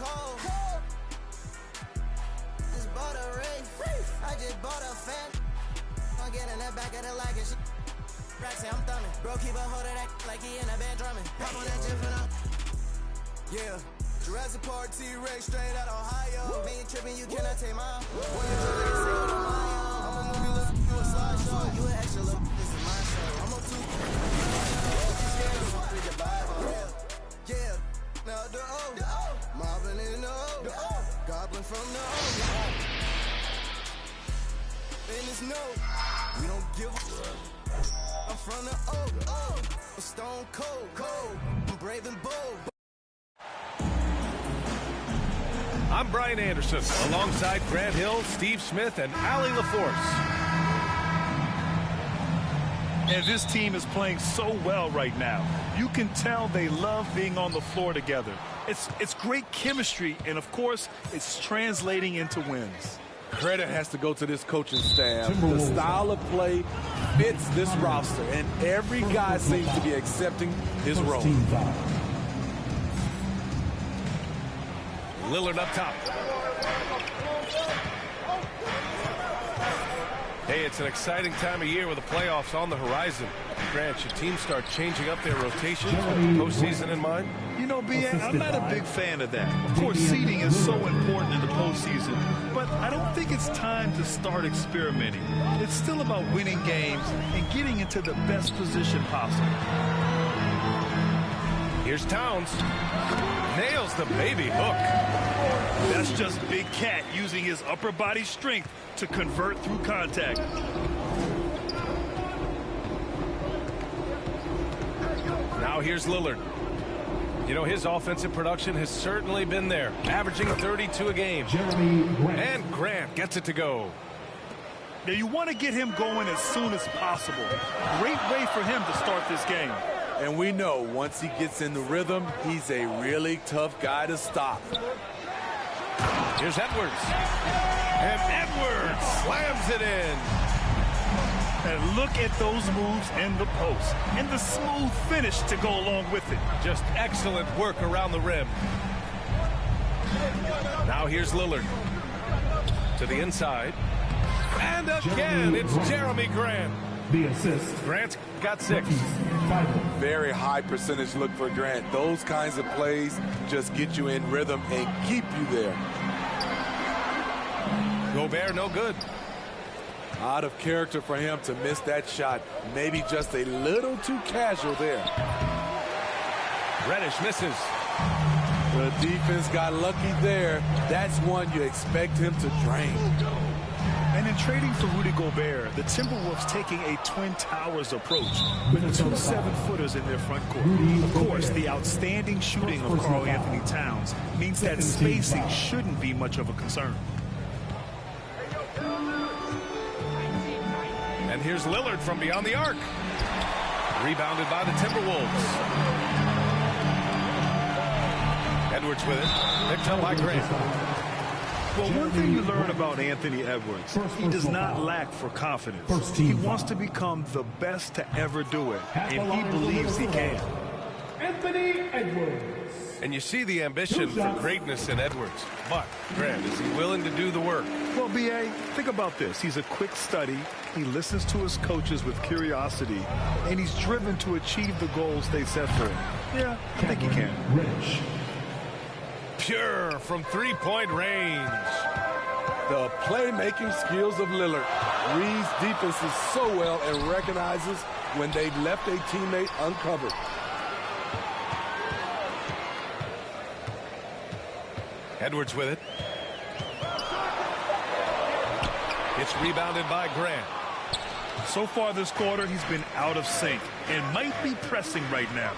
cold. Just bought a ring. I just bought a fan. I'm getting that back at it like it. Rack say I'm thumbing. Bro, keep a hold of that like he in a band drumming. Pop on that gym for now. Yeah. Jurassic Park T-Rex straight out Ohio. Man, you tripping, you cannot take my own. When you tripping, they say I'm my own. I'm a movie, look, you a slideshow. You an extra look, this is my show. I'm on two. If you scared, you won't read the Bible. Yeah. Now the O. Mobbing in the O. Goblin from the O. And it's no. We don't give a. I'm from the O. I'm stone cold. I'm brave and bold. I'm Brian Anderson, alongside Grant Hill, Steve Smith, and Allie LaForce. And this team is playing so well right now. You can tell they love being on the floor together. It's great chemistry, and of course, it's translating into wins. Credit has to go to this coaching staff. The style of play fits this roster, and every guy seems to be accepting his role. Lillard up top. Hey, it's an exciting time of year with the playoffs on the horizon. Grant, should teams start changing up their rotations with the postseason in mind? You know, B.A., I'm not a big fan of that. Of course, seeding is so important in the postseason, but I don't think it's time to start experimenting. It's still about winning games and getting into the best position possible. Here's Towns. Nails the baby hook. That's just Big Cat using his upper body strength to convert through contact. Now here's Lillard. You know, his offensive production has certainly been there, averaging 32 a game. And Grant gets it to go. Now you want to get him going as soon as possible. Great way for him to start this game. And we know once he gets in the rhythm, he's a really tough guy to stop. Here's Edwards. And Edwards slams it in. And look at those moves in the post. And the smooth finish to go along with it. Just excellent work around the rim. Now here's Lillard. To the inside. And again, it's Jeremy Grant. The assist. Grant's got 6. Very high percentage look for Grant. Those kinds of plays just get you in rhythm and keep you there. Gobert, no good. Out of character for him to miss that shot. Maybe just a little too casual there. Reddish misses. The defense got lucky there. That's one you expect him to drain. And in trading for Rudy Gobert, the Timberwolves taking a Twin Towers approach with 2 7-footers in their front court. Of course, the outstanding shooting of Karl Anthony Towns means that spacing shouldn't be much of a concern. And here's Lillard from beyond the arc. Rebounded by the Timberwolves. Edwards with it. Picked up by Grant. Well, one thing you learn about Anthony Edwards, he does not lack for confidence. He wants to become the best to ever do it, and he believes he can. Anthony Edwards. And you see the ambition for greatness in Edwards. But, Grant, is he willing to do the work? Well, B.A., think about this. He's a quick study. He listens to his coaches with curiosity, and he's driven to achieve the goals they set for him. Yeah, I think he can. Rich. Pure from three-point range. The playmaking skills of Lillard. Reads defenses so well and recognizes when they've left a teammate uncovered. Edwards with it. It's rebounded by Grant. So far this quarter, he's been out of sync and might be pressing right now.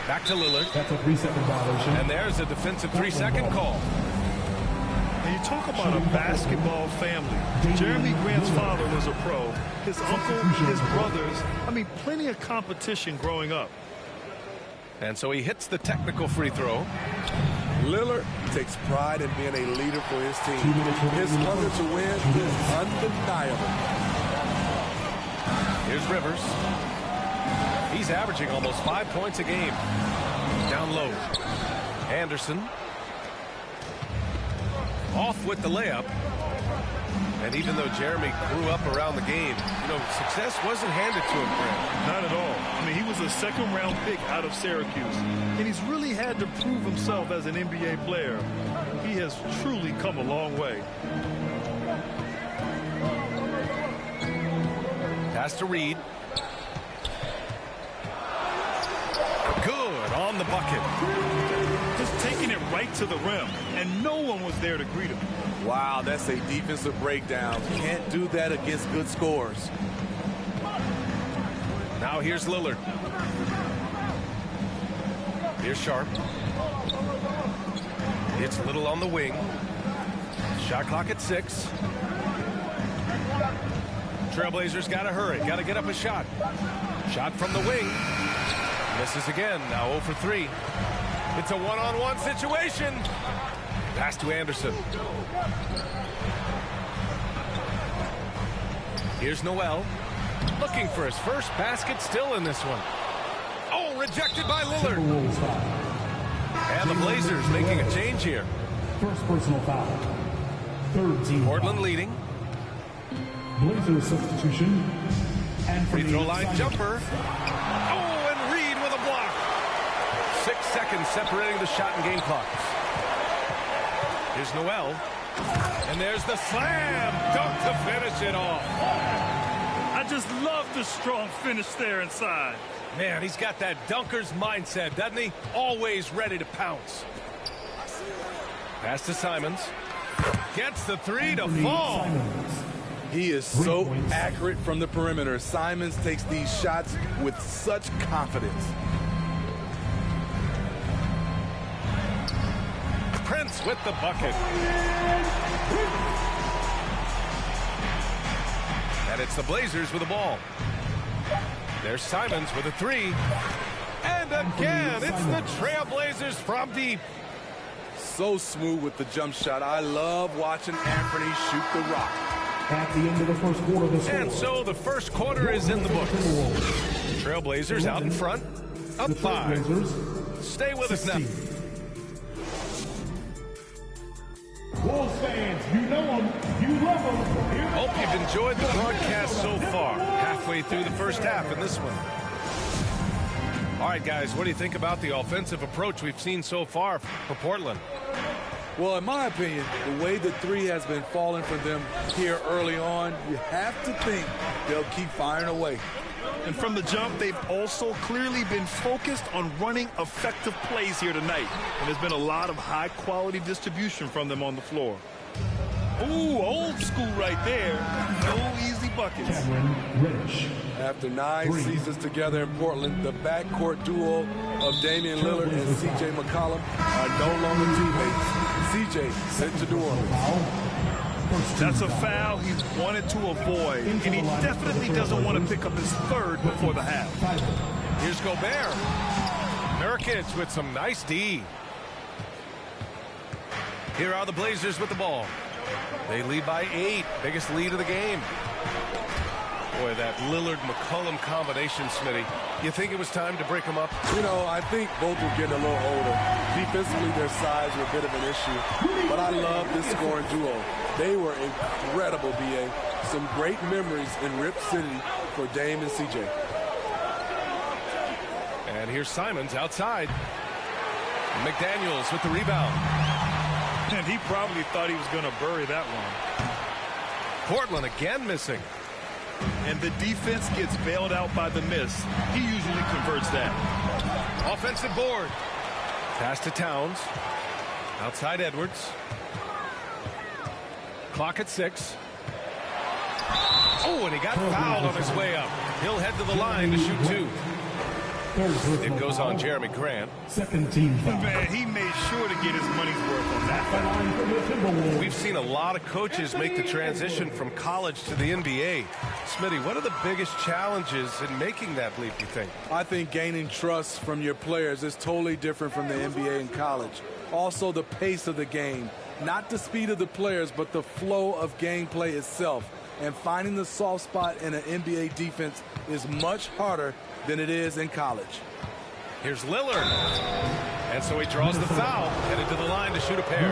Back to Lillard. That's a 3-second violation. And there's a defensive 3-second call. And you talk about a basketball family. Jeremy Grant's father was a pro. His uncle, his brothers. I mean, plenty of competition growing up. And so he hits the technical free throw. Lillard takes pride in being a leader for his team. His hunger to win is undeniable. Here's Rivers. He's averaging almost 5 points a game. Down low. Anderson. Off with the layup. And even though Jeremy grew up around the game, you know, success wasn't handed to him, Grant. Not at all. I mean, he was a second-round pick out of Syracuse, and he's really had to prove himself as an NBA player. He has truly come a long way. Pass to Reed. Good on the bucket. Just taking it right to the rim, and no one was there to greet him. Wow, that's a defensive breakdown. Can't do that against good scores. Now here's Lillard. Here's Sharp. It's Little on the wing. Shot clock at 6. Trailblazers got to hurry. Got to get up a shot. Shot from the wing. Misses again. Now 0 for 3. It's a one-on-one situation. Pass to Anderson. Here's Noel. Looking for his first basket, still in this one. Oh, rejected by Lillard. And the Blazers making a change here. First personal foul. Third team Portland foul. leading. Blazers substitution. And Free throw line jumper. Oh, and Reed with a block. 6 seconds separating the shot and game clock. Here's Noel. And there's the slam dunk to finish it off. I just love the strong finish there inside. Man, he's got that dunker's mindset, doesn't he? Always ready to pounce. Pass to Simons. Gets the 3 to fall. He is so accurate from the perimeter. Simons takes these shots with such confidence. Prince with the bucket. And it's the Blazers with the ball. There's Simons with a 3. And again, it's the Trailblazers from deep. So smooth with the jump shot. I love watching Anthony shoot the rock. At the end of the first quarter, the score. And so the first quarter is in the books. Trailblazers out in front. Up 5. Stay with us now. Wolves fans, you know them, you love them. Hope you've enjoyed the broadcast so far. Halfway through the first half in this one. All right, guys, what do you think about the offensive approach we've seen so far for Portland? Well, in my opinion, the way the 3 has been falling for them here early on, you have to think they'll keep firing away. And from the jump, they've also clearly been focused on running effective plays here tonight. And there's been a lot of high-quality distribution from them on the floor. Ooh, old school right there. No easy buckets. After 9 seasons together in Portland, the backcourt duo of Damian Lillard and C.J. McCollum are no longer teammates. C.J. sent to New Orleans. That's a foul he wanted to avoid, and he definitely doesn't want to pick up his 3rd before the half. Here's Gobert. Nurkic with some nice D. Here are the Blazers with the ball. They lead by 8. Biggest lead of the game. Boy, that Lillard-McCollum combination, Smitty. You think it was time to break them up? You know, I think both were getting a little older. Defensively, their size were a bit of an issue. But I love this scoring duo. They were incredible, B.A. Some great memories in Rip City for Dame and C.J. And here's Simons outside. McDaniels with the rebound. And he probably thought he was going to bury that one. Portland again missing. And the defense gets bailed out by the miss. He usually converts that. Offensive board. Pass to Towns. Outside Edwards. Clock at 6. Oh, and he got fouled on his way up. He'll head to the line to shoot 2. It goes on Jeremy Grant. Second team foul. Man, he made sure to get his money's worth on that foul. We've seen a lot of coaches make the transition from college to the NBA. Smitty, what are the biggest challenges in making that leap, you think? I think gaining trust from your players is totally different from the NBA and college. Also, the pace of the game. Not the speed of the players, but the flow of gameplay itself. and finding the soft spot in an NBA defense is much harder than it is in college. Here's Lillard. And so he draws the foul, headed to the line to shoot a pair.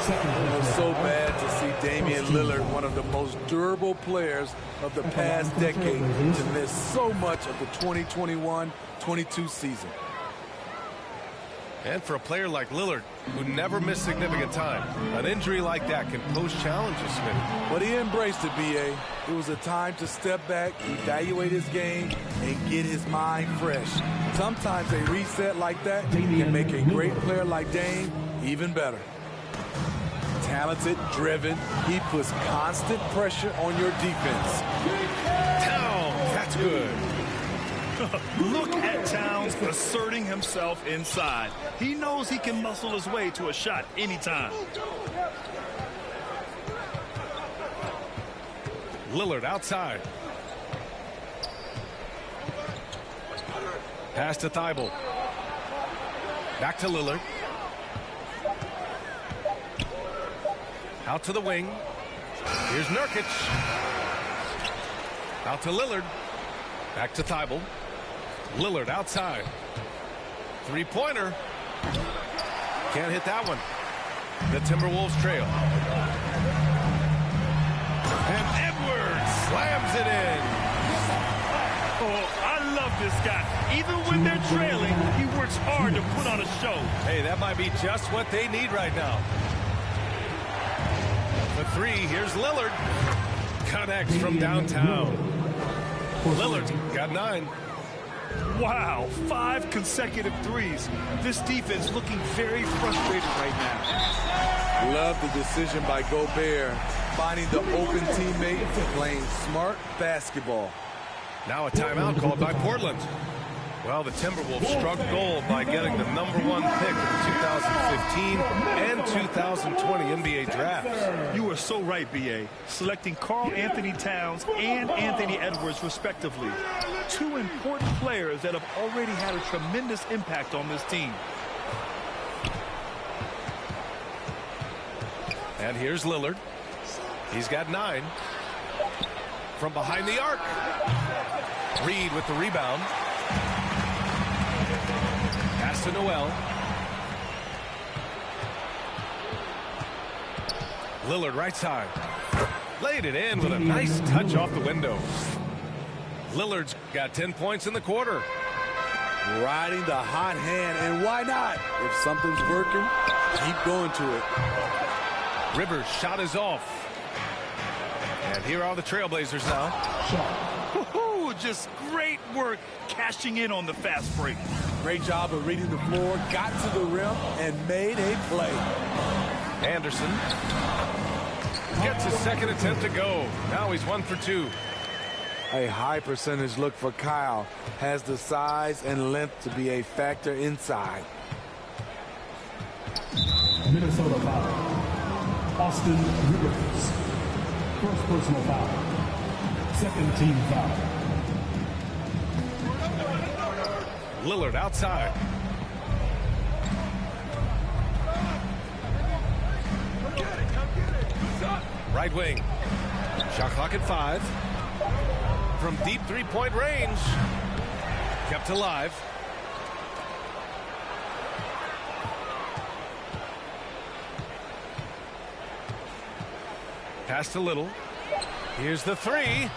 It was so bad to see Damian Lillard, one of the most durable players of the past decade, to miss so much of the 2021-22 season. And for a player like Lillard, who never missed significant time, an injury like that can pose challenges, Smitty. But he embraced it, B.A. It was a time to step back, evaluate his game, and get his mind fresh. Sometimes a reset like that can make a great player like Dame even better. Talented, driven, he puts constant pressure on your defense. Towns, that's good. Look at Towns asserting himself inside. He knows he can muscle his way to a shot anytime. Lillard outside. Pass to Thibault. Back to Lillard. Out to the wing. Here's Nurkic. Out to Lillard. Back to Thibault. Lillard outside. Three-pointer. Can't hit that one. The Timberwolves trail. And Edwards slams it in. Oh, I love this guy. Even when they're trailing, he works hard to put on a show. Hey, that might be just what they need right now. For three, here's Lillard. Connects from downtown. Lillard's got 9. Wow, 5 consecutive threes. This defense looking very frustrated right now. Love the decision by Gobert, finding the open teammate and playing smart basketball. Now a timeout called by Portland. Well, the Timberwolves struck gold by getting the #1 pick in the 2015 and 2020 NBA drafts. You are so right, B.A. Selecting Karl Anthony Towns and Anthony Edwards, respectively. 2 important players that have already had a tremendous impact on this team. And here's Lillard. He's got 9. From behind the arc. Reed with the rebound. Pass to Noel. Lillard right side. Laid it in with a nice touch off the window. Lillard's got 10 points in the quarter. Riding the hot hand, and why not? If something's working, keep going to it. Rivers' shot is off. And here are the Trailblazers now. Just great work cashing in on the fast break. Great job of reading the floor, got to the rim, and made a play. Anderson gets his second attempt to go. Now he's 1 for 2. A high percentage look for Kyle. Has the size and length to be a factor inside. Minnesota foul. Austin Rivers. First personal foul. Second team foul. Lillard outside. Right wing. Shot clock at 5. From deep three-point range. Kept alive. Pass to Little. Here's the 3.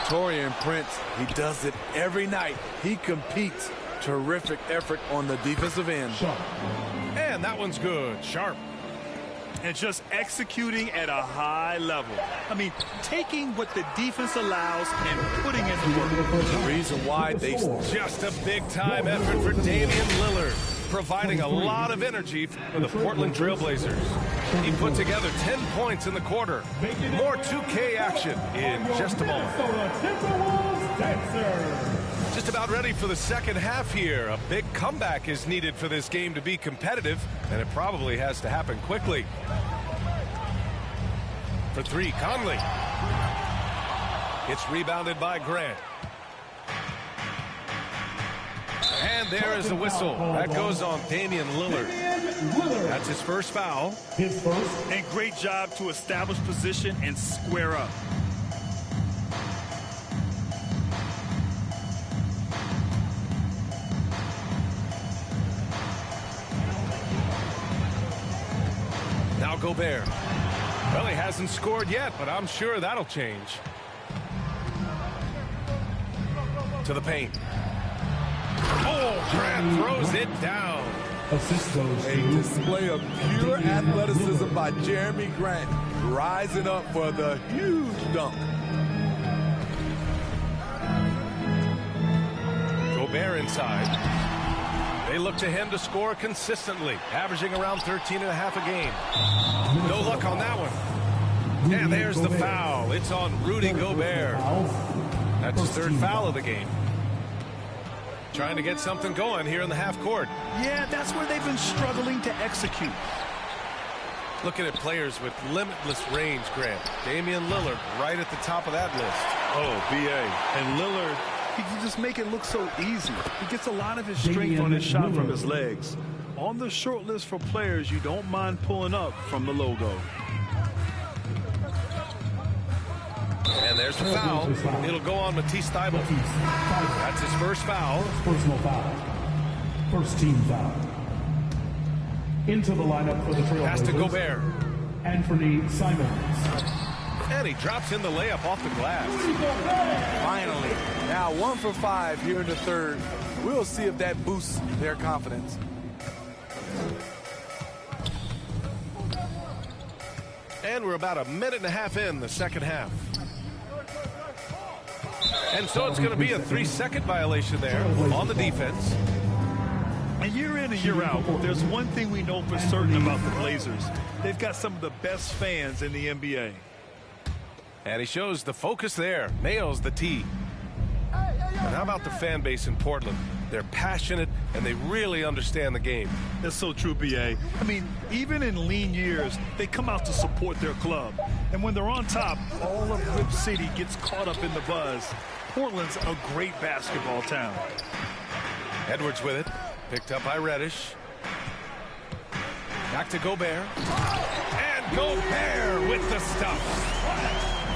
Taurean Prince, he does it every night. He competes. Terrific effort on the defensive end. And that one's good. Sharp. And just executing at a high level. I mean, taking what the defense allows and putting it to work. The reason why they... Just a big-time effort for Damian Lillard, providing a lot of energy for the Portland Trailblazers. He put together 10 points in the quarter. More 2K action in just a moment. Just about ready for the second half here. A big comeback is needed for this game to be competitive, and it probably has to happen quickly. For 3, Conley. It's rebounded by Grant. And there is the whistle. That goes on Damian Lillard. That's his first foul. His first. And great job to establish position and square up. Now Gobert. Well, he hasn't scored yet, but I'm sure that'll change. To the paint. Oh, Grant throws it down. Assist goes A to display of pure athleticism by Jeremy Grant, rising up for the huge dunk. Gobert inside. They look to him to score consistently, averaging around 13 and a half a game. No luck on that one. And there's the foul. It's on Rudy Gobert. That's his third foul of the game. Trying to get something going here in the half court. Yeah, that's where they've been struggling to execute. Looking at players with limitless range, Grant. Damian Lillard right at the top of that list. Oh, B.A. And Lillard, he can just make it look so easy. He gets a lot of his strength on his shot from his legs. On the short list for players you don't mind pulling up from the logo. And there's the foul. It'll go on Matisse Thybulle. That's his first foul. personal foul. First team foul. Into the lineup for the Trailblazers. Pass to Gobert. Anthony Simons. And he drops in the layup off the glass. Finally. Now 1 for 5 here in the third. We'll see if that boosts their confidence. And we're about a minute and a half in the second half. And so it's going to be a 3-second violation there on the defense. And year in and year out, there's one thing we know for certain about the Blazers. They've got some of the best fans in the NBA. And he shows the focus there, nails the tee. And how about the fan base in Portland? They're passionate, and they really understand the game. That's so true, B.A. I mean, even in lean years, they come out to support their club. And when they're on top, all of Rip City gets caught up in the buzz. Portland's a great basketball town. Edwards with it. Picked up by Reddish. Back to Gobert. And Gobert with the stuff.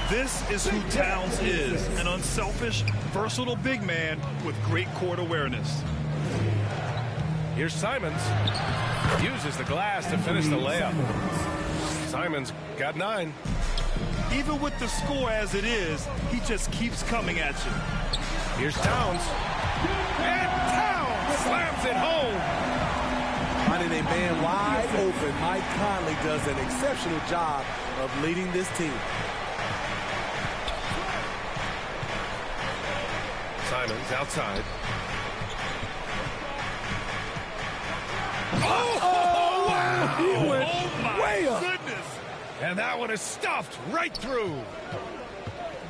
This is who Towns is, an unselfish, versatile big man with great court awareness. Here's Simons. Uses the glass to finish the layup. Simons got 9. Even with the score as it is, he just keeps coming at you. Here's Towns. And Towns slams it home. Finding a man wide open, Mike Conley does an exceptional job of leading this team. Simons outside. Oh, wow! He went way up. Goodness! And that one is stuffed right through.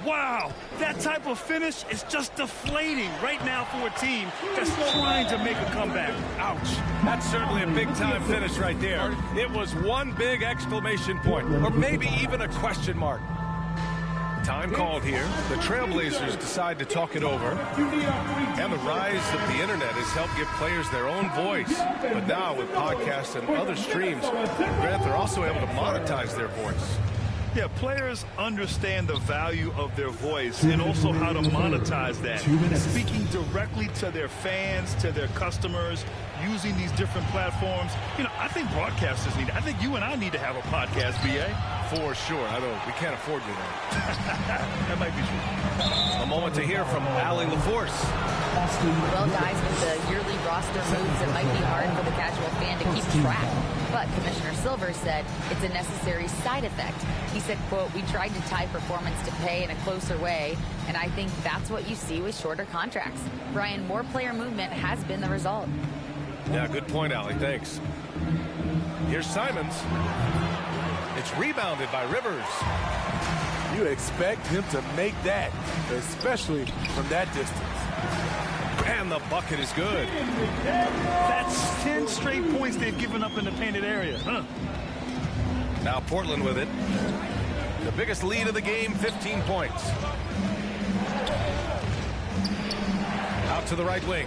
Wow, that type of finish is just deflating right now for a team that's trying to make a comeback. Ouch. That's certainly a big-time finish right there. It was one big exclamation point, or maybe even a question mark. Time called here. The Trailblazers decide to talk it over. And the rise of the internet has helped give players their own voice. But now with podcasts and other streams, Grant, they're also able to monetize their voice. Yeah, players understand the value of their voice and also how to monetize that. Speaking directly to their fans, to their customers, using these different platforms. You know, I think broadcasters need it. I think you and I need to have a podcast, B.A. For sure. I know we can't afford you though. That might be true. A moment to hear from Allie LaForce. Well, guys, with the yearly roster moves, it might be hard for the casual fan to keep track. But Commissioner Silver said it's a necessary side effect. He said, quote, "We tried to tie performance to pay in a closer way, and I think that's what you see with shorter contracts." Brian, more player movement has been the result. Yeah, good point, Allie. Thanks. Here's Simons. It's rebounded by Rivers. You expect him to make that, especially from that distance. And the bucket is good. That's 10 straight points they've given up in the painted area. Huh? Now Portland with it. The biggest lead of the game, 15 points. Out to the right wing.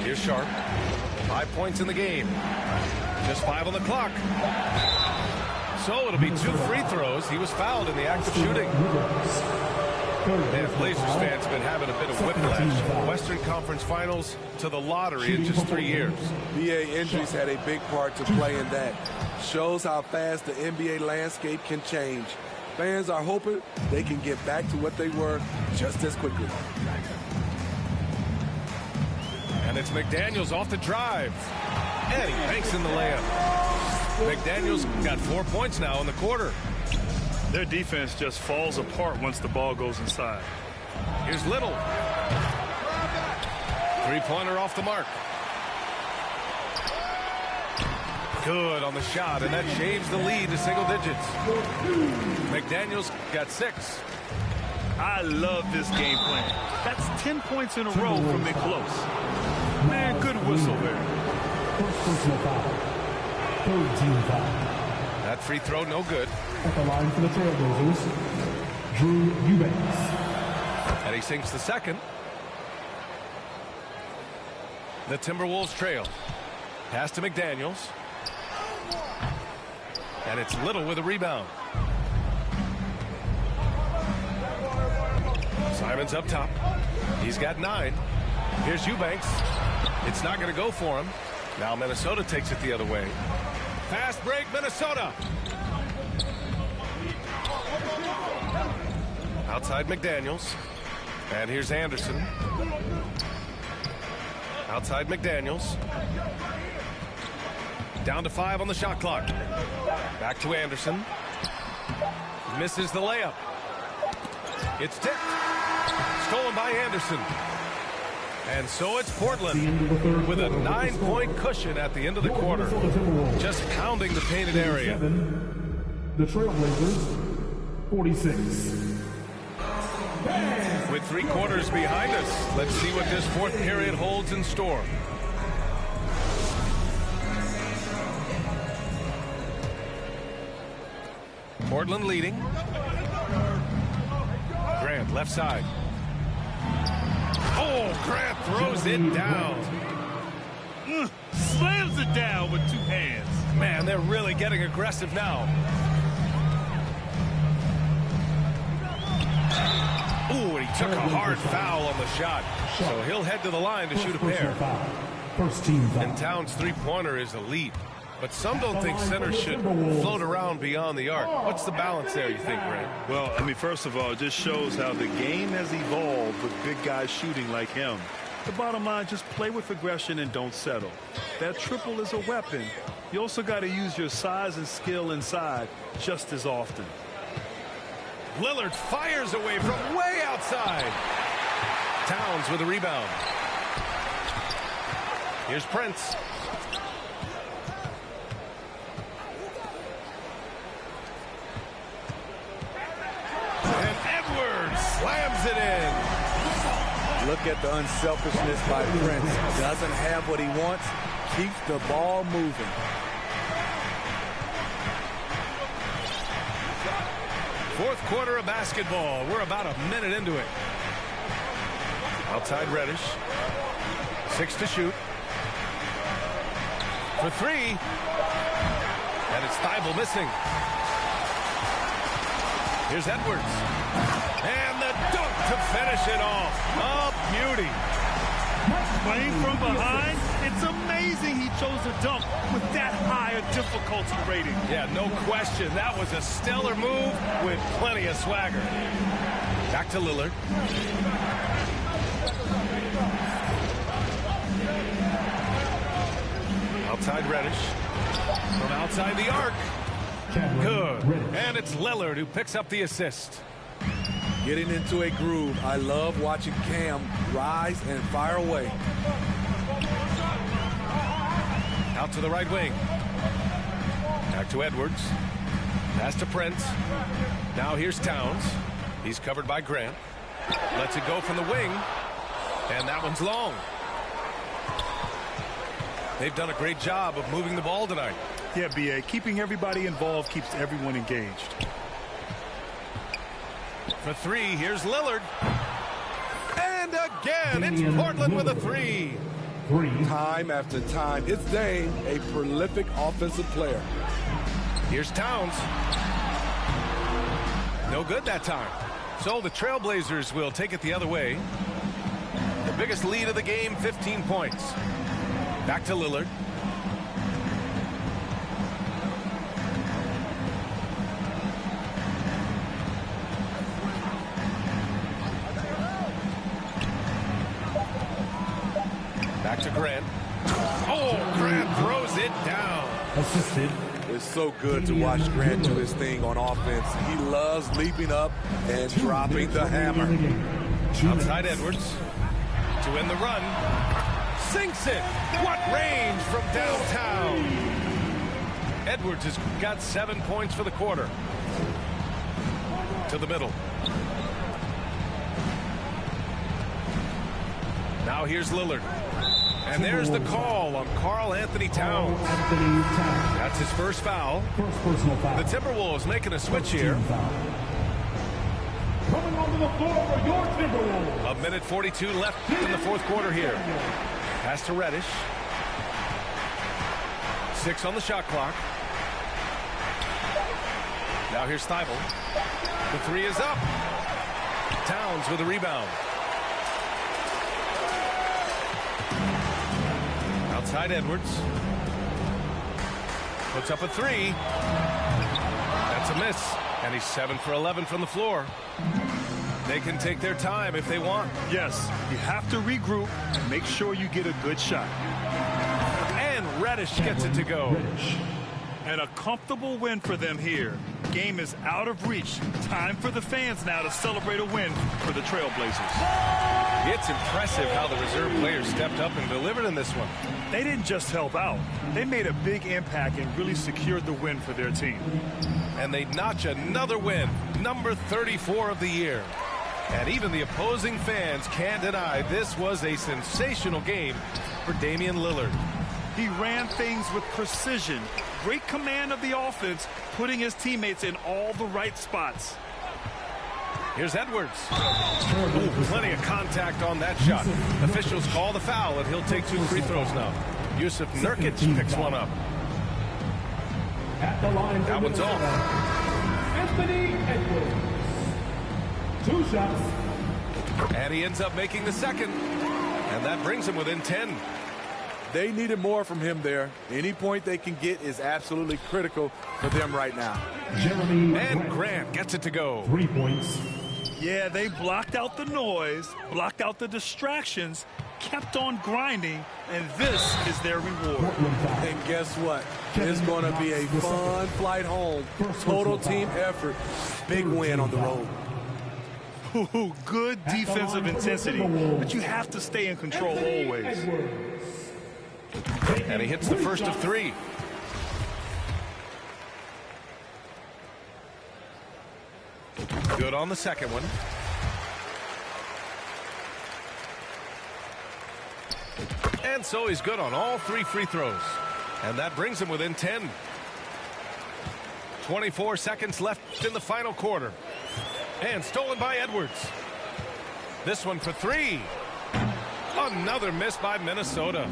Here's Sharp. 5 points in the game. Just 5 on the clock. So it'll be 2 free throws. He was fouled in the act of shooting. Man, Blazers fans have been having a bit of whiplash from the Western Conference Finals to the lottery in just 3 years. BA injuries had a big part to play in that. Shows how fast the NBA landscape can change. Fans are hoping they can get back to what they were just as quickly. And it's McDaniels off the drive. And he banks in the layup. McDaniels got 4 points now in the quarter. Their defense just falls apart once the ball goes inside. Here's Little. Three-pointer off the mark. Good on the shot, and that shaves the lead to single digits. McDaniels got 6. I love this game plan. That's 10 points in a row from Nick Close. Man, good whistle there. First personal foul. Third team foul. That free throw, no good. At the line for the Trailblazers, Drew Eubanks. And he sinks the second. The Timberwolves trail. Pass to McDaniels. And it's Little with a rebound. Simon's up top. He's got 9. Here's Eubanks. It's not going to go for him. Now Minnesota takes it the other way. Fast break, Minnesota. Outside McDaniels. And here's Anderson. Outside McDaniels. Down to 5 on the shot clock. Back to Anderson. Misses the layup. It's tipped. Stolen by Anderson. And so it's Portland with a 9-point cushion at the end of the quarter. Just pounding the painted area. The Trailblazers, 46. With 3 quarters behind us, let's see what this 4th period holds in store. Portland leading. Grant, left side. Oh, Grant throws it down. Slams it down with 2 hands. Man, they're really getting aggressive now. Ooh, and he took a hard foul on the shot. So he'll head to the line to shoot a pair. First team foul. And Towns' three-pointer is elite. But some don't think centers should float around beyond the arc. What's the balance there, you think, Grant? Well, I mean, first of all, it just shows how the game has evolved with big guys shooting like him. The bottom line, just play with aggression and don't settle. That triple is a weapon. You also got to use your size and skill inside just as often. Lillard fires away from way outside. Towns with a rebound. Here's Prince. And Edwards slams it in. Look at the unselfishness by Prince. Doesn't have what he wants. Keeps the ball moving. Fourth quarter of basketball. We're about a minute into it. Outside Reddish. 6 to shoot. For 3. And it's Thibault missing. Here's Edwards. And the dunk to finish it off. A beauty. Playing from behind, it's amazing he chose a dunk with that high a difficulty rating. Yeah, no question. That was a stellar move with plenty of swagger. Back to Lillard. Outside Reddish. From outside the arc. Good. And it's Lillard who picks up the assist. Getting into a groove. I love watching Cam rise and fire away. Out to the right wing. Back to Edwards. Pass to Prince. Now here's Towns. He's covered by Grant. Lets it go from the wing. And that one's long. They've done a great job of moving the ball tonight. Yeah, B.A. Keeping everybody involved keeps everyone engaged. For 3, here's Lillard. And again, it's Portland with a 3. 3. Time after time, it's Dame, a prolific offensive player. Here's Towns. No good that time. So the Trailblazers will take it the other way. The biggest lead of the game, 15 points. Back to Lillard. Back to Grant. Oh, Grant throws it down. Assisted. It's so good to watch Grant do his thing on offense. He loves leaping up and dropping the hammer. Outside Edwards to win the run. Sinks it. What range from downtown. Edwards has got 7 points for the quarter. To the middle. Now here's Lillard. And there's the call on Karl Anthony Towns. That's his first foul. First personal foul. The Timberwolves making a switch here. Coming onto the floor for your Timberwolves. 1:42 left in the fourth quarter here. Pass to Reddish. 6 on the shot clock. Now here's Thibault. The 3 is up. Towns with a rebound. Outside Edwards. Puts up a 3. That's a miss. And he's 7 for 11 from the floor. They can take their time if they want. Yes, you have to regroup and make sure you get a good shot. And Reddish gets it to go. And a comfortable win for them here. Game is out of reach. Time for the fans now to celebrate a win for the Trailblazers. It's impressive how the reserve players stepped up and delivered in this one. They didn't just help out. They made a big impact and really secured the win for their team. And they notch another win, number 34 of the year. And even the opposing fans can't deny this was a sensational game for Damian Lillard. He ran things with precision. Great command of the offense, putting his teammates in all the right spots. Here's Edwards. Ooh, plenty of contact on that shot. Officials call the foul, and he'll take 2 free throws now. Yusuf Nurkic picks one up. At the line, that one's off. Anthony Edwards. 2 shots. And he ends up making the second. And that brings him within 10. They needed more from him there. Any point they can get is absolutely critical for them right now. And Grant gets it to go. 3 points. Yeah, they blocked out the noise, blocked out the distractions, kept on grinding, and this is their reward. And guess what? It's going to be a fun flight home. Total team effort. Big win on the road. Ooh, good defensive intensity, but you have to stay in control always. And he hits the first of 3. Good on the second one. And so he's good on all 3 free throws. And that brings him within 10. 24 seconds left in the final quarter. And stolen by Edwards. This one for 3. Another miss by Minnesota.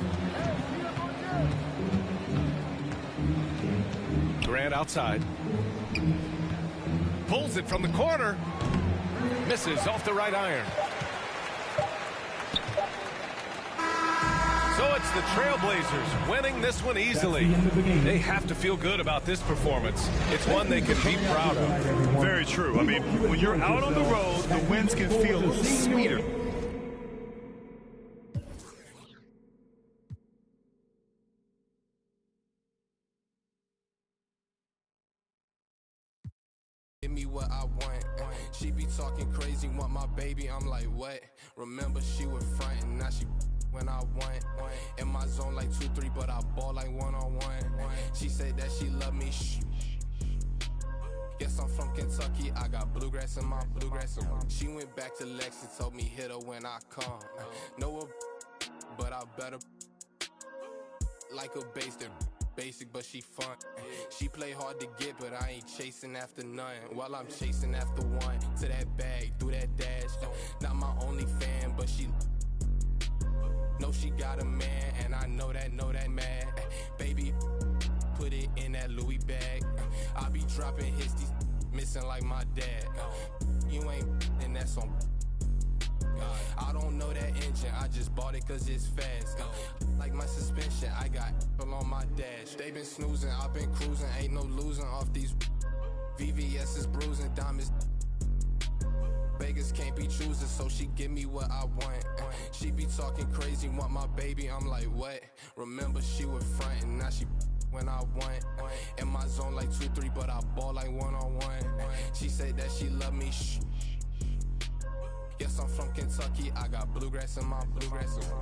Grant outside. Pulls it from the corner. Misses off the right iron. So it's the Trailblazers winning this one easily. They have to feel good about this performance. It's one they can be proud of. Very true. I mean, when you're out on the road, the wins can feel a little sweeter. Give me what I want. She be talking crazy, want my baby. I'm like, what? Remember she was frontin', now she when I want. In my zone like 2-3, but I ball like 1-on-1. She said that she love me. Guess I'm from Kentucky, I got bluegrass in my bluegrass. She went back to Lex and told me hit her when I come. Know her, but I better like a basic. Basic, but she fun. She play hard to get, but I ain't chasing after none. While I'm chasing after one, to that bag, through that dash. Not my only fan, but she Know she got a man, and I know that mad. Baby, put it in that Louis bag. I be dropping hits, these missing like my dad. You ain't, and that's on. I don't know that engine, I just bought it cause it's fast. Like my suspension, I got on my dash. They been snoozing, I've been cruising, ain't no losing off these. VVS is bruising, diamonds. Vegas can't be choosing, so she give me what I want. She be talking crazy, want my baby, I'm like, what? Remember she was frontin', now she when I want. In my zone like 2-3, but I ball like one-on-one. She said that she love me, shh. Yes, I'm from Kentucky, I got bluegrass in my bluegrass. I got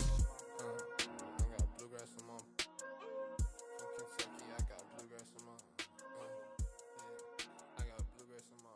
bluegrass in my from Kentucky, I got bluegrass in my I got bluegrass in my.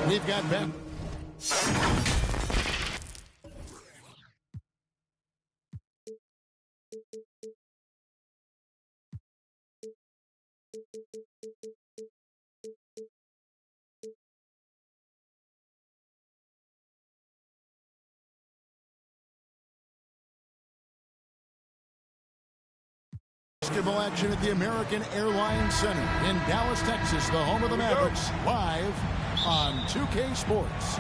We've got Ben. Basketball action at the American Airlines Center in Dallas, Texas, the home of the Mavericks, live on 2K Sports.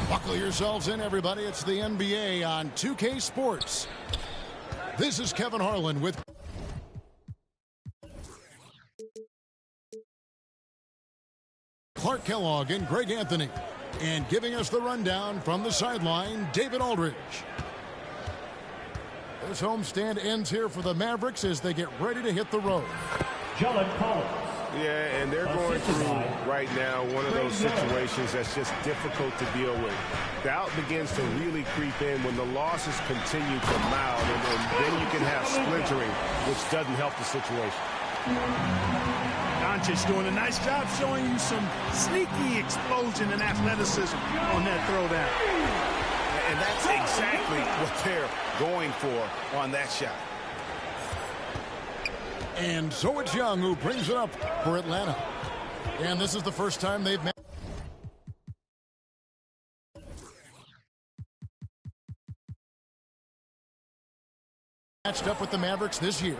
Buckle yourselves in, everybody. It's the NBA on 2K Sports. This is Kevin Harlan with Clark Kellogg and Greg Anthony. And giving us the rundown from the sideline, David Aldridge. This homestand ends here for the Mavericks as they get ready to hit the road. Yeah, and they're going through right now one of those situations that's just difficult to deal with. Doubt begins to really creep in when the losses continue to mount, and then you can have splintering, which doesn't help the situation. Doncic doing a nice job showing you some sneaky explosion and athleticism on that throwdown. And that's exactly what they're going for on that shot. And so it's Young who brings it up for Atlanta. And this is the first time they've matched up with the Mavericks this year.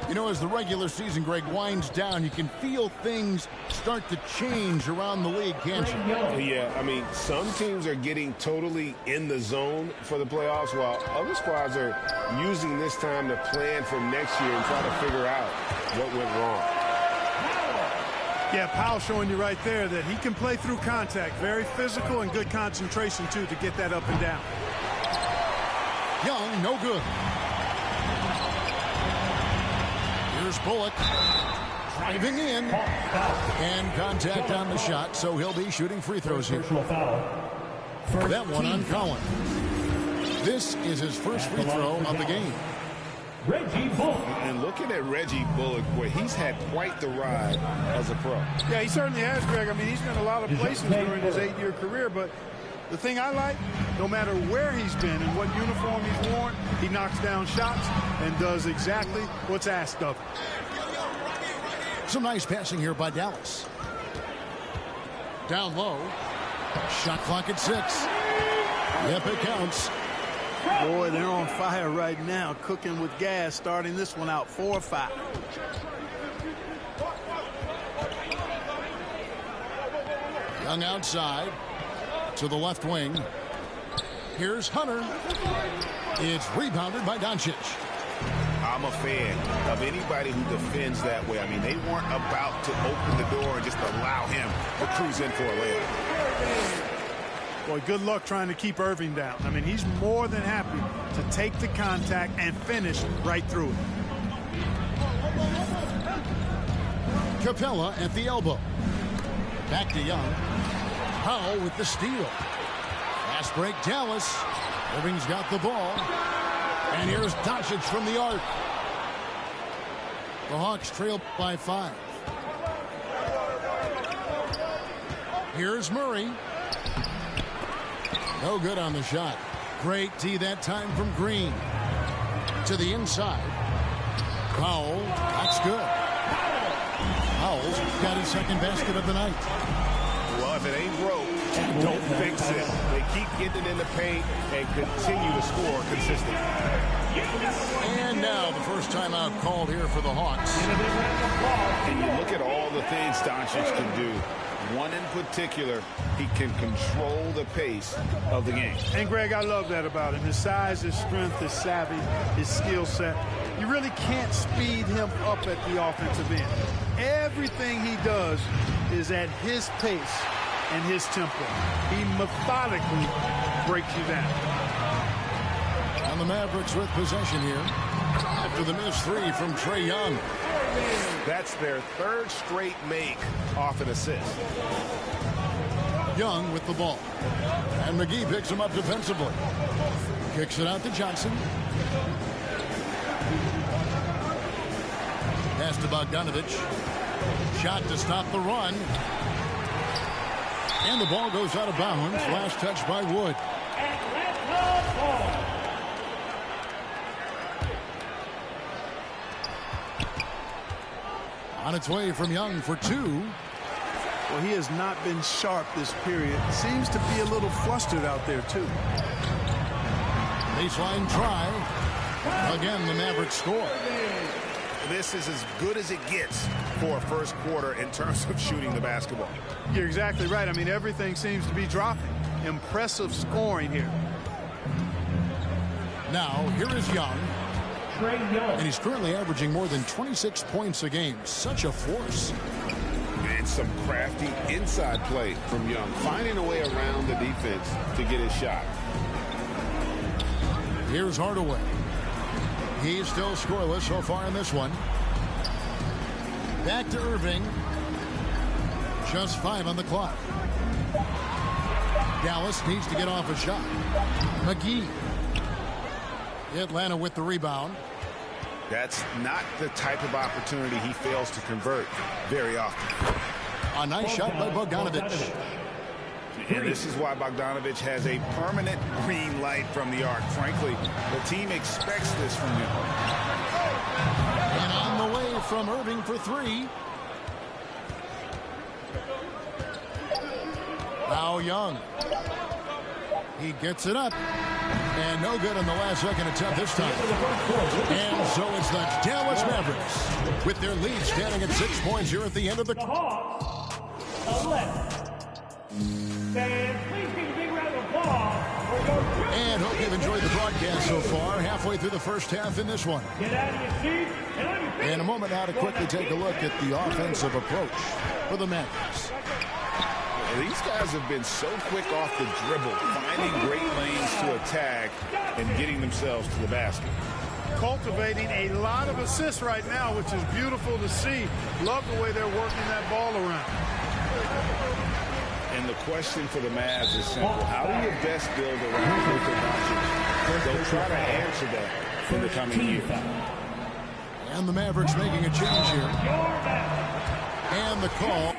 You know, as the regular season, Greg, winds down, you can feel things start to change around the league, can't you? Yeah, I mean, some teams are getting totally in the zone for the playoffs, while other squads are using this time to plan for next year and try to figure out what went wrong. Yeah, Powell showing you right there that he can play through contact. Very physical and good concentration, too, to get that up and down. Young, no good. Here's Bullock driving in, and contact on the shot, so he'll be shooting free throws here. That one on Collin. This is his first free throw of the game. Reggie Bullock. And looking at Reggie Bullock, where he's had quite the ride as a pro. Yeah, he certainly has, Greg. I mean, he's been a lot of places during his 8-year career, but the thing I like, no matter where he's been and what uniform he's worn, he knocks down shots and does exactly what's asked of him. Some nice passing here by Dallas. Down low. Shot clock at 6. Yep, it counts. Boy, they're on fire right now, cooking with gas, starting this one out 4-5. Young outside to the left wing. Here's Hunter. It's rebounded by Doncic. I'm a fan of anybody who defends that way. I mean, they weren't about to open the door and just allow him to cruise in for a layup. Boy, good luck trying to keep Irving down. I mean, he's more than happy to take the contact and finish right through it. Capella at the elbow. Back to Young. Powell with the steal. Fast break, Dallas. Irving's got the ball. And here's Doncic from the arc. The Hawks trail by 5. Here's Murray. No good on the shot. Great D that time from Green. To the inside. Powell. That's good. Powell's got his second basket of the night. Well, if it ain't broke, don't fix it. They keep getting it in the paint and continue to score consistently. And now the first timeout called here for the Hawks. And you look at all the things Doncic can do. One in particular, he can control the pace of the game. And, Greg, I love that about him. His size, his strength, his savvy, his skill set. You really can't speed him up at the offensive end. Everything he does is at his pace and his tempo. He methodically breaks you down. And the Mavericks with possession here after the missed three from Trae Young. That's their third straight make off an assist. Young with the ball. And McGee picks him up defensively. Kicks it out to Johnson. Pass to Bogdanovich. Shot to stop the run. And the ball goes out of bounds. Last touch by Wood. On its way from Young for 2. Well, he has not been sharp this period. Seems to be a little flustered out there, too. Baseline try. Again, the Mavericks score. This is as good as it gets for a first quarter in terms of shooting the basketball. You're exactly right. I mean, everything seems to be dropping. Impressive scoring here. Now, here is Young. And he's currently averaging more than 26 points a game. Such a force. And some crafty inside play from Young, finding a way around the defense to get his shot. Here's Hardaway. He's still scoreless so far in this one. Back to Irving. Just 5 on the clock. Dallas needs to get off a shot. McGee. Atlanta with the rebound. That's not the type of opportunity he fails to convert very often. A nice shot by Bogdanovich. And this is why Bogdanovich has a permanent green light from the arc. Frankly, the team expects this from him. And on the way from Irving for 3. Now Young. He gets it up. And no good on the last second attempt this time. And so it's the Dallas Mavericks with their lead standing at 6 points here at the end of the... And hope you've enjoyed the broadcast so far. Halfway through the first half in this one. In a moment now to quickly take a look at the offensive approach for the Mavericks. These guys have been so quick off the dribble, finding great lanes to attack and getting themselves to the basket. Cultivating a lot of assists right now, which is beautiful to see. Love the way they're working that ball around. And the question for the Mavs is simple. How do you best build around Luka Doncic? They'll try to answer that in the coming year. And the Mavericks making a change here. And the call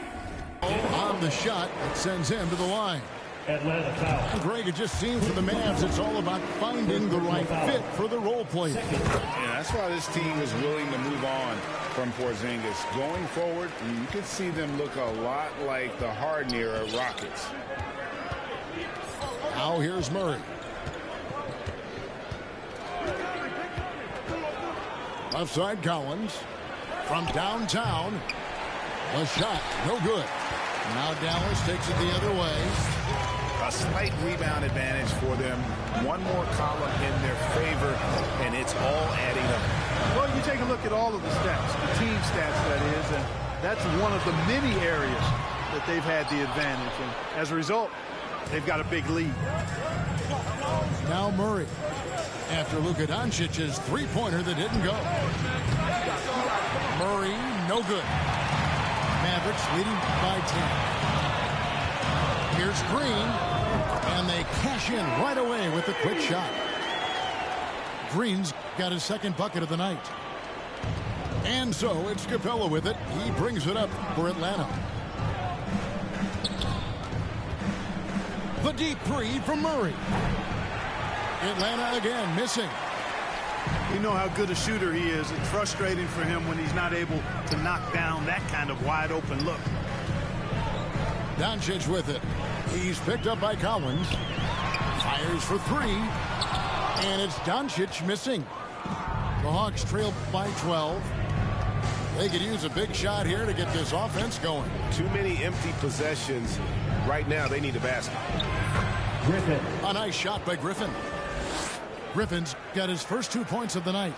on the shot that sends him to the line. And Greg, it just seems for the Mavs it's all about finding the right fit for the role player. And that's why this team is willing to move on from Porzingis. Going forward, you can see them look a lot like the Harden era Rockets. Now here's Murray. Left side Collins. From downtown. A shot, no good. Now Dallas takes it the other way. A slight rebound advantage for them. One more column in their favor, and it's all adding up. Well, you take a look at all of the stats, the team stats, that is, and that's one of the many areas that they've had the advantage. And as a result, they've got a big lead. Now Murray. After Luka Doncic's three-pointer that didn't go. Murray, no good. Mavericks leading by 10. Here's Green, and they cash in right away with a quick shot. Green's got his second bucket of the night. And so it's Capella with it. He brings it up for Atlanta. The deep three from Murray. Atlanta again missing. We know how good a shooter he is. It's frustrating for him when he's not able to knock down that kind of wide open look. Doncic with it. He's picked up by Collins. Fires for three. And it's Doncic missing. The Hawks trail by 12. They could use a big shot here to get this offense going. Too many empty possessions. Right now, they need a basket. Griffin. A nice shot by Griffin. Griffin's got his first 2 points of the night.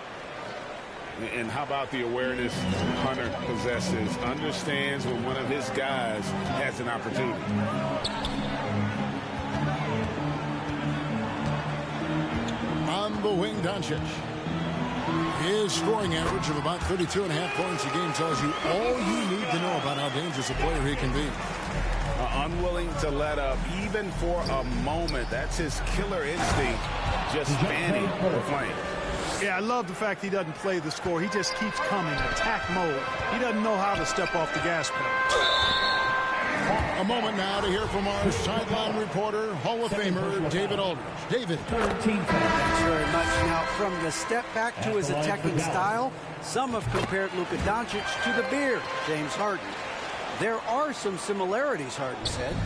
And how about the awareness Hunter possesses? Understands when one of his guys has an opportunity. On the wing, Doncic. His scoring average of about 32.5 points a game tells you all you need to know about how dangerous a player he can be. Unwilling to let up even for a moment. That's his killer instinct, just fanning the flame. Yeah, I love the fact he doesn't play the score. He just keeps coming, attack mode. He doesn't know how to step off the gas pedal. A moment now to hear from our sideline reporter, Hall of Famer David Aldridge. David. Thanks very much. Now, from the step back to his attacking style, some have compared Luka Doncic to the bear, James Harden. There are some similarities, Harden said.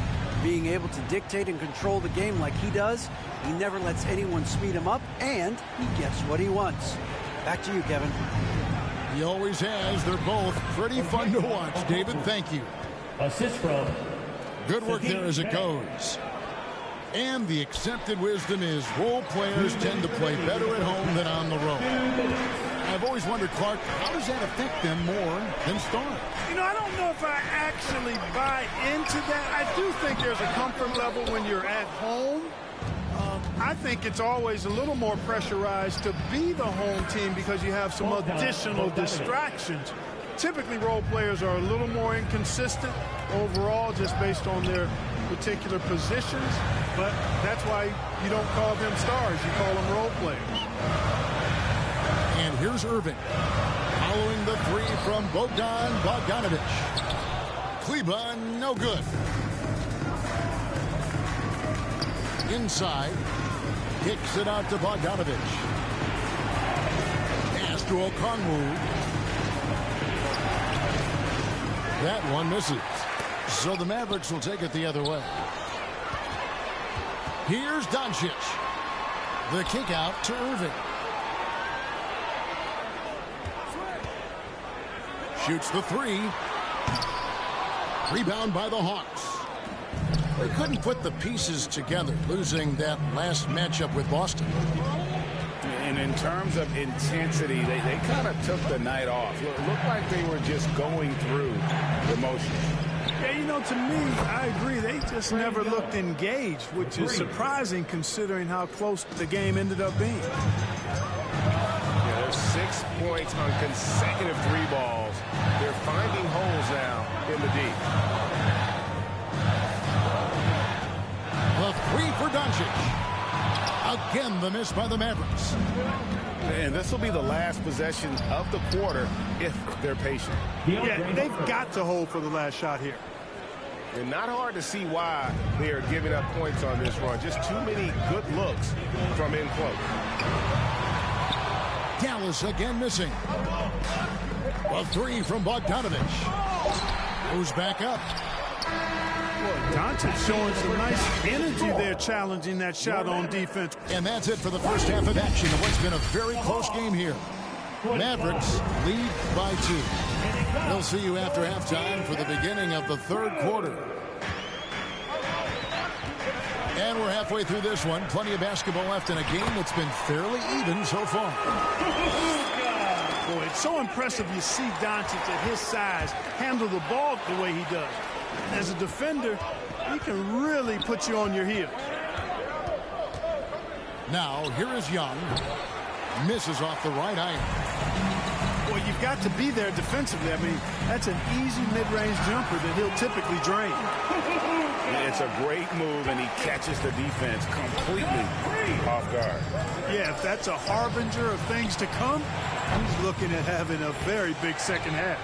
Being able to dictate and control the game like he does, he never lets anyone speed him up, and he gets what he wants. Back to you, Kevin. He always has. They're both pretty fun to watch. David, thank you. Assist from. Good work there as it goes. And the accepted wisdom is role players tend to play better at home than on the road. I've always wondered, Clark, how does that affect them more than stars? You know, I don't know if I actually buy into that. I do think there's a comfort level when you're at home. I think it's always a little more pressurized to be the home team because you have some additional distractions. Typically, role players are a little more inconsistent overall just based on their particular positions, but that's why you don't call them stars. You call them role players. And here's Irving. Following the three from Bogdan Bogdanovic. Kleba, no good. Inside. Kicks it out to Bogdanovic. Pass to Okongwu. That one misses. So the Mavericks will take it the other way. Here's Doncic. The kick out to Irving. Shoots the three. Rebound by the Hawks. They couldn't put the pieces together, losing that last matchup with Boston. And in terms of intensity, they kind of took the night off. It looked like they were just going through the motions. Yeah, you know, to me, I agree. They just never looked engaged, which is surprising considering how close the game ended up being. Yeah, there's 6 points on consecutive three balls. They're finding holes now in the deep. The three for Doncic. Again, the miss by the Mavericks. And this will be the last possession of the quarter if they're patient. Yeah, they've got to hold for the last shot here. And not hard to see why they are giving up points on this run. Just too many good looks from in close. Dallas again missing. A three from Bogdanovic. Goes back up. Doncic showing some nice energy there, challenging that shot on defense. And that's it for the first half of action of what's been a very close game here. Mavericks lead by 2. We'll see you after halftime for the beginning of the third quarter. And we're halfway through this one. Plenty of basketball left in a game that's been fairly even so far. Boy, it's so impressive you see Doncic at his size handle the ball the way he does. As a defender, he can really put you on your heels. Now, here is Young. Misses off the right iron. Boy, you've got to be there defensively. I mean, that's an easy mid-range jumper that he'll typically drain. It's a great move, and he catches the defense completely off guard. Yeah, if that's a harbinger of things to come, he's looking at having a very big second half.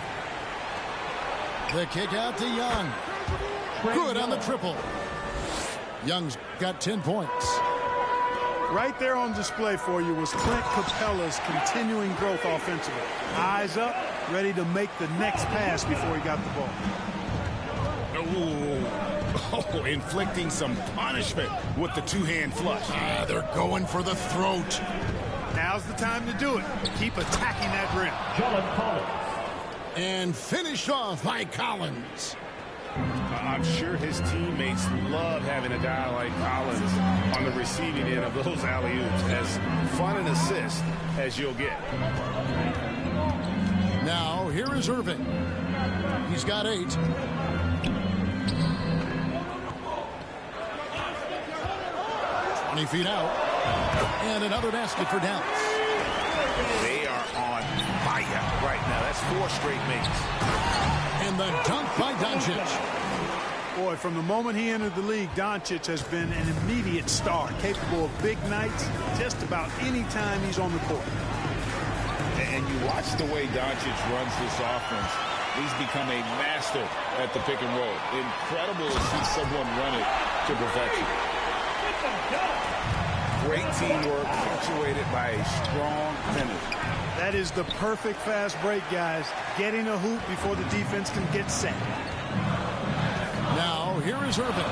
The kick out to Young. Good on the triple. Young's got 10 points. Right there on display for you was Clint Capella's continuing growth offensively. Eyes up, ready to make the next pass before he got the ball. Oh, inflicting some punishment with the two-hand flush. They're going for the throat. Now's the time to do it. Keep attacking that rim. And finished off by Collins. I'm sure his teammates love having a guy like Collins on the receiving end of those alley-oops. As fun an assist as you'll get. Now, here is Irving. He's got 8. Feet out. And another basket for Dallas. They are on fire right now. That's 4 straight makes. And the dunk by Doncic. Boy, from the moment he entered the league, Doncic has been an immediate star, capable of big nights just about any time he's on the court. And you watch the way Doncic runs this offense. He's become a master at the pick and roll. Incredible to see someone run it to perfection. Great teamwork, punctuated by a strong finish. That is the perfect fast break, guys. Getting a hoop before the defense can get set. Now, here is Irving.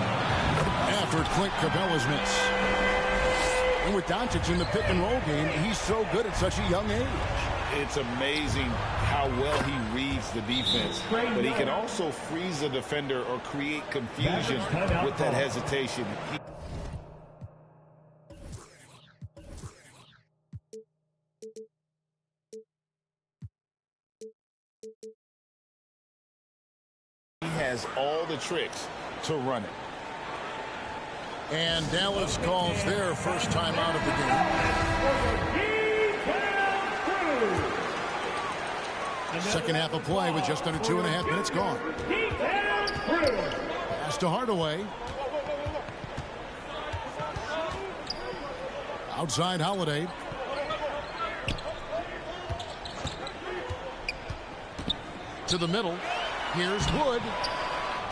After Clint Capella's miss. And with Doncic in the pick and roll game, he's so good at such a young age. It's amazing how well he reads the defense. But he can also freeze a defender or create confusion with that hesitation. He has all the tricks to run it. And Dallas calls their first time out of the game. Second half of play with just under 2.5 minutes gone. Pass to Hardaway. Outside Holiday. To the middle. Here's Wood.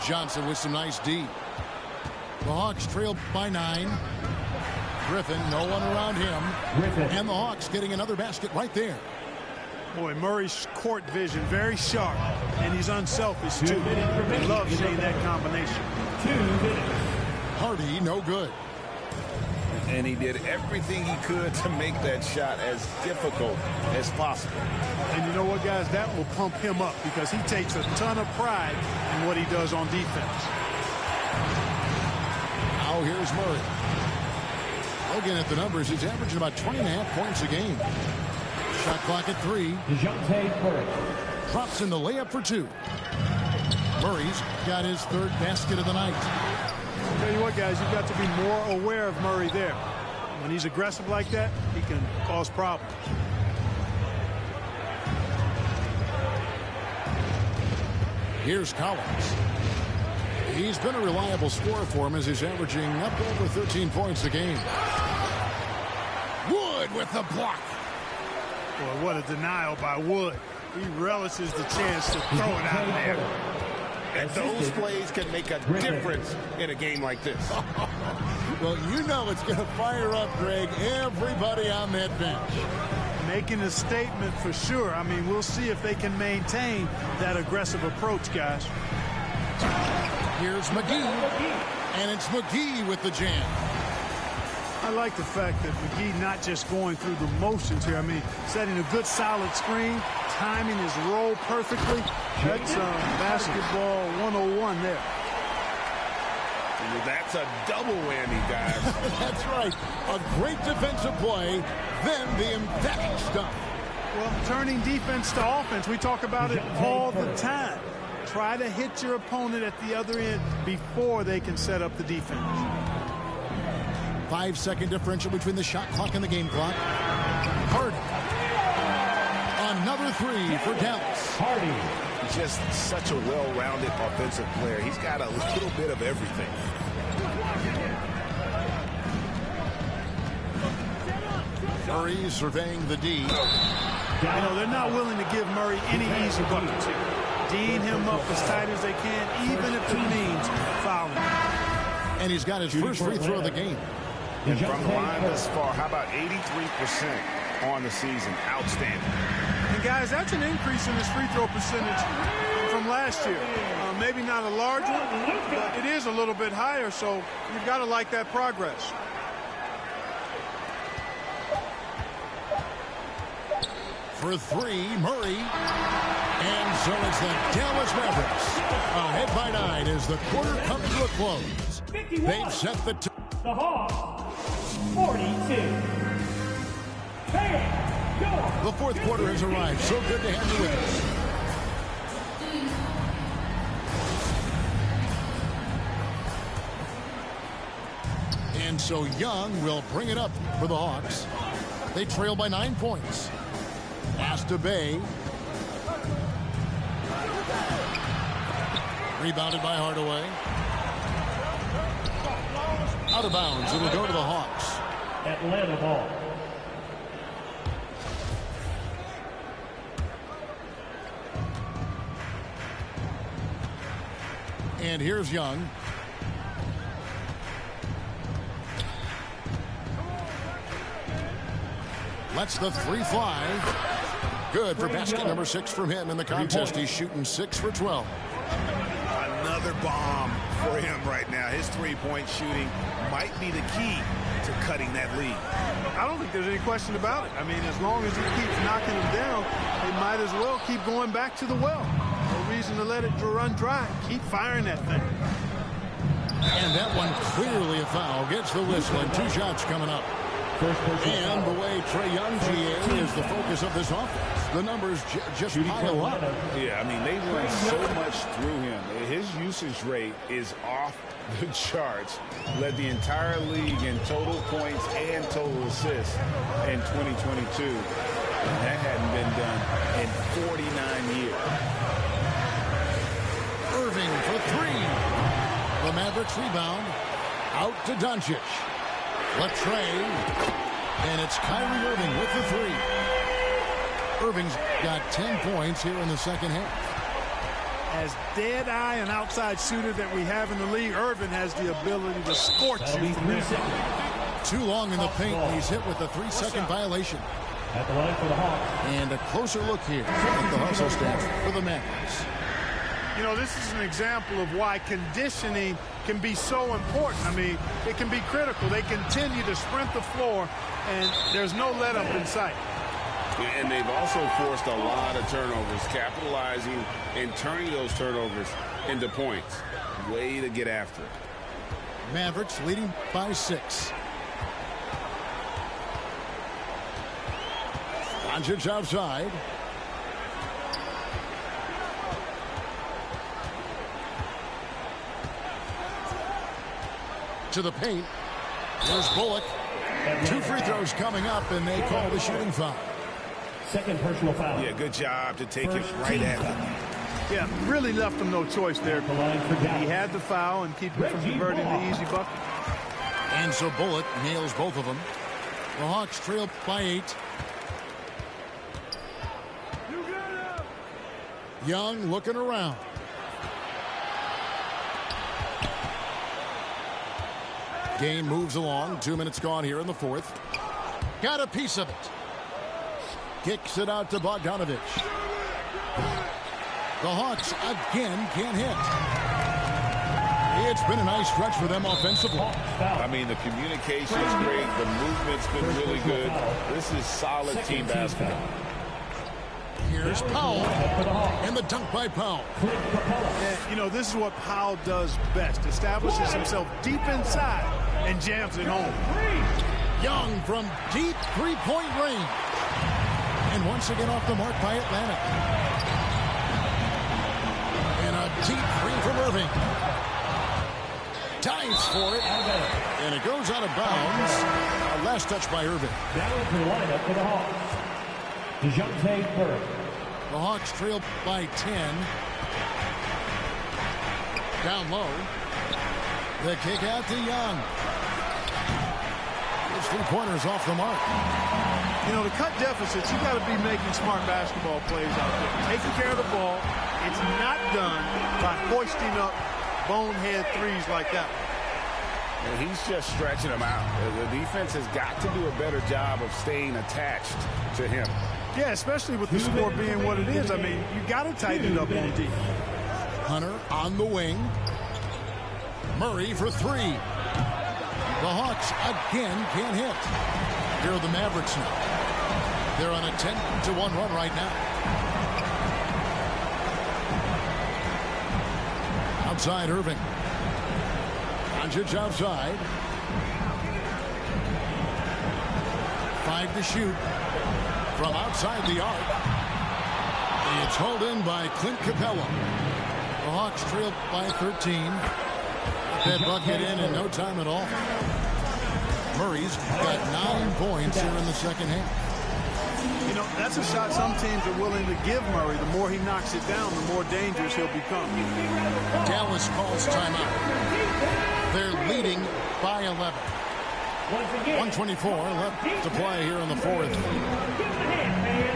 Johnson with some nice D. The Hawks trail by 9. Griffin, no one around him. And the Hawks getting another basket right there. Boy, Murray's court vision very sharp, and he's unselfish too. He loves seeing that combination. Hardy, no good. And he did everything he could to make that shot as difficult as possible. And you know what, guys? That will pump him up because he takes a ton of pride in what he does on defense. Now here's Murray. Looking at the numbers, he's averaging about 20.5 points a game. Shot clock at 3. Drops in the layup for 2. Murray's got his third basket of the night. Tell you what, guys, you've got to be more aware of Murray there. When he's aggressive like that, he can cause problems. Here's Collins. He's been a reliable scorer for him as he's averaging up over 13 points a game. Wood with the block. Boy, what a denial by Wood. He relishes the chance to throw it out there. And those plays can make a difference in a game like this. Well, you know it's going to fire up, Greg, everybody on that bench. Making a statement for sure. I mean, we'll see if they can maintain that aggressive approach, guys. Here's McGee. And it's McGee with the jam. I like the fact that McGee not just going through the motions here. I mean, setting a good solid screen, timing his roll perfectly. That's basketball 101 there. That's a double whammy, guys. That's right. A great defensive play, then the emphatic stuff. Well, turning defense to offense, we talk about it all the time. Try to hit your opponent at the other end before they can set up the defense. 5-second differential between the shot clock and the game clock. Hardy. Another three for Dallas. Hardy. Just such a well-rounded offensive player. He's got a little bit of everything. Murray surveying the D. You know, they're not willing to give Murray any easy buckets here. D'ing him up as tight as they can, even if it means fouling. And he's got his first free throw of the game. And from the line thus far, how about 83% on the season? Outstanding. And guys, that's an increase in his free throw percentage from last year. Maybe not a large one, but it is a little bit higher, so you've got to like that progress. For three, Murray. And so it's the Dallas Mavericks. Ahead by 9 as the quarter comes to a close. They've set the... The Hawks, 42. The fourth quarter has arrived. So good to have you with us. And so Young will bring it up for the Hawks. They trail by 9 points. Pass to Bay. Rebounded by Hardaway. Out of bounds. It'll go to the Hawks. Atlanta ball. And here's Young. Lets the three fly. Good for basket number 6 from him in the contest. He's shooting 6 for 12. Another bomb for him right now. His three-point shooting might be the key to cutting that lead. I don't think there's any question about it. I mean, as long as he keeps knocking them down, they might as well keep going back to the well. No reason to let it run dry. Keep firing that thing. And that one clearly a foul. Gets the whistle and 2 shots coming up. And the way Trae Young, GA, is the focus of this offense. The numbers just pile up. Yeah, I mean, they run so much through him. His usage rate is off the charts. Led the entire league in total points and total assists in 2022. And that hadn't been done in 49 years. Irving for 3. The Mavericks rebound. Out to Doncic. Latrey. And it's Kyrie Irving with the 3. Irving's got 10 points here in the second half. As dead-eye and outside shooter that we have in the league, Irving has the ability to scorch you from there. Too long in the paint. He's hit with a 3-second violation. At the line for the Hawks. And a closer look here at the hustle stats for the Mavericks. You know, this is an example of why conditioning can be so important. I mean, it can be critical. They continue to sprint the floor, and there's no let-up in sight. And they've also forced a lot of turnovers, capitalizing and turning those turnovers into points. Way to get after it. Mavericks leading by 6. Doncic outside. To the paint. There's Bullock. 2 free throws coming up, and they call the shooting foul. Second personal foul. Yeah, good job to take it right at him. Yeah, really left him no choice there. He had the foul and keep him from converting the easy bucket. And so Bullock nails both of them. The Hawks trail by 8. Young looking around. Game moves along. 2 minutes gone here in the fourth. Got a piece of it. Kicks it out to Bogdanovich. The Hawks again can't hit. It's been a nice stretch for them offensively. I mean, the communication's great. The movement's been really good. This is solid team basketball. Here's Powell, and the dunk by Powell. Yeah, you know, this is what Powell does best. Establishes himself deep inside and jams it home. Young from deep three-point range. And once again off the mark by Atlanta. And a deep three from Irving. Dives for it. And it goes out of bounds. Last touch by Irving. That was the lineup for the Hawks. DeJounte Murray. The Hawks trail by 10. Down low. The kick out to Young. His three-pointers off the mark. You know, to cut deficits, you got to be making smart basketball plays out there. Taking care of the ball. It's not done by hoisting up bonehead threes like that. And he's just stretching them out. The defense has got to do a better job of staying attached to him. Yeah, especially with the score being what it is. I mean, you got to tighten it up on D. Hunter on the wing. Murray for three. The Hawks again can't hit. Here are the Mavericks now. They're on a 10-1 run right now. Outside Irving. Doncic outside. 5 to shoot. From outside the arc. It's hauled in by Clint Capella. The Hawks trail by 13. That bucket in no time at all. Murray's got 9 points here in the second half. You know, that's a shot some teams are willing to give Murray. The more he knocks it down, the more dangerous he'll become. Dallas calls timeout. They're leading by 11. 124 left to play here in the fourth.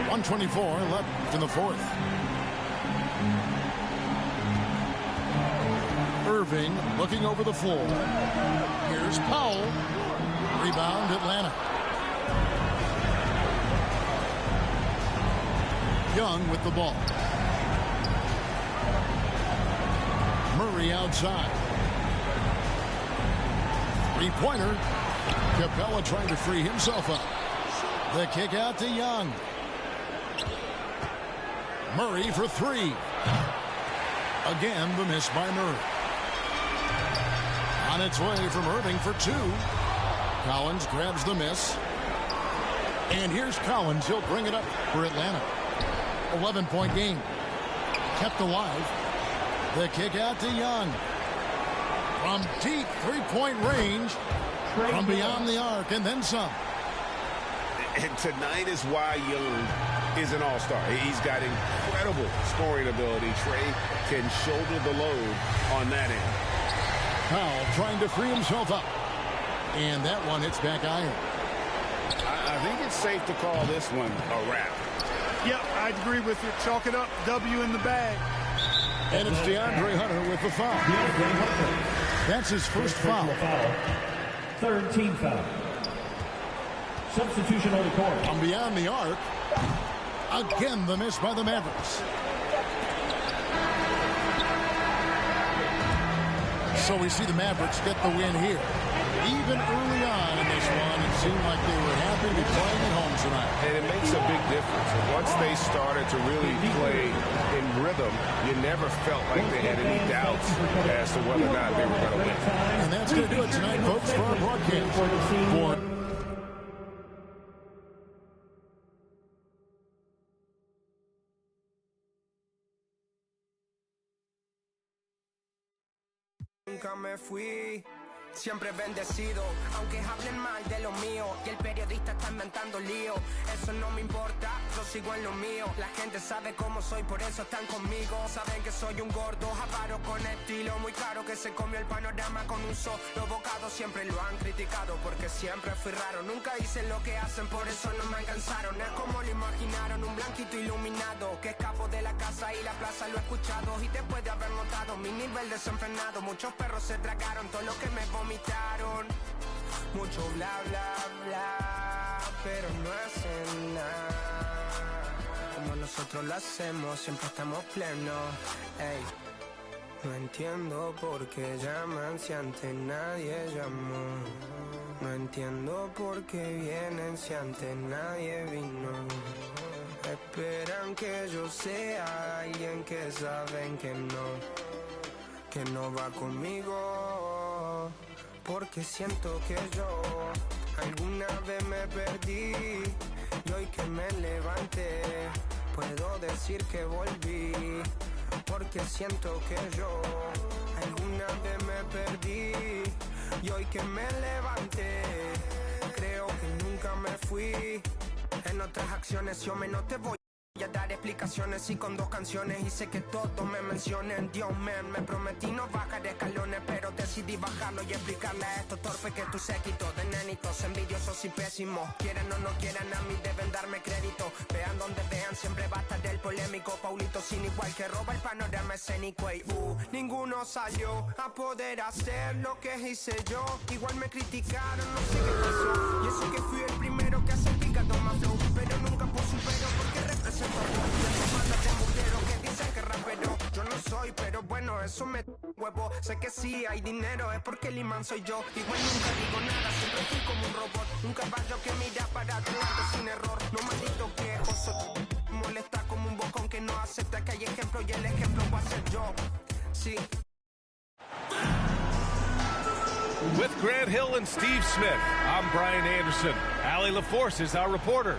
124 left in the fourth. Irving looking over the floor. Here's Powell. Rebound Atlanta. Young with the ball. Murray outside. Three-pointer. Capella trying to free himself up. The kick out to Young. Murray for three. Again, the miss by Murray. On its way from Irving for two. Collins grabs the miss. And here's Collins. He'll bring it up for Atlanta. 11-point game. Kept alive. The kick out to Young. From deep three-point range. From beyond the arc and then some. And tonight is why Young is an all-star. He's got incredible scoring ability. Trey can shoulder the load on that end. Powell trying to free himself up. And that one hits back iron. I think it's safe to call this one a wrap. Yep, I agree with you. Chalk it up. W in the bag. And it's DeAndre Hunter with the foul. That's his first foul. Third team foul. Substitution on the court. From beyond the arc. Again, the miss by the Mavericks. So we see the Mavericks get the win here. Even early on in this one, it seemed like they were happy to be playing at home tonight. And it makes a big difference. And once they started to really play in rhythm, you never felt like they had any doubts as to whether or not they were going to win. And that's going to do it tonight, folks, for our broadcast. For Nunca me fui, siempre bendecido, aunque hablen mal de lo mío y el periodista está inventando lío, eso no me importa, yo sigo en lo mío, la gente sabe cómo soy, por eso están conmigo, saben que soy un gordo, avaro con estilo, muy caro que se comió el panorama con un solo bocado, siempre lo han criticado porque siempre fui raro, nunca hice lo que hacen, por eso no me alcanzaron, es como lo imaginaron, un blanquito iluminado, que escapo de la casa y la plaza lo he escuchado, y después de haber notado mi nivel desenfrenado, muchos perros se tragaron todo lo que me vomitaron, mucho bla bla bla, pero no hacen nada, como nosotros lo hacemos, siempre estamos plenos, ey. No entiendo por qué llaman si antes nadie llamó. No entiendo por qué vienen si antes nadie vino. Esperan que yo sea alguien que saben que no va conmigo. Porque siento que yo alguna vez me perdí y hoy que me levanté puedo decir que volví. Porque siento que yo alguna vez me perdí y hoy que me levanté creo que nunca me fui. En otras acciones yo me no te voy a dar explicaciones y con 2 canciones hice que todos me mencionen. Dios man, me prometí no bajar escalones, pero decidí bajarlo y explicarle a estos torpes que tu séquito de nenitos envidiosos y pésimos. Quieran o no quieran, a mí deben darme crédito. Vean donde vean, siempre va a estar el polémico Paulito sin igual que roba el panorama escénico. Y ninguno salió a poder hacer lo que hice yo. Igual me criticaron, no sé qué pasó. Y eso que fui el primero que hace el picado más flow, pero nunca puse un pero porque represento de mujeres que dicen que rapero yo no soy, pero bueno, eso me huevo. Sé que sí hay dinero, es porque el imán soy yo. Igual nunca digo nada, siempre fui como un robot. Un caballo que mira para adelante sin error. No maldito quejoso, molesta como un bocón que no acepta que hay ejemplo y el ejemplo voy a ser yo. Sí. With Grant Hill and Steve Smith, I'm Brian Anderson. Allie LaForce is our reporter.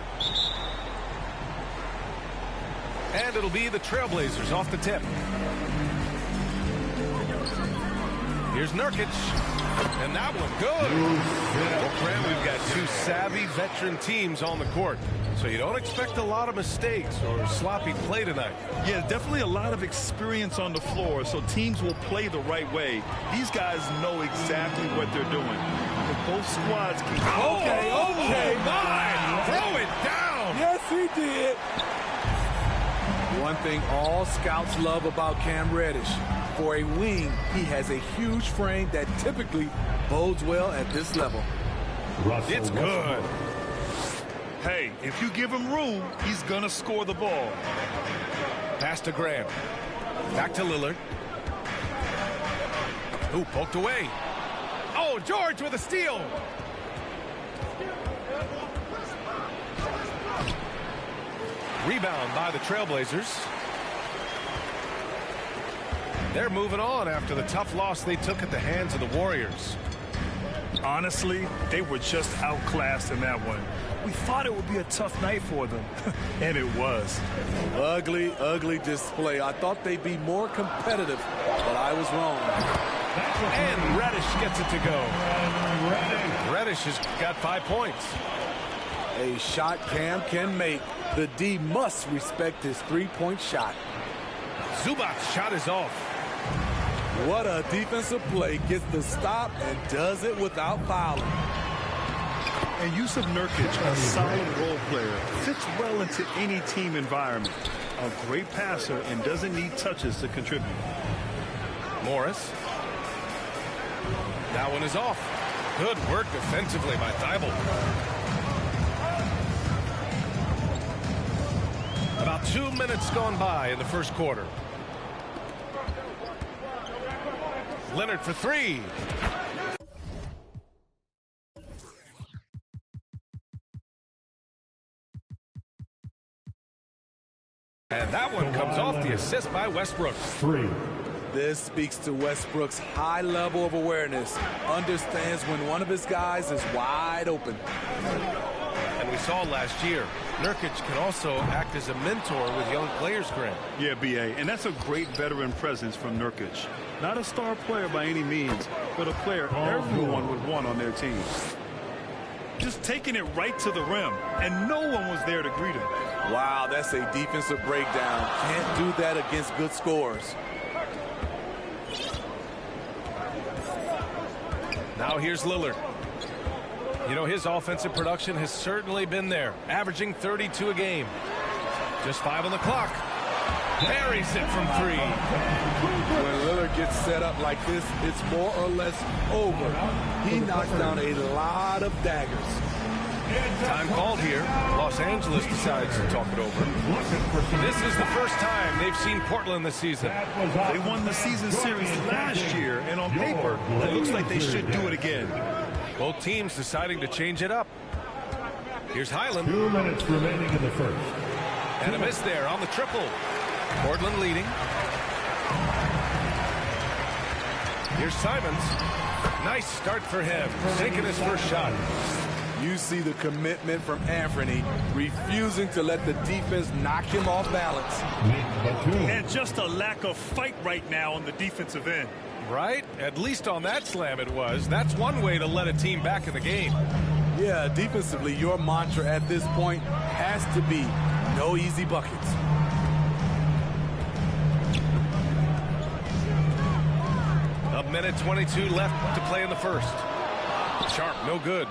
And it'll be the Trailblazers off the tip. Here's Nurkic. And that one good. Well, Grant, we've got 2 savvy veteran teams on the court. So you don't expect a lot of mistakes or sloppy play tonight. Yeah, definitely a lot of experience on the floor, so teams will play the right way. These guys know exactly what they're doing. But both squads can... Okay, my! Throw it down! Yes, he did. One thing all scouts love about Cam Reddish, for a wing, he has a huge frame that typically bodes well at this level. It's good. Hey, if you give him room, he's gonna score the ball. Pass to Graham. Back to Lillard. Ooh, poked away. Oh, George with a steal. Rebound by the Trailblazers. They're moving on after the tough loss they took at the hands of the Warriors. Honestly, they were just outclassed in that one. We thought it would be a tough night for them, and it was. Ugly, ugly display. I thought they'd be more competitive, but I was wrong. And Reddish gets it to go. Reddish has got 5 points. A shot Cam can make. The D must respect his three-point shot. Zubac's shot is off. What a defensive play. Gets the stop and does it without fouling. And Yusuf Nurkic, a solid role player, fits well into any team environment. A great passer and doesn't need touches to contribute. Morris. That one is off. Good work defensively by Thibault. About 2 minutes gone by in the first quarter. Leonard for 3. And that one comes off the assist by Westbrook. 3. This speaks to Westbrook's high level of awareness. Understands when one of his guys is wide open. And we saw last year, Nurkic can also act as a mentor with young players, Grant. Yeah, B.A., and that's a great veteran presence from Nurkic. Not a star player by any means, but a player everyone would want on their team. Just taking it right to the rim, and no one was there to greet him. Wow, that's a defensive breakdown. Can't do that against good scorers. Now here's Lillard. You know, his offensive production has certainly been there, averaging 32 a game. Just 5 on the clock. Buries it from 3. When Lillard gets set up like this, it's more or less over. He knocks down a lot of daggers. Time called here. Los Angeles decides to talk it over. This is the first time they've seen Portland this season. They won the season series last year, and on paper, it looks like they should do it again. Both teams deciding to change it up. Here's Highland. 2 minutes remaining in the first. And a miss there on the triple. Portland leading. Here's Simons. Nice start for him. Sinking his first shot. You see the commitment from Anthony, refusing to let the defense knock him off balance. And just a lack of fight right now on the defensive end. Right? At least on that slam it was. That's one way to let a team back in the game. Yeah, defensively, your mantra at this point has to be no easy buckets. A minute 22 left to play in the first. Sharp, no good.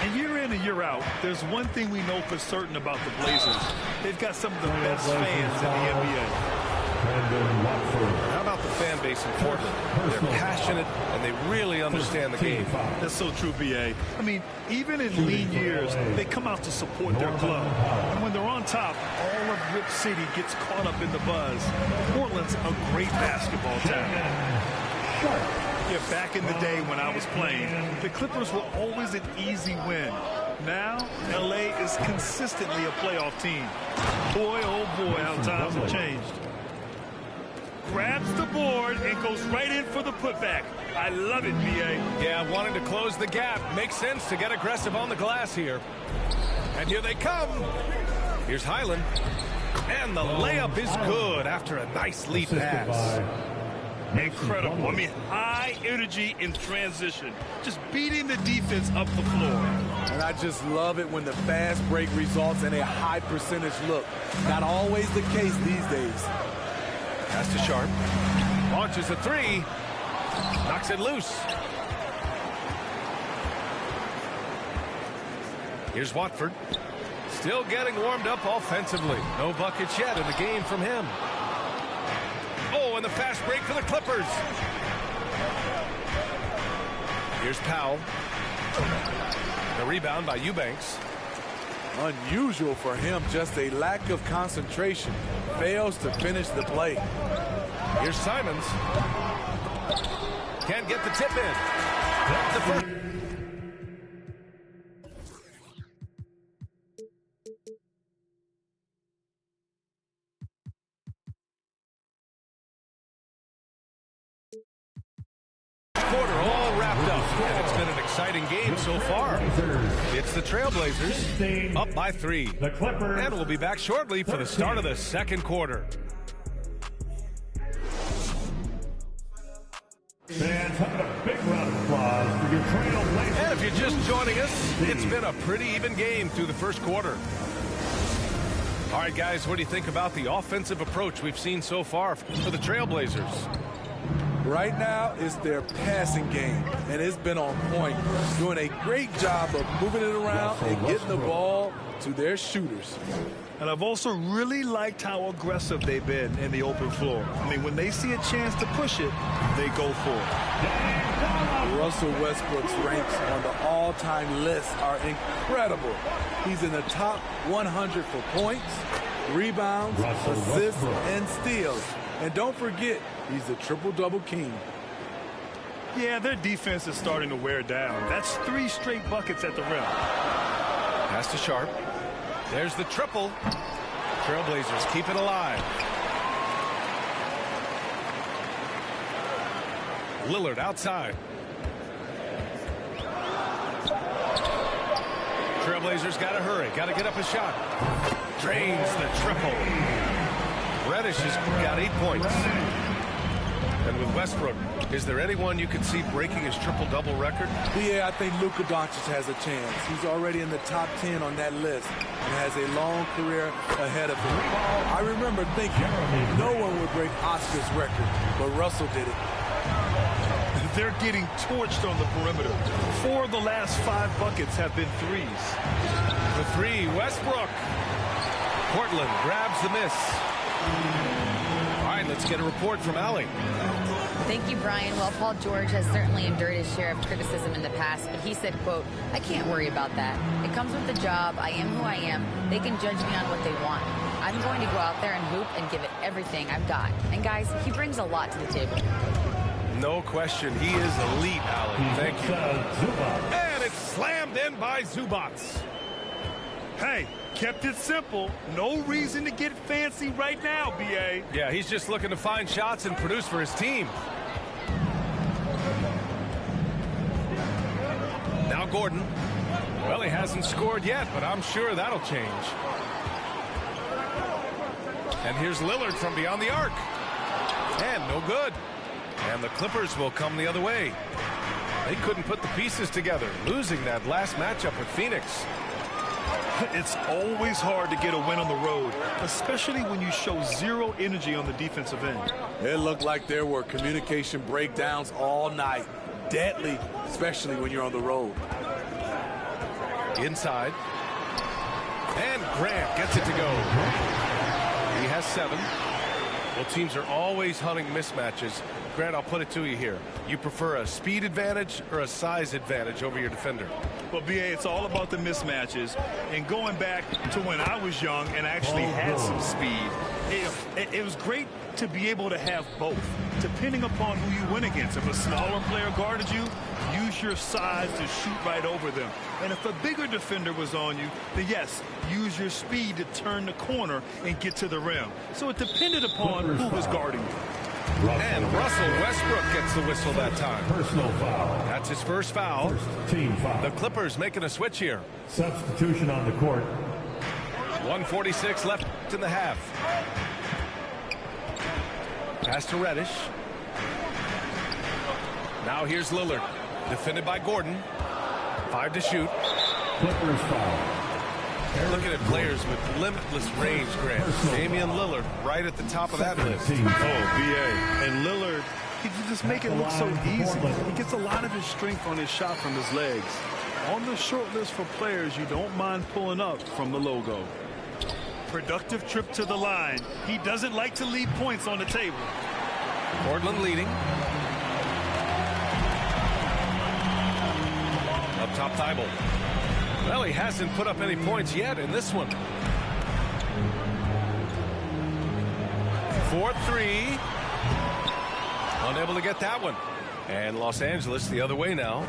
And year in and year out, there's one thing we know for certain about the Blazers. They've got some of the best fans in the NBA. How about the fan base in Portland? They're passionate, and they really understand the game. That's so true, B.A. I mean, even in lean years, they come out to support their club. And when they're on top, all of Rip City gets caught up in the buzz. Portland's a great basketball town. Yeah, back in the day when I was playing, the Clippers were always an easy win. Now, L.A. is consistently a playoff team. Boy, oh boy, how times have changed. Grabs the board and goes right in for the putback. I love it, B.A. Yeah, wanting to close the gap. Makes sense to get aggressive on the glass here. And here they come. Here's Highland. And the layup is good after a nice lead pass. Incredible. I mean, high energy in transition. Just beating the defense up the floor. And I just love it when the fast break results in a high percentage look. Not always the case these days. Pass to Sharp. Launches a three. Knocks it loose. Here's Watford. Still getting warmed up offensively. No buckets yet in the game from him. Oh, and the fast break for the Clippers. Here's Powell. The rebound by Eubanks. Unusual for him, just a lack of concentration. Fails to finish the play. Here's Simons. Can't get the tip in. The first. Quarter all wrapped up, and it's been an exciting game so far. It's the Trailblazers up by 3. And we'll be back shortly for the start of the second quarter. Fans, having a big round of applause for your Trailblazers. And if you're just joining us, it's been a pretty even game through the first quarter. All right, guys, what do you think about the offensive approach we've seen so far for the Trailblazers? Right now, it's their passing game, and it's been on point. Doing a great job of moving it around and getting the ball to their shooters. And I've also really liked how aggressive they've been in the open floor. I mean, when they see a chance to push it, they go for it. Russell Westbrook's ranks on the all-time list are incredible. He's in the top 100 for points, rebounds, assists, and steals. And don't forget, he's the triple-double king. Yeah, their defense is starting to wear down. That's 3 straight buckets at the rim. Pass to Sharp. There's the triple. Trailblazers keep it alive. Lillard outside. Trailblazers got to hurry. Got to get up a shot. Drains the triple. Reddish has got 8 points. And with Westbrook, is there anyone you could see breaking his triple-double record? Yeah, I think Luka Doncic has a chance. He's already in the top 10 on that list and has a long career ahead of him. I remember thinking no one would break Oscar's record, but Russell did it. They're getting torched on the perimeter. 4 of the last 5 buckets have been threes. The 3, Westbrook. Portland grabs the miss. All right, let's Let's get a report from Allie. Thank you, Brian. Well, Paul George has certainly endured his share of criticism in the past, but he said, quote, "I can't worry about that. It comes with the job. I am who I am. They can judge me on what they want. I'm going to go out there and hoop and give it everything I've got." And guys, he brings a lot to the table. No question. He is elite, Allie. Thank you. And it's slammed in by Zubac. Hey, kept it simple. No reason to get fancy right now, B.A. Yeah, he's just looking to find shots and produce for his team. Now Gordon. Well, he hasn't scored yet, but I'm sure that'll change. And here's Lillard from beyond the arc. And no good. And the Clippers will come the other way. They couldn't put the pieces together, losing that last matchup with Phoenix. It's always hard to get a win on the road, especially when you show zero energy on the defensive end. It looked like there were communication breakdowns all night. Deadly, especially when you're on the road. Inside. And Grant gets it to go. He has 7. Well, teams are always hunting mismatches. Grant, I'll put it to you here. You prefer a speed advantage or a size advantage over your defender? Well, B.A., it's all about the mismatches. And going back to when I was young and actually had some speed, it was great to be able to have both, depending upon who you went against. If a smaller player guarded you, use your size to shoot right over them. And if a bigger defender was on you, then yes, use your speed to turn the corner and get to the rim. So it depended upon who was guarding you. And Russell Westbrook gets the whistle that time. Personal foul. That's his first foul. First team foul. The Clippers making a switch here. Substitution on the court. 1:46 left in the half. Pass to Reddish. Now here's Lillard. Defended by Gordon. 5 to shoot. Clippers foul. Looking at players with limitless range, Grant. Damian Lillard right at the top of that list. Oh, B.A. And Lillard, he can just make it look so easy. He gets a lot of his strength on his shot from his legs. On the short list for players you don't mind pulling up from the logo. Productive trip to the line. He doesn't like to leave points on the table. Portland leading. Up top, Thibault. Well, he hasn't put up any points yet in this one. 4-3. Unable to get that one. And Los Angeles the other way now.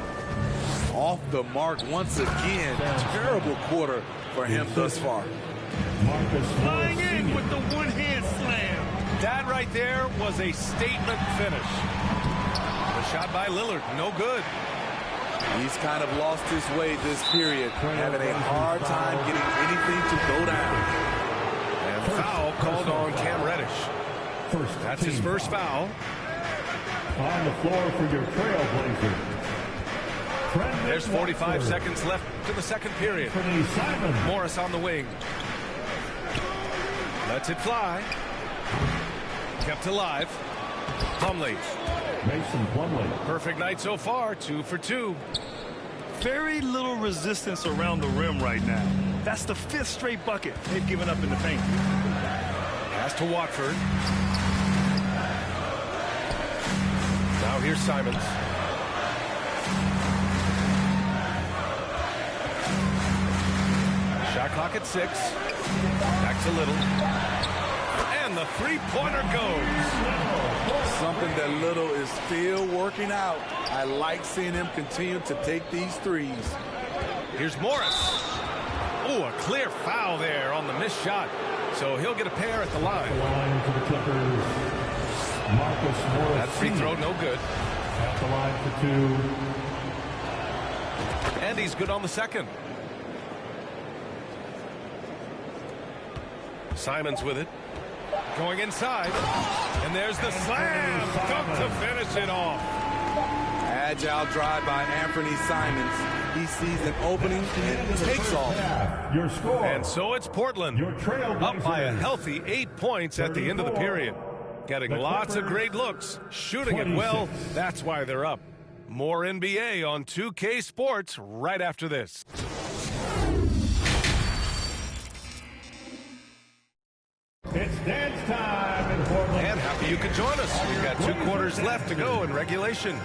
Off the mark once again. Terrible quarter for him thus far. Flying in with the one-hand slam. That right there was a statement finish. The shot by Lillard, no good. He's kind of lost his way this period, having a hard time getting anything to go down. And foul called on Cam Reddish. That's his first foul. On the floor for your Trailblazer. There's 45 seconds left to the second period. Morris on the wing. Lets it fly. Kept alive. Plumlee. Mason Plumlee. Perfect night so far, 2 for 2. Very little resistance around the rim right now. That's the 5th straight bucket they've given up in the paint. Pass to Watford. Now here's Simons. Shot clock at 6. Back to Little. And the three-pointer goes. Something that Little is still working out. I like seeing him continue to take these threes. Here's Morris. Oh, a clear foul there on the missed shot. So he'll get a pair at the line. Line for the Clippers. Marcus Morris. That free throw no good. At the line for 2. And he's good on the second. Simons with it. Going inside. And there's the slam. Dunk to finish it off. Agile drive by Anthony Simons. He sees an opening and takes off. Your score. And so it's Portland. Your Trailblazers. Up by a healthy 8 points at the end of the period. Getting lots of great looks. Shooting it well. That's why they're up. More NBA on 2K Sports right after this. It's dance time in Portland. And happy you can join us. We've got 2 quarters left to go in regulation.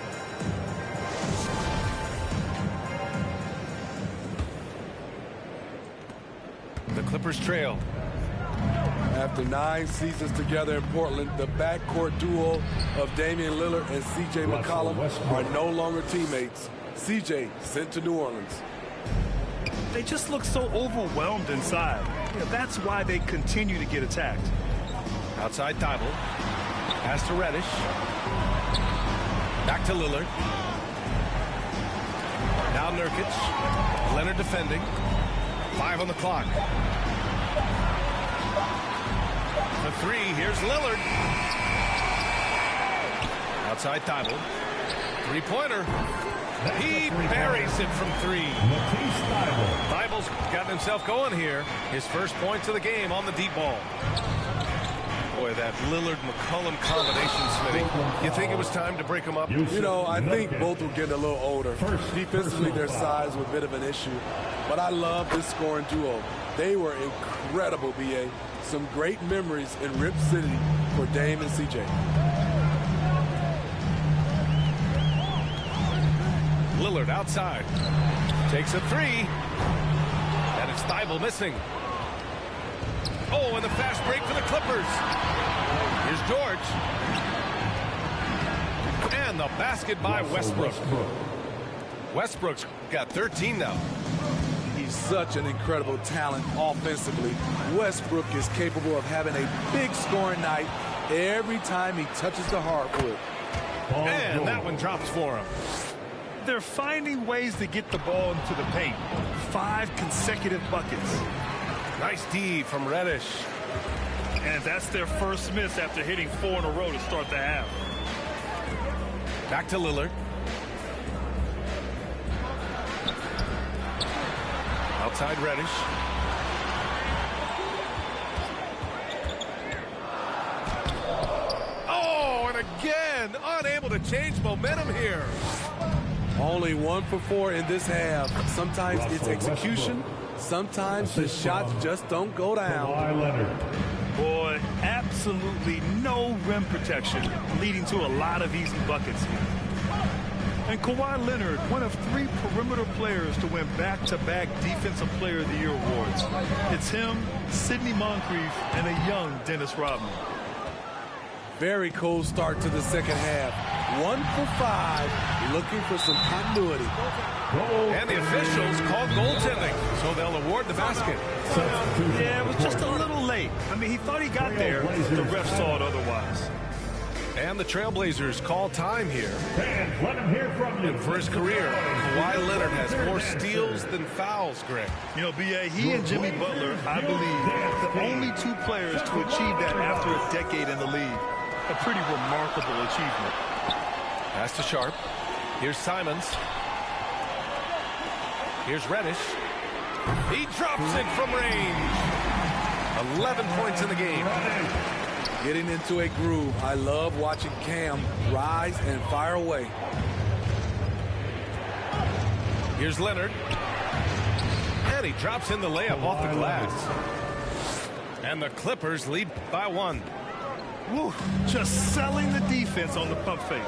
The Clippers trail. After 9 seasons together in Portland, the backcourt duo of Damian Lillard and C.J. McCollum are no longer teammates. C.J. sent to New Orleans. They just look so overwhelmed inside. That's why they continue to get attacked. Outside Thibault. Pass to Reddish. Back to Lillard. Now Nurkic. Leonard defending. 5 on the clock. The 3, here's Lillard. Outside Thibault. 3-pointer. He buries it from 3. Thibault's gotten himself going here. His first points of the game on the deep ball. Boy, that Lillard-McCollum combination, Smitty. You think it was time to break them up? You know, I think both were getting a little older. Defensively, their size was a bit of an issue. But I love this scoring duo. They were incredible, B.A. Some great memories in Rip City for Dame and C.J. Lillard outside. Takes a 3. And it's Thibault missing. Oh, and the fast break for the Clippers. Here's George. And the basket by Westbrook. Westbrook's got 13 now. He's such an incredible talent offensively. Westbrook is capable of having a big scoring night every time he touches the hardwood. And that one drops for him. They're finding ways to get the ball into the paint. 5 consecutive buckets. Nice D from Reddish. And that's their first miss after hitting 4 in a row to start the half. Back to Lillard. Outside Reddish. Oh, and again, unable to change momentum here. Only 1 for 4 in this half. Sometimes it's execution. Sometimes the shots just don't go down. Boy, absolutely no rim protection, leading to a lot of easy buckets here. And Kawhi Leonard, one of 3 perimeter players to win back-to-back Defensive Player of the Year awards. It's him, Sidney Moncrief, and a young Dennis Rodman. Very cold start to the second half. 1 for 5, looking for some continuity. And the officials called goaltending, so they'll award the basket. Yeah, it was just a little late. I mean, he thought he got there. The ref saw it otherwise. And the Trailblazers call time here. Fans, let him hear from you. And for his career, Kawhi Leonard has more steals than fouls, Greg. You know, B.A., he and Jimmy Butler, I believe, the only 2 players to achieve that after a decade in the league. A pretty remarkable achievement. Pass to Sharp. Here's Simons. Here's Reddish. He drops it from range. 11 points in the game. Getting into a groove. I love watching Cam rise and fire away. Here's Leonard. And he drops in the layup off the glass. And the Clippers lead by 1. Woo, just selling the defense on the pump fake.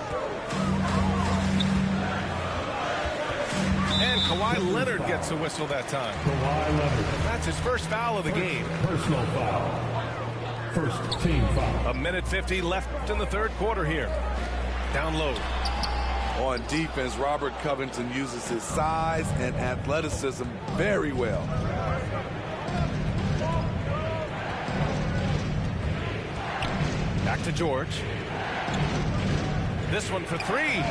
And Kawhi Leonard gets a whistle that time. Kawhi Leonard. That's his first foul of the game. Personal foul. First team foul. 1:50 left in the 3rd quarter here. Down low. On defense, Robert Covington uses his size and athleticism very well. Back to George. This one for 3.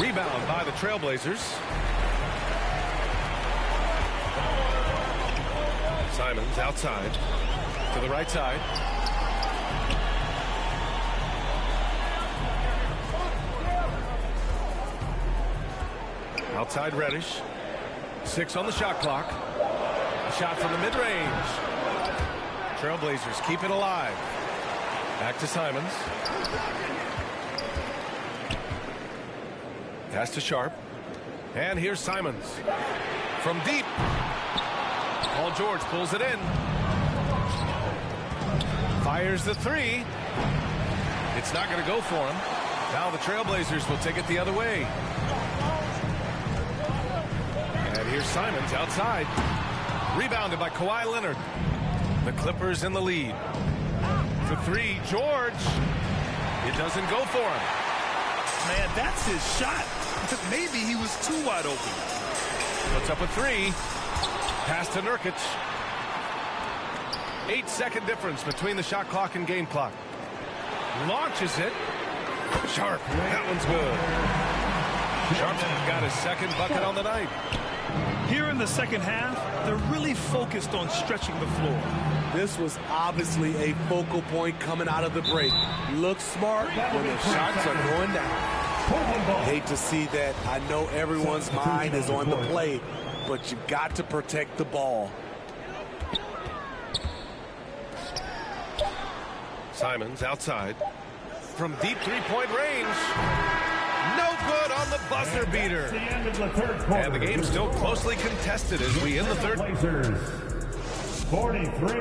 Rebound by the Trailblazers. Simons outside to the right side. Outside Reddish. 6 on the shot clock. A shot from the mid-range. Trailblazers keep it alive. Back to Simons. Pass to Sharp. And here's Simons. From deep. Paul George pulls it in. Fires the 3. It's not going to go for him. Now the Trailblazers will take it the other way. And here's Simons outside. Rebounded by Kawhi Leonard. The Clippers in the lead. For three, George. It doesn't go for him. Man, that's his shot. Maybe he was too wide open. Puts up a three. Pass to Nurkic. 8-second difference between the shot clock and game clock. Launches it. Sharp. That one's good. Sharp's got his second bucket on the night. Here in the second half, they're really focused on stretching the floor. This was obviously a focal point coming out of the break. Look smart when the shots are going down. Hate to see that. I know everyone's mind is on the play, but you've got to protect the ball. Simons outside. From deep three-point range. No good on the buzzer beater. And the game's still closely contested as we end the third. 43.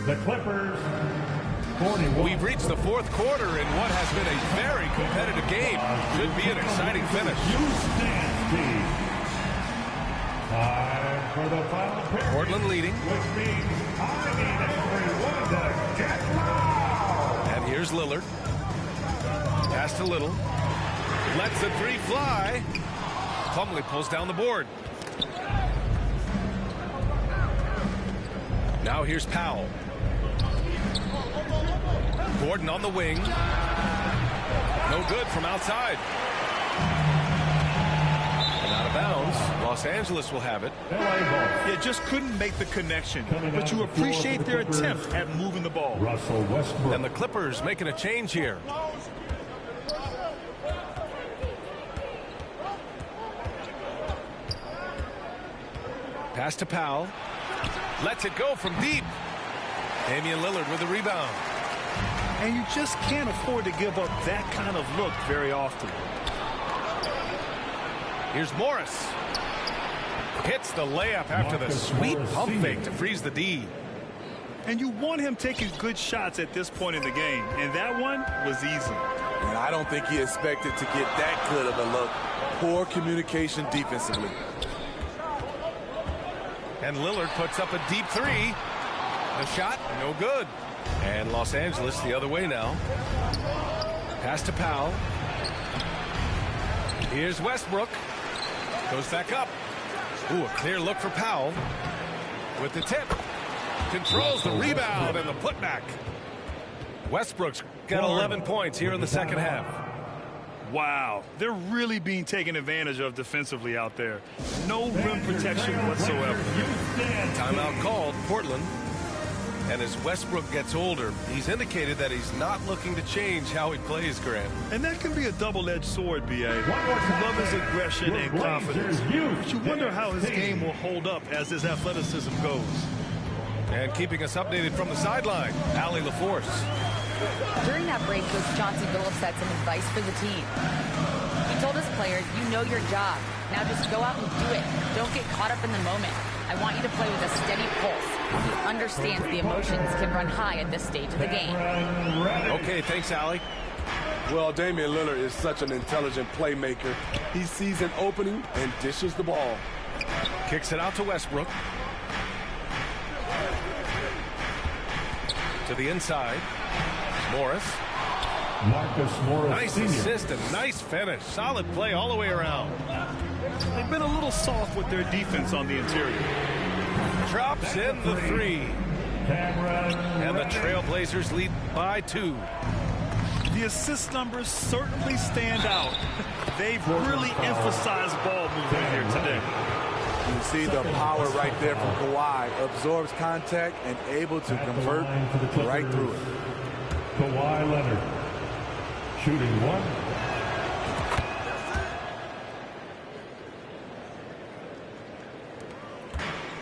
The Clippers, 41. We've reached the fourth quarter in what has been a very competitive game. Should be an exciting finish. Time for the final period. Portland leading. Which means I need everyone to get loud. And here's Lillard. Pass to Little. Lets the three fly. Plumlee pulls down the board. Now here's Powell. Gordon on the wing. No good from outside. And out of bounds. Los Angeles will have it. They just couldn't make the connection. But you appreciate their attempt at moving the ball. Russell Westbrook. And the Clippers making a change here. Pass to Powell. Lets it go from deep. Damian Lillard with the rebound. And you just can't afford to give up that kind of look very often. Here's Morris. Hits the layup after the sweet pump fake to freeze the D. And you want him taking good shots at this point in the game. And that one was easy. And I don't think he expected to get that good of a look. Poor communication defensively. And Lillard puts up a deep three. The shot, no good. And Los Angeles the other way now. Pass to Powell. Here's Westbrook. Goes back up. Ooh, a clear look for Powell. With the tip. Controls the rebound and the putback. Westbrook's got 11 points here in the second half. Wow, they're really being taken advantage of defensively out there. No rim protection whatsoever. Timeout called, Portland. And as Westbrook gets older, he's indicated that he's not looking to change how he plays, Grant. And that can be a double-edged sword, B.A. You love his aggression and confidence. But you wonder how his game will hold up as his athleticism goes. And keeping us updated from the sideline, Allie LaForce. During that break, Coach Chauncey Billups had some advice for the team. He told his players, you know your job. Now just go out and do it. Don't get caught up in the moment. I want you to play with a steady pulse. He understands the emotions can run high at this stage of the game. Okay, thanks, Allie. Well, Damian Lillard is such an intelligent playmaker. He sees an opening and dishes the ball. Kicks it out to Westbrook. To the inside. Morris. Marcus Morris. Nice Sr. assist and nice finish. Solid play all the way around. They've been a little soft with their defense on the interior. Drops in the three. And the Trailblazers lead by 2. The assist numbers certainly stand out. They've really emphasized ball movement here today. You see the power right there from Kawhi. Absorbs contact and able to convert right through it. Kawhi Leonard. Shooting 1.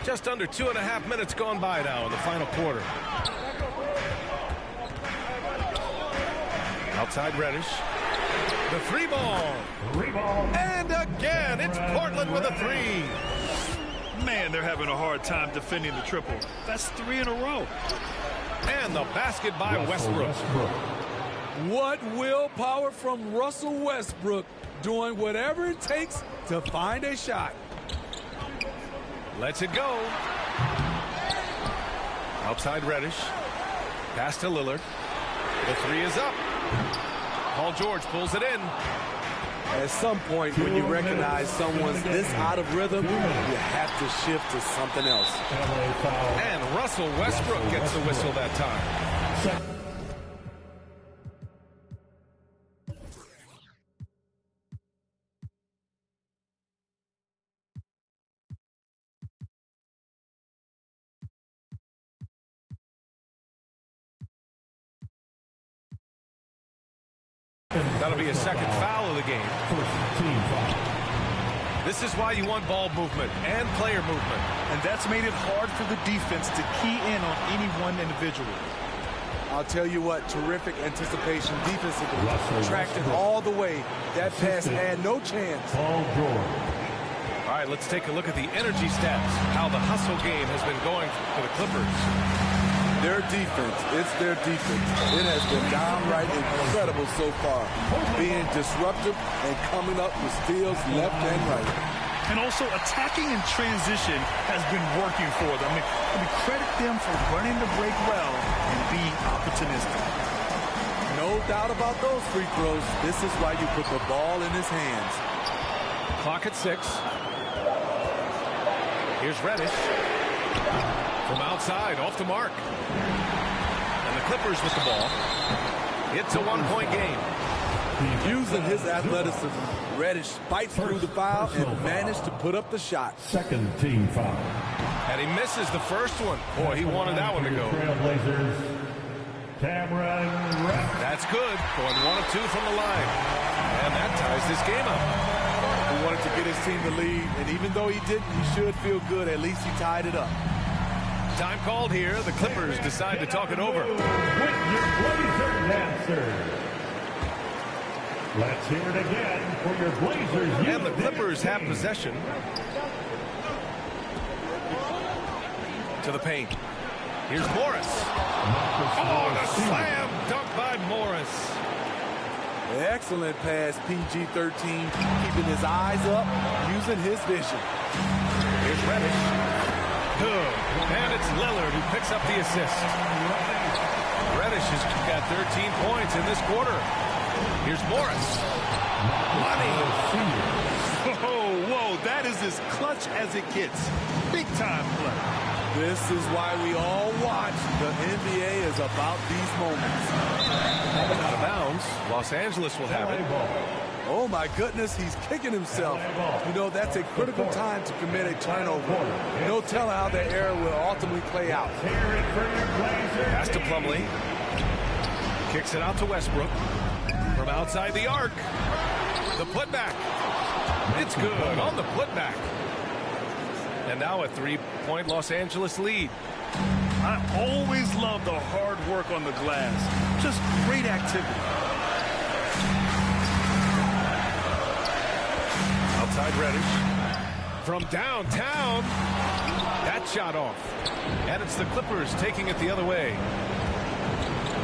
Just under 2.5 minutes gone by now in the final quarter. Outside Reddish. The three ball. And again, it's Portland with a three. Man, they're having a hard time defending the triple. That's 3 in a row. And the basket by Westbrook. What willpower from Russell Westbrook, doing whatever it takes to find a shot. Lets it go. Outside Reddish. Pass to Lillard. The three is up. Paul George pulls it in. At some point, when you recognize someone's this out of rhythm, you have to shift to something else. And Russell Westbrook gets the whistle that time. That'll be a second foul of the game. This is why you want ball movement and player movement. And that's made it hard for the defense to key in on any one individual. I'll tell you what, terrific anticipation defensively. Tracked it all the way. That pass had no chance. All right, let's take a look at the energy stats, how the hustle game has been going for the Clippers. Their defense, it's their defense. It has been downright incredible so far, being disruptive and coming up with steals left and right. And also attacking in transition has been working for them. I mean, credit them for running the break well and being opportunistic. No doubt about those free throws. This is why you put the ball in his hands. Clock at 6. Here's Reddish. From outside, off the mark. And the Clippers with the ball. It's a one-point game. Using his athleticism, Reddish fights through the foul and managed to put up the shot. Second team foul. And he misses the first one. Boy, he wanted that one to go. That's good. Going 1 of 2 from the line. And that ties this game up. He wanted to get his team the lead, and even though he didn't, he should feel good. At least he tied it up. Time called here. The Clippers decide to talk it over. With your Blazer dancers. Let's hear it again for your Blazers. And the Clippers have possession. To the paint. Here's Morris. Oh, and a slam dunk by Morris. Excellent pass, PG-13, keeping his eyes up, using his vision. Here's Reddish. Good. And it's Lillard who picks up the assist. Reddish has got 13 points in this quarter. Here's Morris. Money. Whoa, that is as clutch as it gets. Big time play. This is why we all watch. The NBA is about these moments. Out of bounds. Los Angeles will have it. Oh, my goodness, he's kicking himself. You know, that's a critical time to commit a turnover. No telling how that error will ultimately play out. Pass to Plumlee. Kicks it out to Westbrook. From outside the arc. The putback. It's good on the putback. And now a 3-point Los Angeles lead. I always love the hard work on the glass. Just great activity. Outside Reddish. From downtown. That shot off. And it's the Clippers taking it the other way.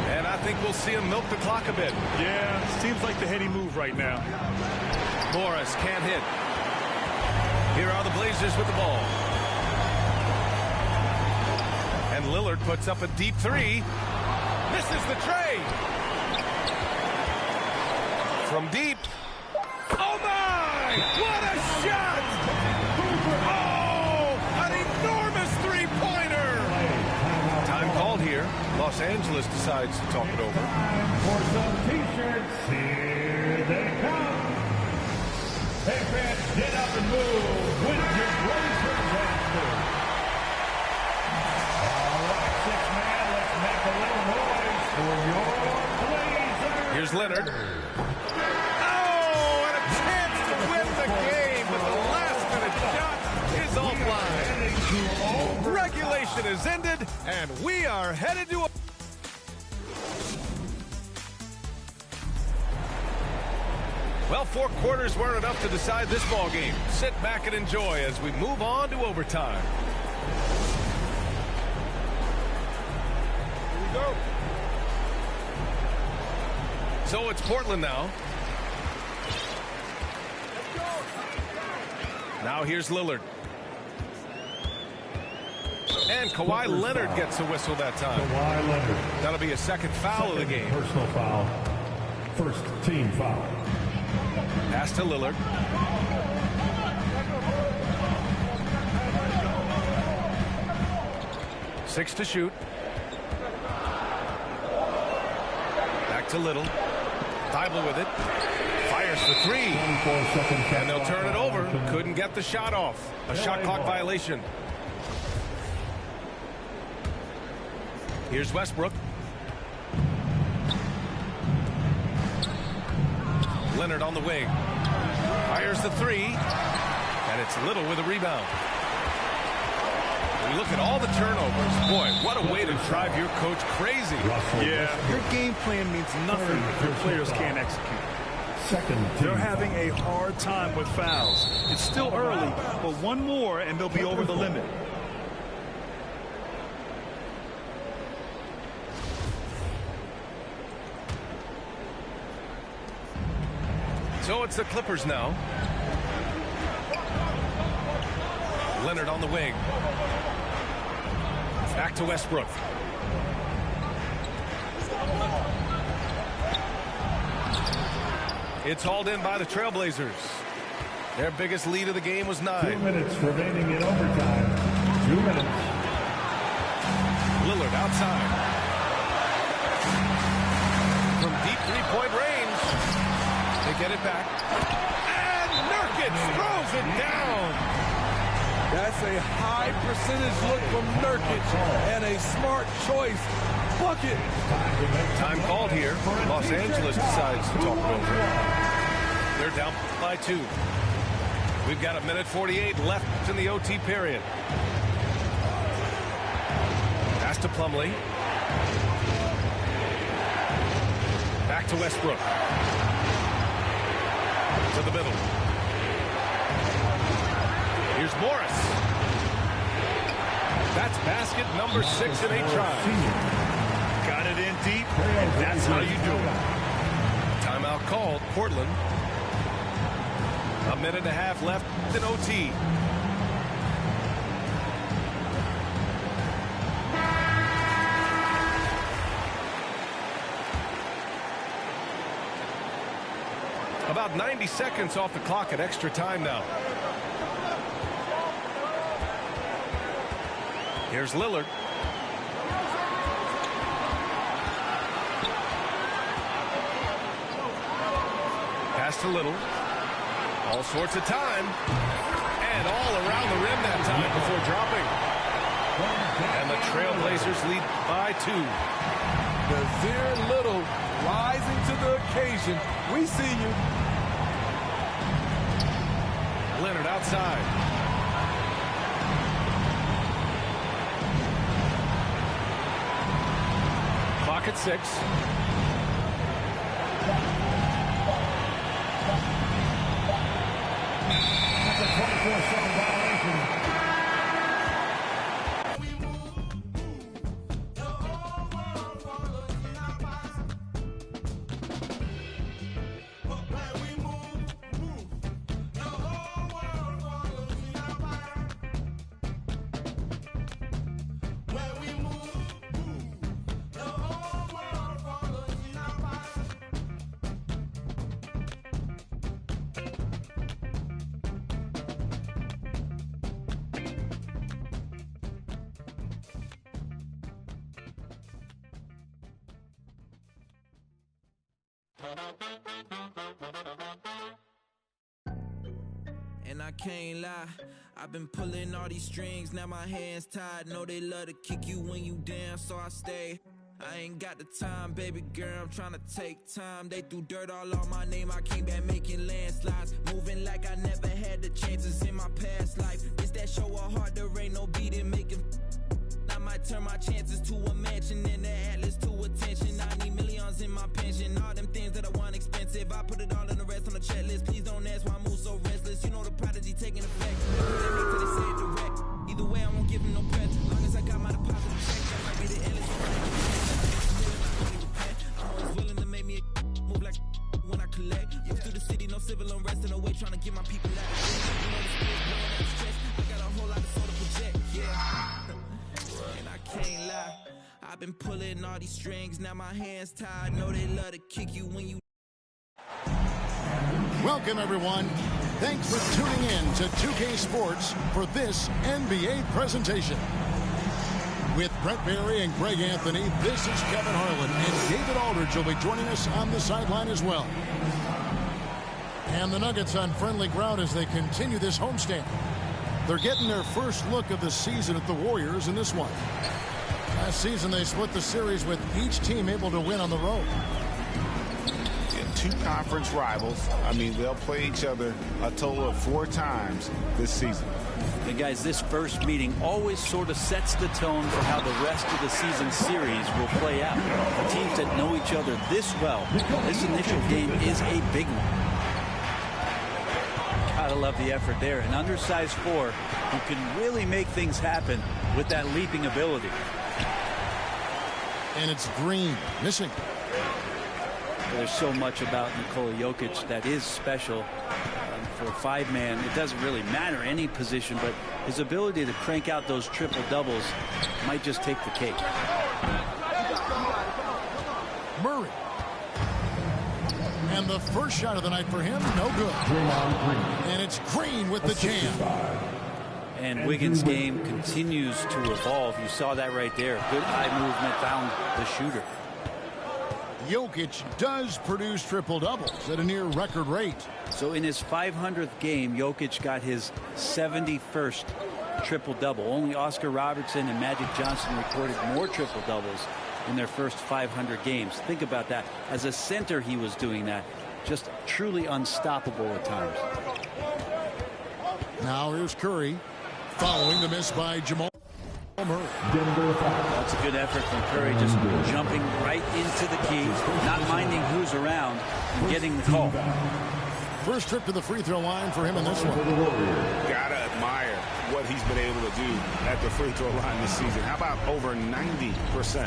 And I think we'll see him milk the clock a bit. Yeah, seems like the heady move right now. Morris can't hit. Here are the Blazers with the ball. And Lillard puts up a deep 3. Misses the tray. From deep. Oh, my! What a shot! Oh, an enormous three-pointer! Time called here. Los Angeles decides to talk it over. For some T-shirts, here they come. Hey, fans, get up and move with your Blazer dancers. All right, 6-man, let's make a little noise for your Blazers. Here's Leonard. Oh, and a chance to win the game, but the last-minute shot is offline. Regulation is ended, and we are headed to a... Well, 4 quarters weren't enough to decide this ball game. Sit back and enjoy as we move on to overtime. Here we So it's Portland now. Now here's Lillard. And Kawhi Leonard gets a whistle that time. Kawhi Leonard. That'll be a second foul of the game. Personal foul. First team foul. Pass to Lillard. Six to shoot. Back to Little. Thibault with it. Fires for three. And they'll turn it over. Couldn't get the shot off. A shot clock violation. Here's Westbrook. Leonard on the wing. Fires the three. And it's Little with a rebound. We look at all the turnovers. Boy, what a way to drive your coach crazy. Yeah, your game plan means nothing if your players can't execute. They're having a hard time with fouls. It's still early, but one more and they'll be over the limit. So it's the Clippers now. Leonard on the wing. Back to Westbrook. It's hauled in by the Trailblazers. Their biggest lead of the game was 9. 2 minutes remaining in overtime. 2 minutes. Lillard outside. From deep three-point range. They get it back. And Nurkic throws it down. That's a high percentage look from Nurkic and a smart choice. Bucket. Time called here. Los Angeles decides to talk it over. They're down by 2. We've got 1:48 left in the OT period. Pass to Plumlee. Back to Westbrook. To the middle. Here's Morris. That's basket number 6 in 8 tries. Got it in deep, and that's how you do it. Timeout called. Portland. 1.5 minutes left in OT. About 90 seconds off the clock at extra time now. Here's Lillard. Pass to Little. All sorts of time. And all around the rim that time before dropping. And the Trailblazers lead by 2. Nazir Little rising to the occasion. We see you. Leonard outside. Clock at 6. That's a 24-second violation. And I can't lie, I've been pulling all these strings, now my hands tied. Know they love to kick you when you down, so I stay. I ain't got the time, baby girl, I'm trying to take time. They threw dirt all on my name, I came back making landslides. Moving like I never had the chances in my past life. It's that show of heart, there ain't no beating, making. I might turn my chances to a mansion and the Atlas to attention. I need millions in my pension, all them things that I want expensive. I put it all in the rest on the checklist. Please don't ask why I move so restless. You know the prodigy taking effect. Let me till they say it direct. Either way, I won't give them no breath. Long as I got my deposit check, that might be the endless. I've been pulling all these strings, now my hands tied. Know they love to kick you when you. Welcome, everyone. Thanks for tuning in to 2K Sports for this NBA presentation. With Brett Barry and Greg Anthony, this is Kevin Harlan, and David Aldridge will be joining us on the sideline as well. And the Nuggets on friendly ground as they continue this homestand. They're getting their first look of the season at the Warriors in this one. Last season, they split the series with each team able to win on the road. Two conference rivals. I mean, they'll play each other a total of 4 times this season. And guys, this first meeting always sort of sets the tone for how the rest of the season series will play out. The teams that know each other this well, this initial game is a big one. Gotta love the effort there. An undersized 4 who can really make things happen with that leaping ability. And it's Green missing. There's so much about Nikola Jokic that is special. For a 5-man, it doesn't really matter any position, but his ability to crank out those triple doubles might just take the cake. Murray. And the first shot of the night for him, no good. And it's Green with the jam. And Wiggins' game continues to evolve. You saw that right there. Good eye movement, found the shooter. Jokic does produce triple-doubles at a near record rate. So in his 500th game, Jokic got his 71st triple-double. Only Oscar Robertson and Magic Johnson recorded more triple-doubles in their first 500 games. Think about that. As a center, he was doing that. Just truly unstoppable at times. Now here's Curry, following the miss by Jamal Murray. That's a good effort from Curry, just jumping right into the key, not minding who's around, and getting the call. First trip to the free throw line for him in this one. Gotta admire what he's been able to do at the free throw line this season. How about over 90%?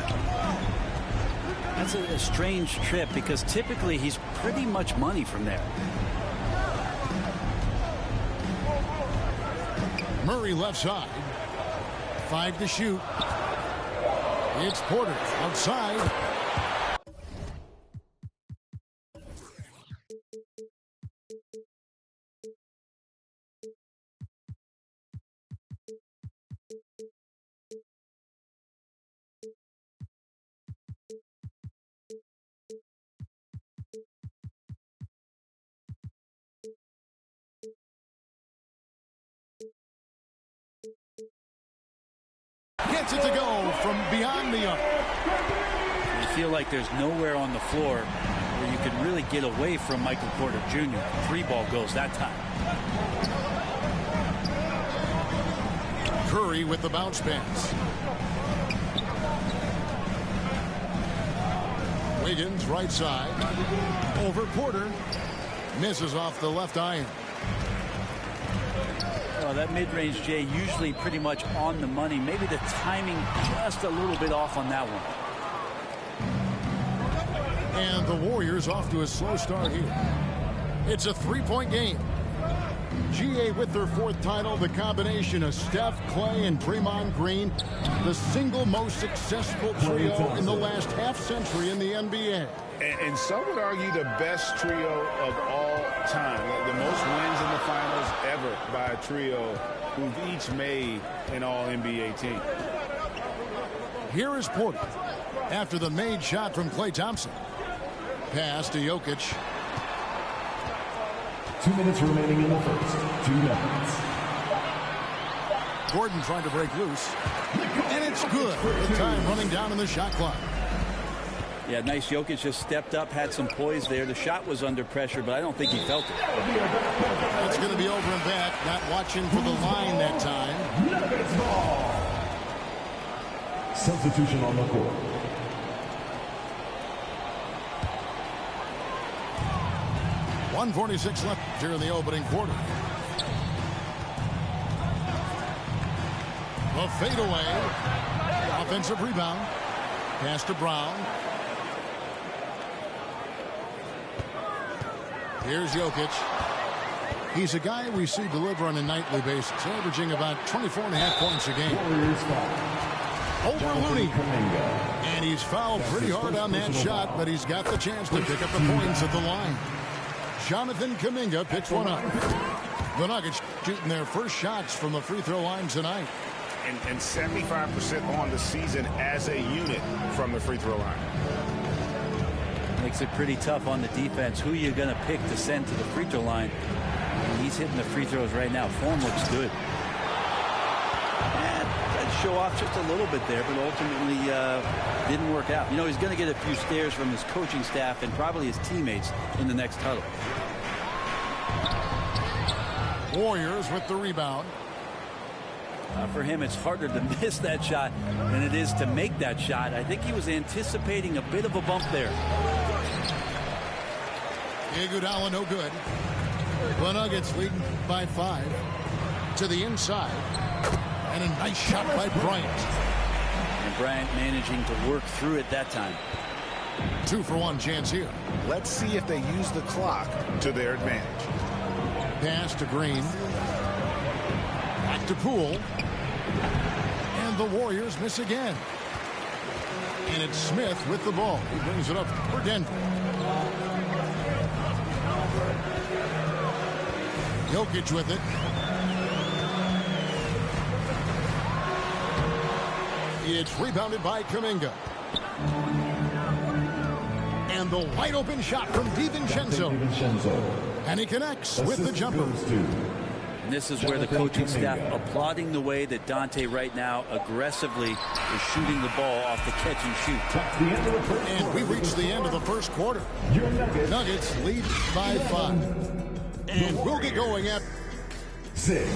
That's a strange trip because typically he's pretty much money from there. Murray left side. 5 to shoot. It's Porter outside. Gets it to go from beyond the arc. You feel like there's nowhere on the floor where you can really get away from Michael Porter Jr. 3-ball goes that time. Curry with the bounce pass. Wiggins right side. Over Porter. Misses off the left iron. Well, that mid-range, Jay, usually pretty much on the money. Maybe the timing just a little bit off on that one. And the Warriors off to a slow start here. It's a 3-point game. GA with their 4th title, the combination of Steph, Clay, and Draymond Green, the single most successful trio in the last half-century in the NBA. And some would argue the best trio of all time. The most wins in the finals ever by a trio who've each made an all-NBA team. Here is Porter after the made shot from Klay Thompson. Pass to Jokic. 2 minutes remaining in the first. 2 minutes. Gordon trying to break loose. And it's good. The time running down in the shot clock. Yeah, nice. Jokic just stepped up, had some poise there. The shot was under pressure, but I don't think he felt it. It's going to be over and back. Not watching for the line that time. Nuggets ball. Substitution on the court. .146 left here in the opening quarter. A fadeaway. Offensive rebound. Pass to Brown. Here's Jokic. He's a guy we see deliver on a nightly basis, averaging about 24.5 points a game. over Looney. And he's fouled pretty hard on that shot, but he's got the chance to pick up the points at the line. Jonathan Kuminga picks one up. The Nuggets shooting their first shots from the free throw line tonight. And 75% on the season as a unit from the free throw line. Makes it pretty tough on the defense. Who you're going to pick to send to the free throw line. And he's hitting the free throws right now. Form looks good. And tried to show off just a little bit there, but ultimately didn't work out. You know, he's going to get a few stares from his coaching staff and probably his teammates in the next huddle. Warriors with the rebound. For him, it's harder to miss that shot than it is to make that shot. I think he was anticipating a bit of a bump there. Iguodala no good. The Nuggets leading by 5 to the inside. And a nice shot by Bryant. And Bryant managing to work through it that time. 2-for-1 chance here. Let's see if they use the clock to their advantage. Pass to Green. Back to Poole. And the Warriors miss again. And it's Smith with the ball. He brings it up for Denver. Jokic with it. It's rebounded by Kuminga. And the wide open shot from DiVincenzo. And he connects with the jumper. And this is where the coaching staff applauding the way that Dante right now aggressively is shooting the ball off the catch and shoot. And we reach the end of the first quarter. Nuggets lead by 5. And we'll get going at 6.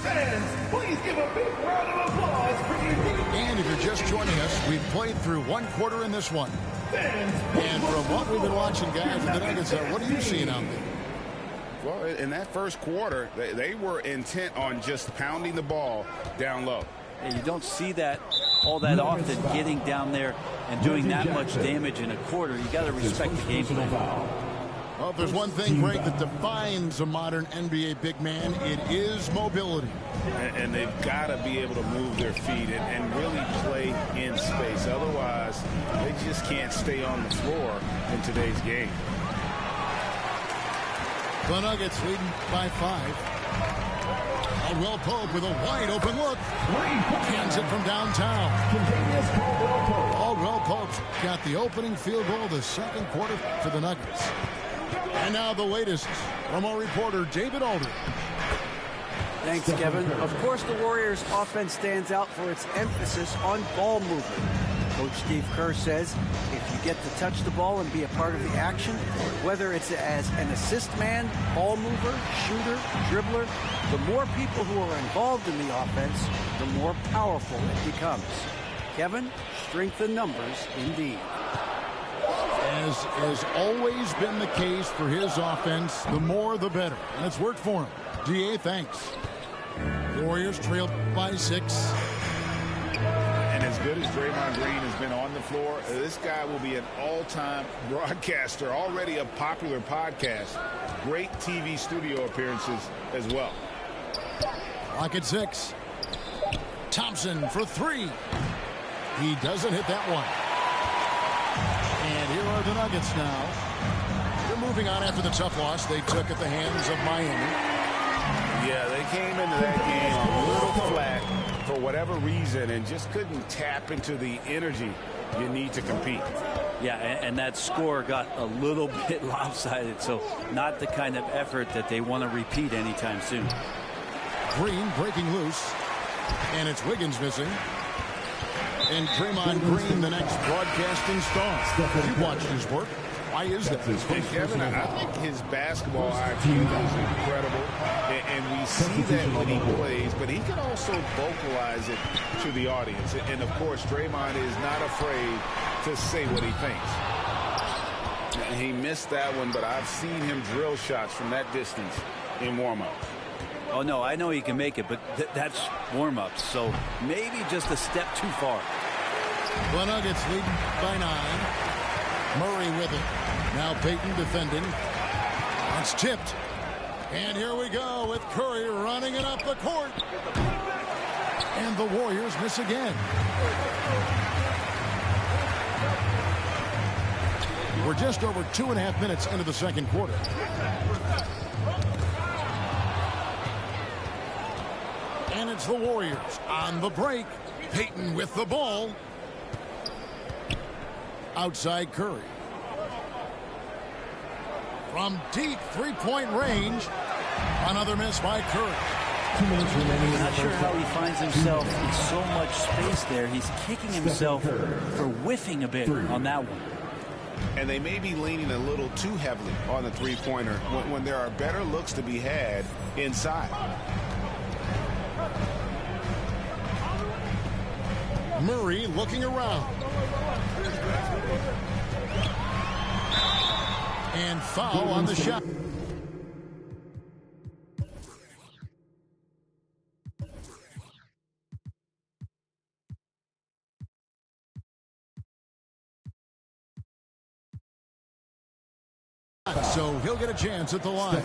Fans, please give a big round of applause for you. And if you're just joining us, we've played through one quarter in this one. And from what we've been watching, guys, with the Nuggets, what are you seeing out there? Well, in that first quarter, they were intent on just pounding the ball down low. And you don't see that all that often, getting down there and doing that much damage in a quarter. You got to respect the game plan. Well, if there's one thing, Greg, that defines a modern NBA big man, it is mobility. And they've got to be able to move their feet and really play in space. Otherwise, they just can't stay on the floor in today's game. The Nuggets leading by 5. Caldwell Pope with a wide open look. Hands it from downtown. Caldwell Pope's got the opening field goal of the second quarter for the Nuggets. And now the latest from our reporter, David Alder. Thanks, Kevin. Of course, the Warriors' offense stands out for its emphasis on ball movement. Coach Steve Kerr says if you get to touch the ball and be a part of the action, whether it's as an assist man, ball mover, shooter, dribbler, the more people who are involved in the offense, the more powerful it becomes. Kevin, strength in numbers indeed. As has always been the case for his offense, the more the better. And it's worked for him. DA, thanks. Warriors trailed by 6. And as good as Draymond Green has been on the floor, this guy will be an all-time broadcaster, already a popular podcast. Great TV studio appearances as well. Clock at 6. Thompson for 3. He doesn't hit that one. And here are the Nuggets now. They're moving on after the tough loss they took at the hands of Miami. Yeah, they came into that game a little flat for whatever reason and just couldn't tap into the energy you need to compete. Yeah, and that score got a little bit lopsided, so not the kind of effort that they want to repeat anytime soon. Green breaking loose, and it's Wiggins missing. And Draymond Green, the next broadcasting star. You've watched his work. Why is that? And Kevin, I think his basketball IQ is incredible, and we see that when he plays, but he can also vocalize it to the audience. And, of course, Draymond is not afraid to say what he thinks. He missed that one, but I've seen him drill shots from that distance in warm-up. Oh, no, I know he can make it, but that's warm-ups, so maybe just a step too far. The Nuggets leading by 9. Murray with it. Now Payton defending. It's tipped. And here we go with Curry running it up the court. And the Warriors miss again. We're just over 2.5 minutes into the second quarter. And it's the Warriors on the break. Payton with the ball. Outside Curry. From deep three-point range. Another miss by Curry. 2 minutes remaining. Not sure how he finds himself in so much space there. He's kicking himself for whiffing a bit on that one. And they may be leaning a little too heavily on the three-pointer when there are better looks to be had inside. Murray looking around. And foul on the shot. So he'll get a chance at the line.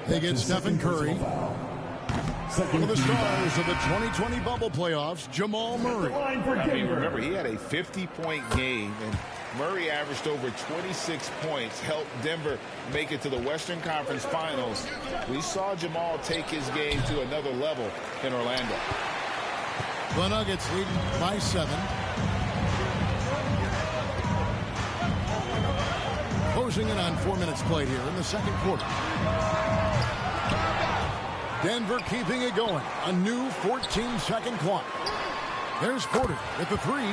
They get Stephen Curry. One of the stars of the 2020 bubble playoffs, Jamal Murray. I mean, remember, he had a 50-point game, and Murray averaged over 26 points, helped Denver make it to the Western Conference Finals. We saw Jamal take his game to another level in Orlando. The Nuggets lead by 7. Closing in on 4 minutes played here in the second quarter. Denver keeping it going. A new 14-second clock. There's Porter with the three.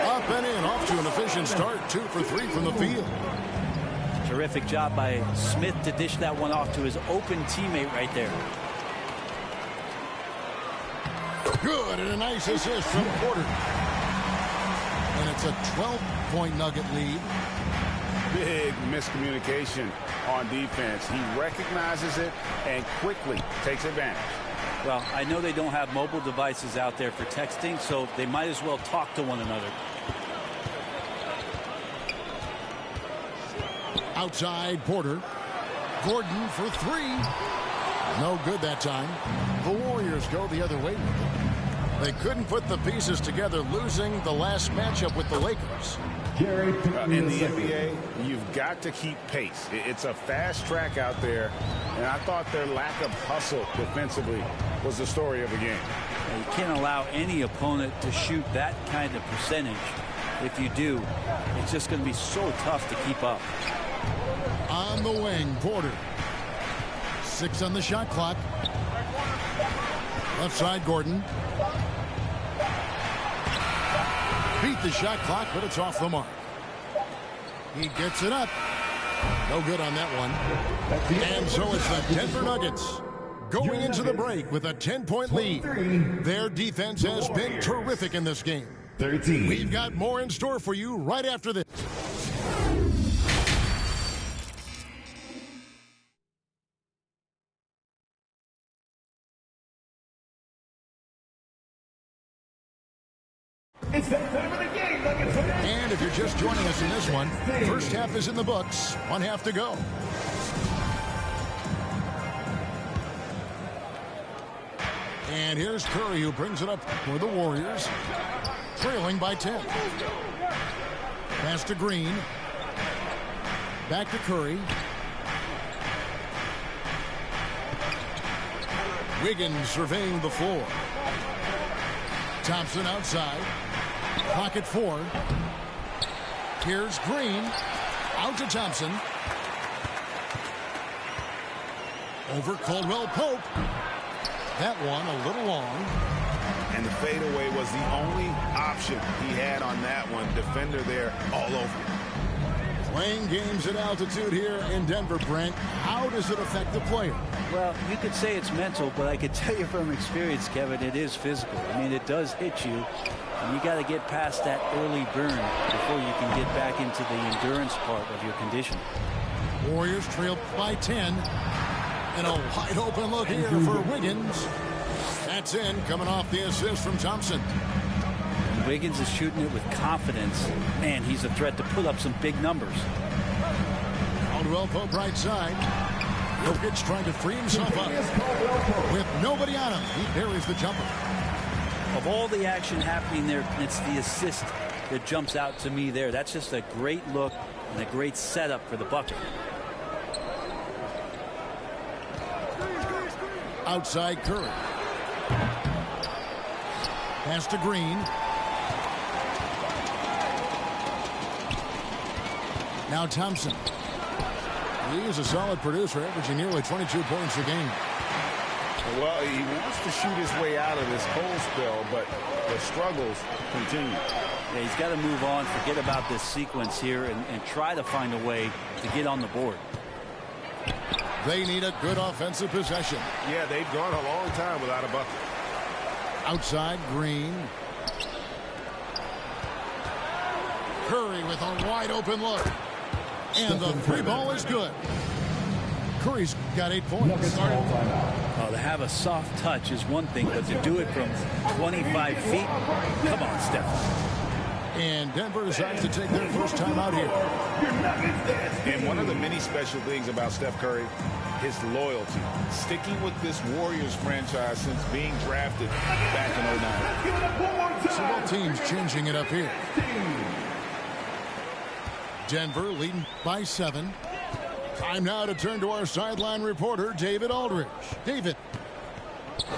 Up and in, off to an efficient start. 2 for 3 from the field. Terrific job by Smith to dish that one off to his open teammate right there. Good, and a nice assist from Porter. And it's a 12-point Nugget lead. Big miscommunication on defense. He recognizes it and quickly takes advantage. Well, I know they don't have mobile devices out there for texting, so they might as well talk to one another. Outside Porter. Gordon for 3. No good that time. The Warriors go the other way with it. They couldn't put the pieces together, losing the last matchup with the Lakers. In the NBA, you've got to keep pace. It's a fast track out there, and I thought their lack of hustle defensively was the story of the game. You can't allow any opponent to shoot that kind of percentage. If you do, it's just going to be so tough to keep up. On the wing, Porter. 6 on the shot clock. Left side, Gordon. Beat the shot clock, but it's off the mark. He gets it up. No good on that one. And so it's the Denver Nuggets going into the break with a 10-point lead. Their defense has been terrific in this game. We've got more in store for you right after this. It's that time of the game, Nuggets. And if you're just joining us in this one, first half is in the books. 1 half to go. And here's Curry, who brings it up for the Warriors, trailing by 10. Pass to Green. Back to Curry. Wiggins surveying the floor. Thompson outside. Clock at 4. Here's Green. Out to Thompson. Over Caldwell Pope. That one a little long. And the fadeaway was the only option he had on that one. Defender there all over. Playing games at altitude here in Denver, Brent. How does it affect the player? Well, you could say it's mental, but I could tell you from experience, Kevin, it is physical. I mean, it does hit you, and you got to get past that early burn before you can get back into the endurance part of your condition. Warriors trail by 10. And a wide open look here for Wiggins. That's in, coming off the assist from Thompson. Wiggins is shooting it with confidence. Man, he's a threat to put up some big numbers. Caldwell Pope right side. Jokic trying to free himself up. With nobody on him, he buries the jumper. Of all the action happening there, it's the assist that jumps out to me there. That's just a great look and a great setup for the bucket. Outside Curry. Pass to Green. Now Thompson. He is a solid producer, averaging nearly 22 points a game. Well, he wants to shoot his way out of this cold spell, but the struggles continue. Yeah, he's got to move on, forget about this sequence here, and try to find a way to get on the board. They need a good offensive possession. Yeah, they've gone a long time without a bucket. Outside Green. Curry with a wide open look. And the three ball is good. Curry's got 8 points. Oh, to have a soft touch is one thing, but to do it from 25 feet, come on, Steph. And Denver decides to take their first time out here. And one of the many special things about Steph Curry, his loyalty. Sticking with this Warriors franchise since being drafted back in 09. So both teams changing it up here. Denver leading by 7. Time now to turn to our sideline reporter, David Aldridge. David.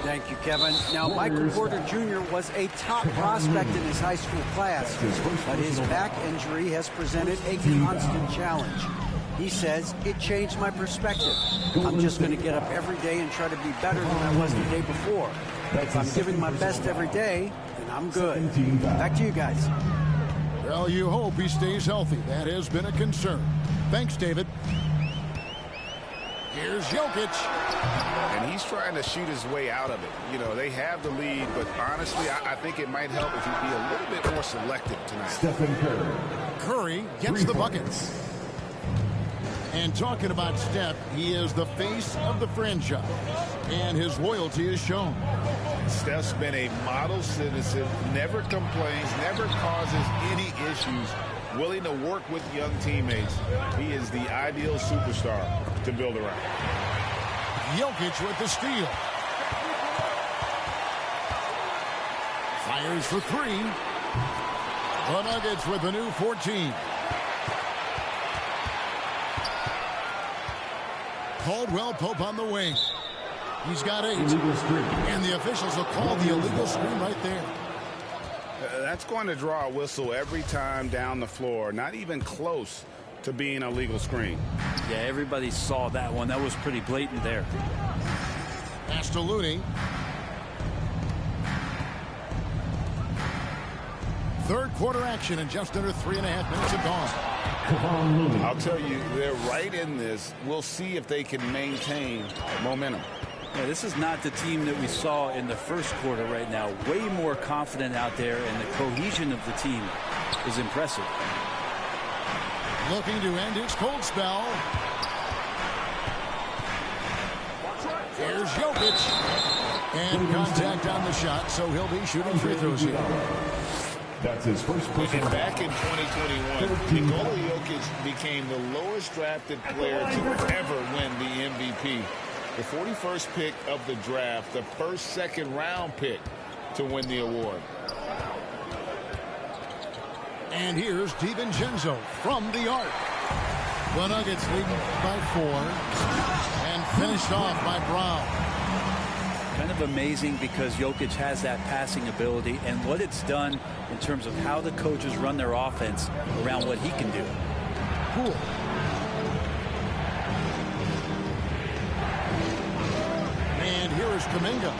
Thank you, Kevin. Now, Michael Porter Jr. was a top prospect in his high school class, but his back injury has presented a constant challenge. He says, it changed my perspective. I'm just going to get up every day and try to be better than I was the day before. If I'm giving my best every day, then I'm good. Back to you guys. Well, you hope he stays healthy. That has been a concern. Thanks, David. Here's Jokic. And he's trying to shoot his way out of it. You know, they have the lead, but honestly, I think it might help if he'd be a little bit more selective tonight. Stephen Curry. Curry gets the buckets. And talking about Steph, he is the face of the franchise. And his loyalty is shown. Steph's been a model citizen, never complains, never causes any issues, willing to work with young teammates. He is the ideal superstar to build around. Jokic with the steal. Fires for 3. The Nuggets with a new 14. Caldwell Pope on the wing. He's got 8. And the officials will call the illegal screen right there. That's going to draw a whistle every time down the floor. Not even close to being a legal screen. Yeah, everybody saw that one. That was pretty blatant there. Pass to Looney. Third quarter action and just under 3.5 minutes have gone. I'll tell you, they're right in this. We'll see if they can maintain momentum. Yeah, this is not the team that we saw in the first quarter right now. Way more confident out there, and the cohesion of the team is impressive. Looking to end his cold spell. Here's Jokic. And contact on the shot, so he'll be shooting free throws here. That's his first personal. And back in 2021, Nikola Jokic became the lowest drafted player to ever win the MVP. The 41st pick of the draft, the first second-round pick to win the award. And here's DiVincenzo from the arc. The Nuggets leading by 4. And finished off by Brown. Kind of amazing because Jokic has that passing ability and what it's done in terms of how the coaches run their offense around what he can do. Cool. And here is Kuminga.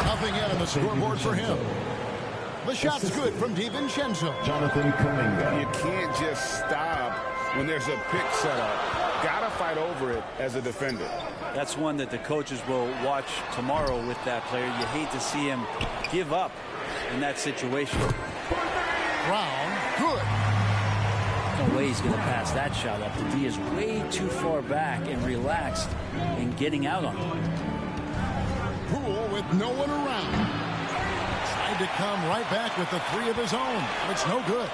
Nothing yet on the scoreboard for him. The shot's good from DiVincenzo. Jonathan Kuminga. You can't just stop when there's a pick set up. Gotta fight over it as a defender. That's one that the coaches will watch tomorrow with that player. You hate to see him give up in that situation. Brown, good. No way he's going to pass that shot up. The D is way too far back and relaxed in getting out on it. Poole with no one around. Tried to come right back with the 3 of his own, but it's no good.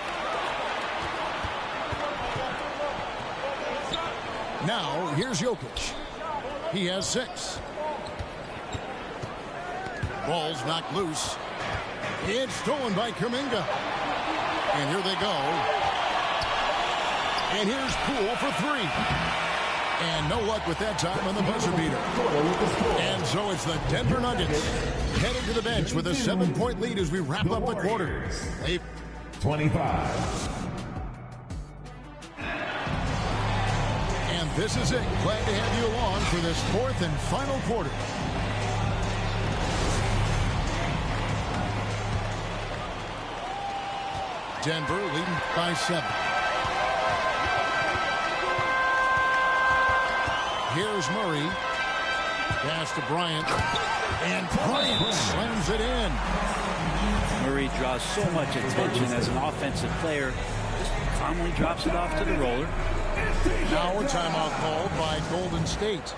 Now, here's Jokic. He has 6. Ball's knocked loose. It's stolen by Kuminga. And here they go. And here's Poole for 3. And no luck with that time on the buzzer beater. And so it's the Denver Nuggets heading to the bench with a 7-point lead as we wrap up the quarter. 25. And this is it. Glad to have you along for this 4th and final quarter. Denver leading by 7. Here's Murray. Pass to Bryant. And Bryant slams it in. Murray draws so much attention as an offensive player. Just calmly drops it off to the roller. Now a timeout called by Golden State.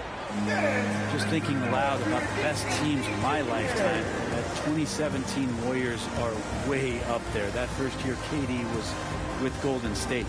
Just thinking aloud about the best teams of my lifetime. That 2017 Warriors are way up there. That first year KD was with Golden State.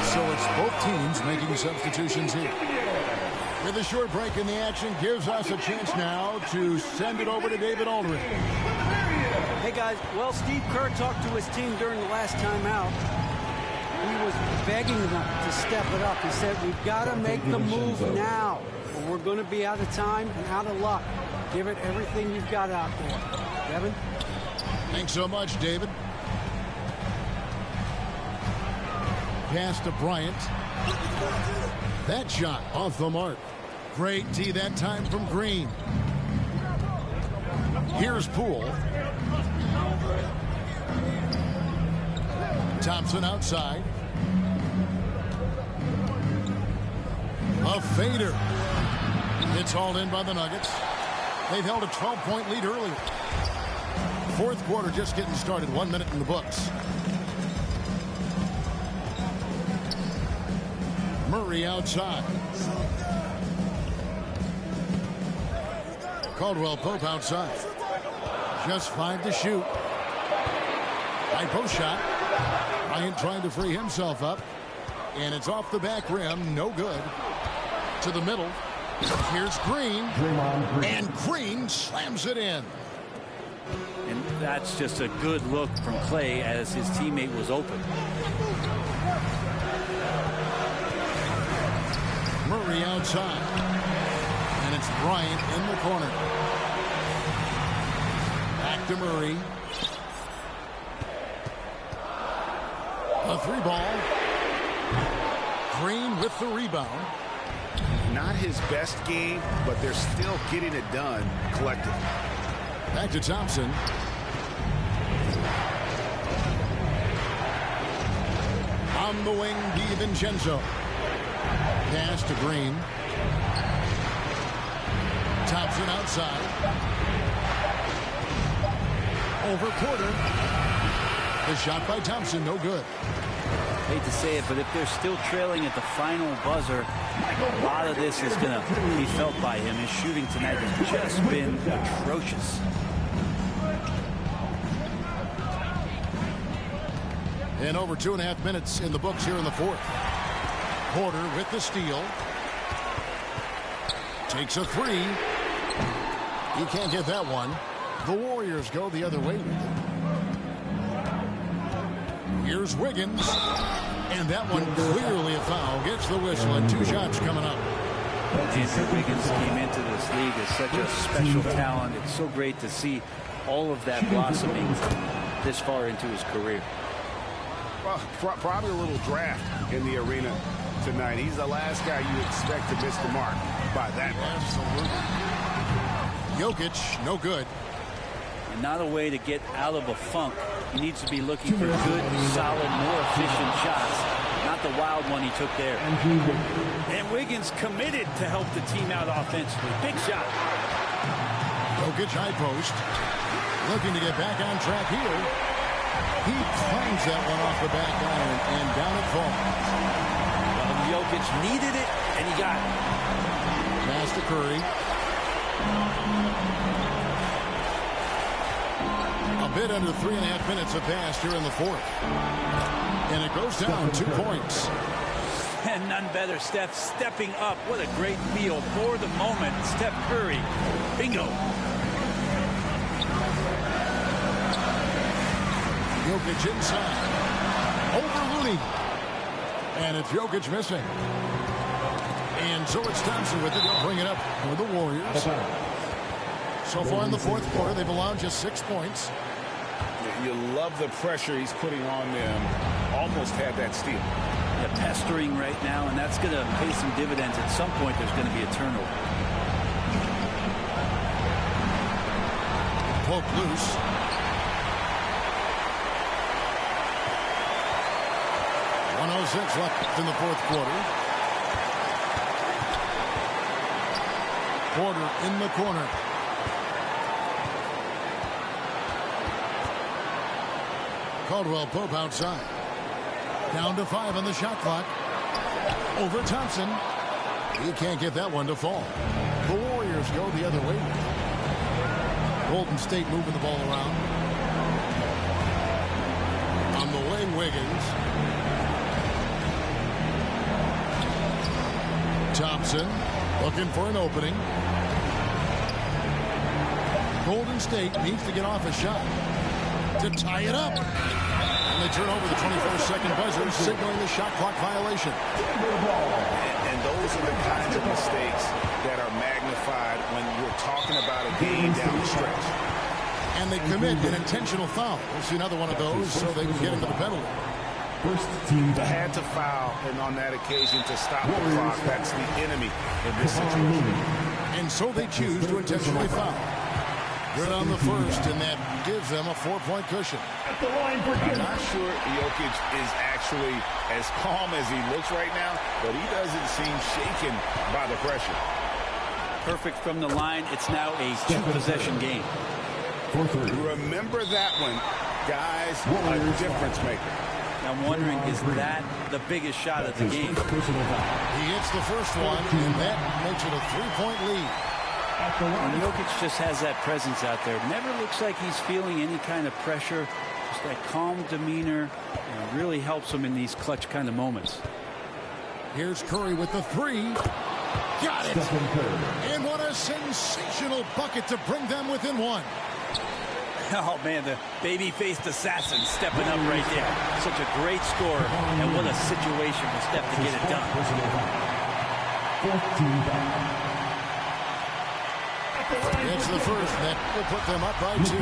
So it's both teams making substitutions here. With a short break in the action gives us a chance now to send it over to David Aldridge. Hey guys, well, Steve Kerr talked to his team during the last timeout. He was begging them to step it up. He said, we've got to make the move now, or we're going to be out of time and out of luck. Give it everything you've got out there. Kevin? Thanks so much, David. Pass to Bryant. That shot off the mark. Great D that time from Green. Here's Poole. Thompson outside. A fader. It's hauled in by the Nuggets. They've held a 12-point lead earlier. Fourth quarter just getting started. 1 minute in the books. Murray outside. Caldwell Pope outside. Just 5 to shoot. High post shot. Bryant trying to free himself up. And it's off the back rim. No good. To the middle. Here's Green. And Green slams it in. And that's just a good look from Clay as his teammate was open. Murray outside. And it's Bryant in the corner. Back to Murray. A 3-ball. Green with the rebound. Not his best game, but they're still getting it done collectively. Back to Thompson. On the wing, DiVincenzo. Pass to Green. Thompson outside. Over Porter. The shot by Thompson, no good. Hate to say it, but if they're still trailing at the final buzzer, a lot of this is going to be felt by him. His shooting tonight has just been atrocious. And over 2.5 minutes in the books here in the fourth. Porter with the steal. Takes a 3. He can't get that one. The Warriors go the other way with it. Here's Wiggins. And that one clearly a foul. Gets the whistle and 2 shots coming up. Andrew Wiggins came into this league as such a special talent. It's so great to see all of that blossoming this far into his career. Well, probably a little draft in the arena tonight. He's the last guy you expect to miss the mark by that much. Jokic, no good. And not a way to get out of a funk. He needs to be looking for good, solid, more efficient shots. Not the wild one he took there. And Wiggins committed to help the team out offensively. Big shot. Jokic high post. Looking to get back on track here. He climbs that one off the back iron, and down it falls. Well, Jokic needed it, and he got it. Pass to Curry. A bit under 3.5 minutes have passed here in the fourth. And it goes down 2 points. And none better, Steph stepping up. What a great feel for the moment. Steph Curry. Bingo. Jokic inside. Over Looney. And it's Jokic missing. And so it's Thompson with it. They'll bring it up for the Warriors. So far in the fourth quarter, they've allowed just 6 points. You love the pressure he's putting on them. Almost had that steal. Yeah, pestering right now, and that's going to pay some dividends. At some point, there's going to be a turnover. Poke loose. .106 left in the fourth quarter. Porter in the corner. Caldwell Pope outside. Down to 5 on the shot clock. Over Thompson. He can't get that one to fall. The Warriors go the other way. Golden State moving the ball around. On the way, Wiggins. Thompson looking for an opening. Golden State needs to get off a shot to tie it up. And they turn over the 24-second buzzer, signaling the shot clock violation. And those are the kinds of mistakes that are magnified when we're talking about a game down the stretch. And they commit an intentional foul. We'll see another one of those so they can get into the penalty. They had to foul, and on that occasion to stop the clock. That's the enemy in this situation. And so they choose to intentionally foul. Good on the first, and that gives them a 4-point cushion. I'm not sure Jokic is actually as calm as he looks right now, but he doesn't seem shaken by the pressure. Perfect from the line. It's now a 2-possession game. Remember that one, guys, a difference maker. I'm wondering, is that the biggest shot of the game? He hits the first one, and that makes it a 3-point lead. And Jokic just has that presence out there. Never looks like he's feeling any kind of pressure. Just that calm demeanor, and really helps him in these clutch kind of moments. Here's Curry with the 3. Got it! And what a sensational bucket to bring them within 1. Oh, man, the baby-faced assassin stepping up right there. Such a great score, and what a situation for Steph to get it done. It's the first that will put them up by 2. 2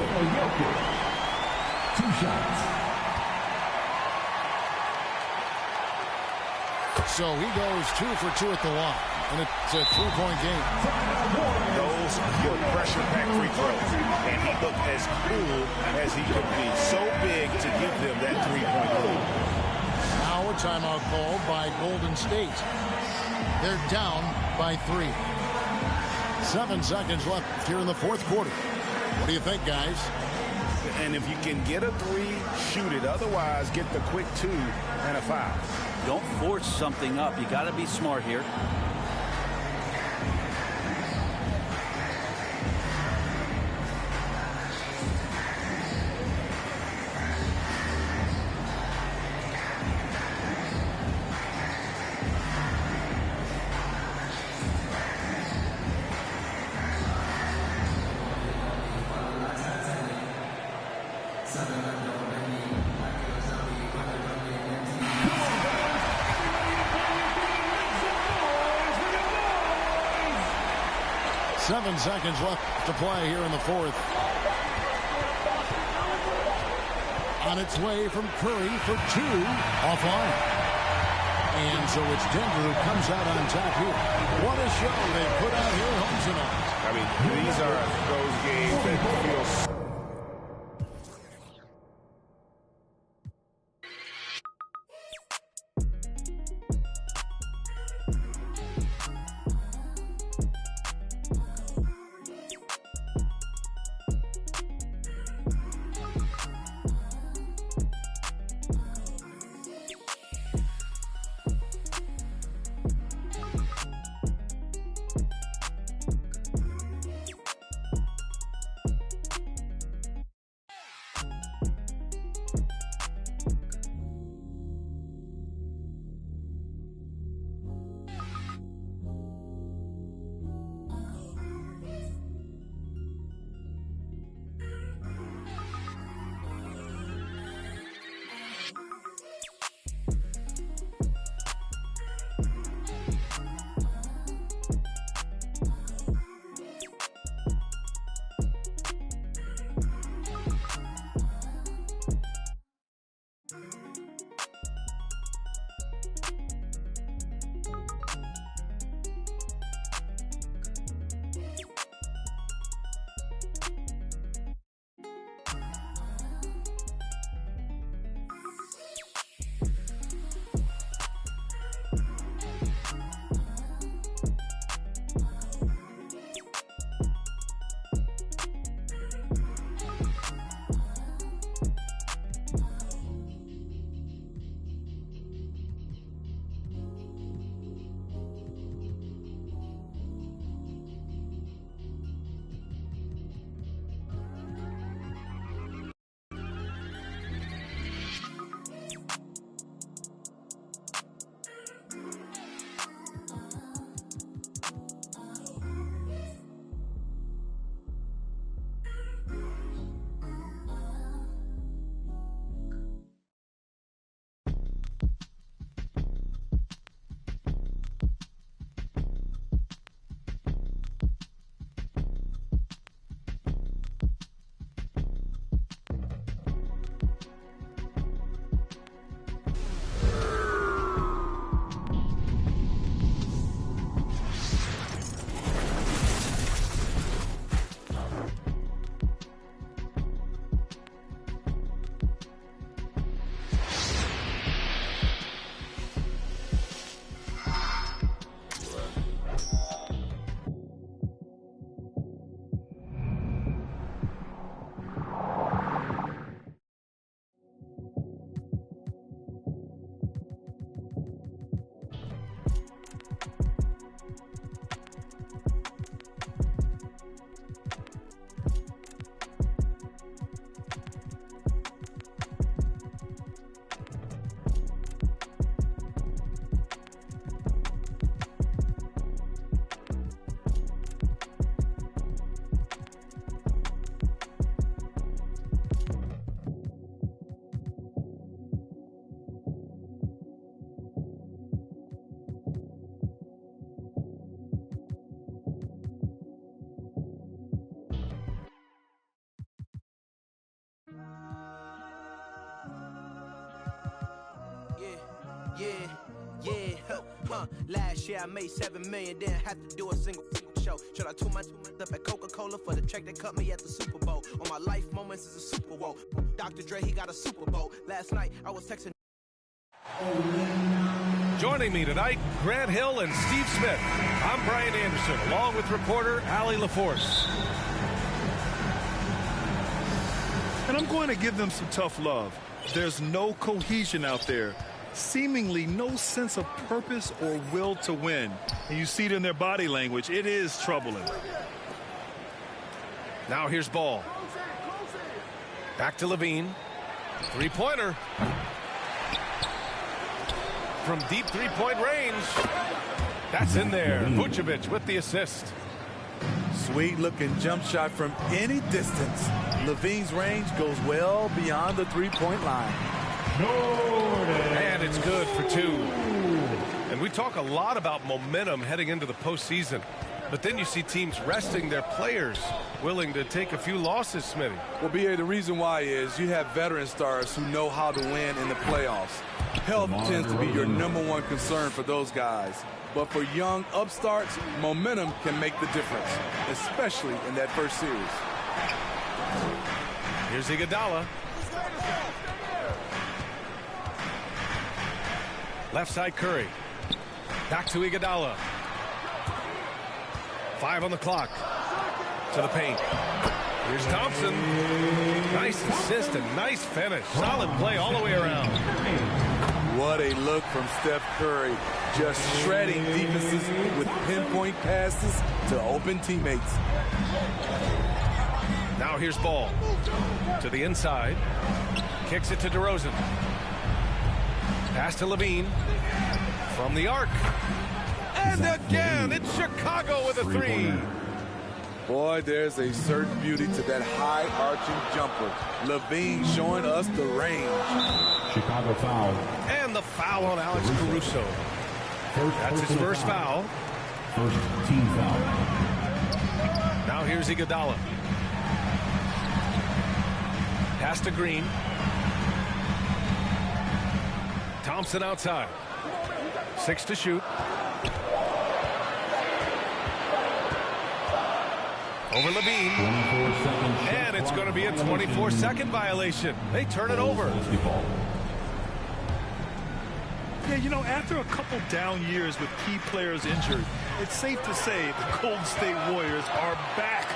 shots. So he goes 2 for 2 at the line, and it's a 3-point game. Those were pressure-packed free throws, and he looked as cool as he could be. So big to give them that 3-point lead. Now a timeout called by Golden State. They're down by 3. 7 seconds left here in the fourth quarter. What do you think, guys? And if you can get a 3, shoot it. Otherwise, get the quick 2 and a foul. Don't force something up. You got to be smart here. Seven seconds left to play here in the fourth. On its way from Curry for two, offline. And so it's Denver who comes out on top here. What a show they put out here home tonight. I mean, these are those games that feel so Last year I made $7 million, didn't have to do a single show. Should I tune my up at Coca-Cola for the check that cut me at the Super Bowl? On my life moments is a Super Bowl. Dr. Dre, he got a Super Bowl. Last night I was texting. Joining me tonight, Grant Hill and Steve Smith. I'm Brian Anderson, along with reporter Allie LaForce. And I'm going to give them some tough love. There's no cohesion out there. Seemingly no sense of purpose or will to win. And you see it in their body language. It is troubling. Now here's ball. Back to Levine. Three-pointer. From deep three-point range. That's in there. Vucevic with the assist. Sweet-looking jump shot from any distance. Levine's range goes well beyond the three-point line. And it's good for 2. And we talk a lot about momentum heading into the postseason. But then you see teams resting their players, willing to take a few losses, Smitty. Well, B.A., the reason why is you have veteran stars who know how to win in the playoffs. Health tends to be your #1 concern for those guys. But for young upstarts, momentum can make the difference, especially in that first series. Here's Iguodala. Left side Curry. Back to Iguodala. 5 on the clock. To the paint. Here's Thompson. Nice assist and nice finish. Solid play all the way around. What a look from Steph Curry. Just shredding defenses with pinpoint passes to open teammates. Now here's Ball. To the inside. Kicks it to DeRozan. Pass to Levine. From the arc. And again, it's Chicago with a 3. Boy, there's a certain beauty to that high-arching jumper. Levine showing us the range. Chicago foul. And the foul on Alex Caruso. That's his first foul. First team foul. Now here's Iguodala. Pass to Green. Thompson outside. 6 to shoot. Over Levine. And it's going to be a 24-second violation. They turn it over. Yeah, you know, after a couple down years with key players injured, it's safe to say the Golden State Warriors are back.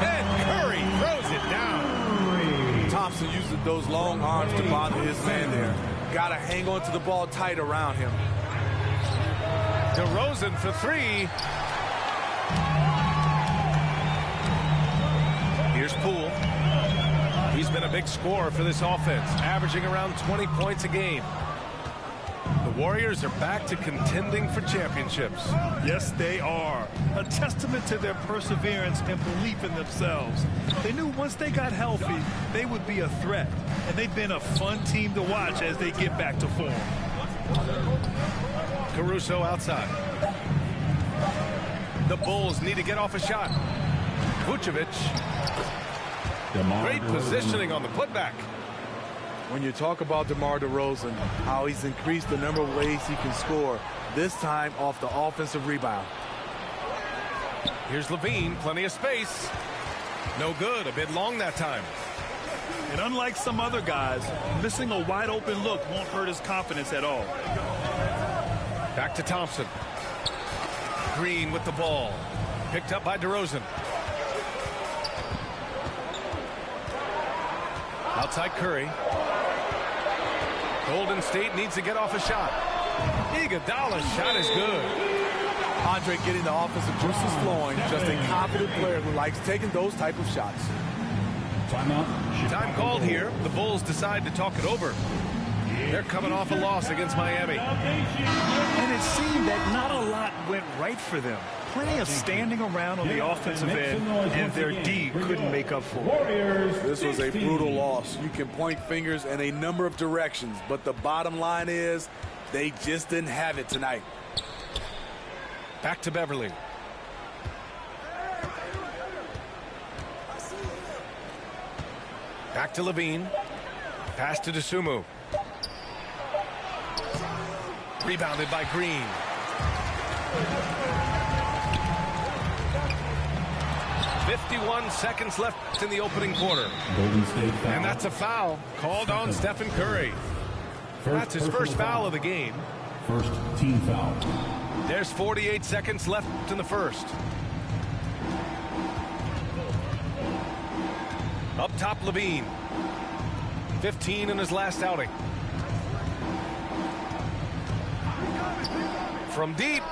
And Curry throws it down. Thompson using those long arms to bother his man there. Got to hang on to the ball tight around him. DeRozan for 3. Here's Poole. He's been a big scorer for this offense, averaging around 20 points a game. The Warriors are back to contending for championships. Yes, they are. A testament to their perseverance and belief in themselves. They knew once they got healthy, they would be a threat. And they've been a fun team to watch as they get back to form. Caruso outside. The Bulls need to get off a shot. Vucevic. Great positioning on the putback. When you talk about DeMar DeRozan, how he's increased the number of ways he can score, this time off the offensive rebound. Here's Levine, plenty of space. No good, a bit long that time. And unlike some other guys, missing a wide open look won't hurt his confidence at all. Back to Thompson. Green with the ball. Picked up by DeRozan. Outside Curry. Golden State needs to get off a shot. Iguodala's shot is good. Andre getting the offensive juices flowing. Just a confident player who likes taking those type of shots. Time called here. The Bulls decide to talk it over. They're coming off a loss against Miami. And it seemed that not a lot went right for them. Plenty of standing around on the offensive end, and their D couldn't make up for it. This was a brutal loss. You can point fingers in a number of directions, but the bottom line is they just didn't have it tonight. Back to Beverly. Back to Levine. Pass to DeSumo. Rebounded by Green. .51 seconds left in the opening quarter. And that's a foul called on Stephen Curry. That's his first foul of the game. First team foul. There's 48 seconds left in the first. Up top, Levine. 15 in his last outing. From deep.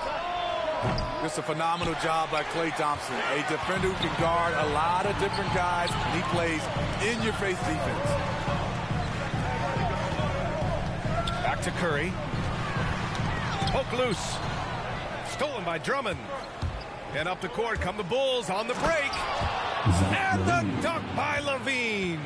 Just a phenomenal job by Klay Thompson. A defender who can guard a lot of different guys. He plays in-your-face defense. Back to Curry. Poke loose. Stolen by Drummond. And up the court come the Bulls on the break. And the dunk by Levine.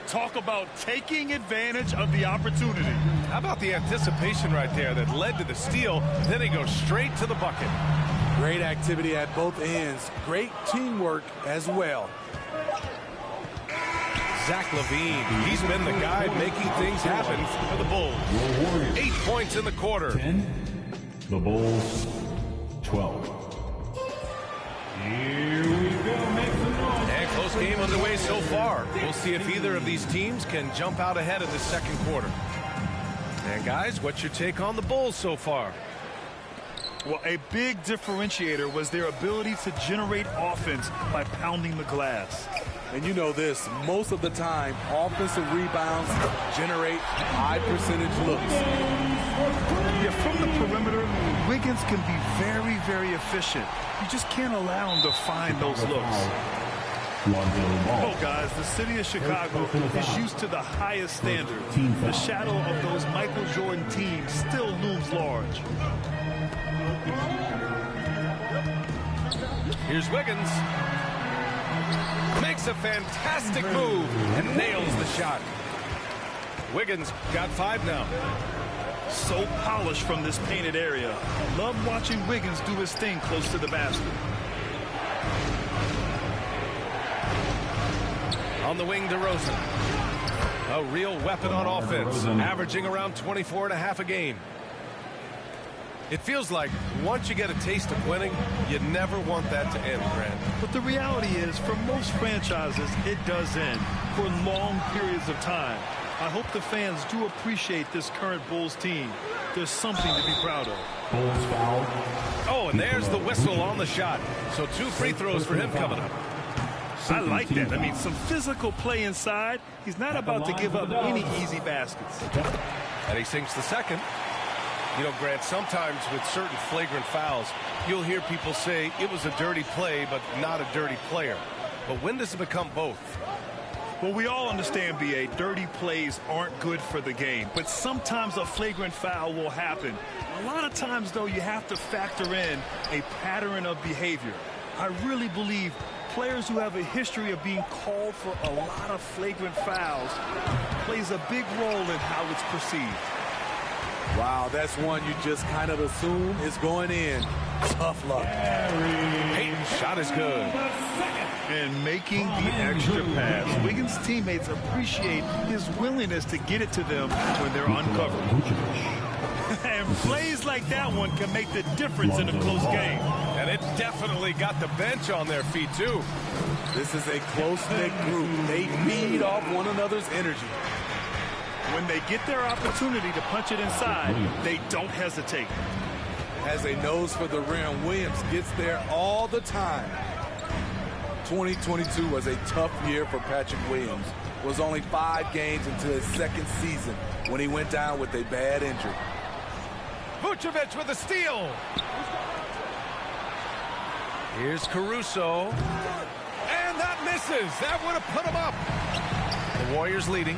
Talk about taking advantage of the opportunity. How about the anticipation right there that led to the steal? Then he goes straight to the bucket. Great activity at both ends. Great teamwork as well. Zach LaVine, he's been the guy making things happen for the Bulls. 8 points in the quarter. 10, the Bulls 12. Here we go, make some noise. And close game underway so far. We'll see if either of these teams can jump out ahead in the second quarter. And guys, what's your take on the Bulls so far? Well, a big differentiator was their ability to generate offense by pounding the glass. And you know this, most of the time, offensive rebounds generate high percentage looks. Yeah, from the perimeter, Wiggins can be very, very efficient. You just can't allow him to find those looks. Oh, guys, the city of Chicago is used to the highest standard. The shadow of those Michael Jordan teams still looms large. Here's Wiggins. Makes a fantastic move and nails the shot. Wiggins got 5 now. So polished from this painted area. Love watching Wiggins do his thing close to the basket. On the wing, DeRozan. A real weapon on offense, averaging around 24.5 a game. It feels like once you get a taste of winning, you never want that to end, Grant. But the reality is, for most franchises, it does end for long periods of time. I hope the fans do appreciate this current Bulls team. There's something to be proud of. Bulls foul. Oh, and there's the whistle on the shot. So 2 free throws for him coming up. I like that. I mean, some physical play inside. He's not about to give up any easy baskets. And he sinks the second. You know, Grant, sometimes with certain flagrant fouls, you'll hear people say it was a dirty play, but not a dirty player. But when does it become both? Well, we all understand, B.A., dirty plays aren't good for the game. But sometimes a flagrant foul will happen. A lot of times, though, you have to factor in a pattern of behavior. I really believe players who have a history of being called for a lot of flagrant fouls plays a big role in how it's perceived. Wow, that's one you just kind of assume is going in. Tough luck. Payton's shot is good. And making the extra pass. Wiggins' teammates appreciate his willingness to get it to them when they're uncovered. And plays like that one can make the difference in a close game. And it definitely got the bench on their feet, too. This is a close-knit group. They feed off one another's energy. When they get their opportunity to punch it inside, they don't hesitate. As a nose for the rim, Williams gets there all the time. 2022 was a tough year for Patrick Williams. It was only 5 games into his second season when he went down with a bad injury. Vucevic with a steal. Here's Caruso. And that misses. That would have put him up. The Warriors leading.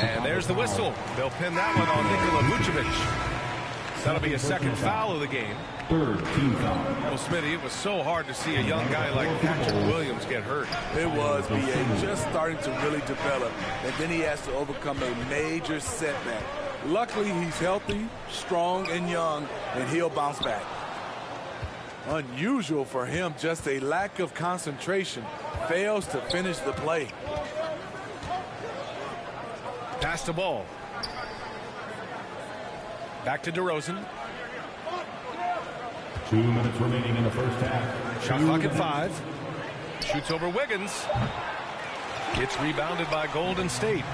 And there's the whistle. They'll pin that one on Nikola Vucevic. That'll be a second foul of the game. Third team foul. Well, Smitty, it was so hard to see a young guy like Patrick Williams get hurt. It was, B.A. just starting to really develop. And then he has to overcome a major setback. Luckily, he's healthy, strong, and young, and he'll bounce back. Unusual for him, just a lack of concentration. Fails to finish the play. Pass the ball. Back to DeRozan. 2 minutes remaining in the first half. Shot clock at 5. Shoots over Wiggins. Gets rebounded by Golden State.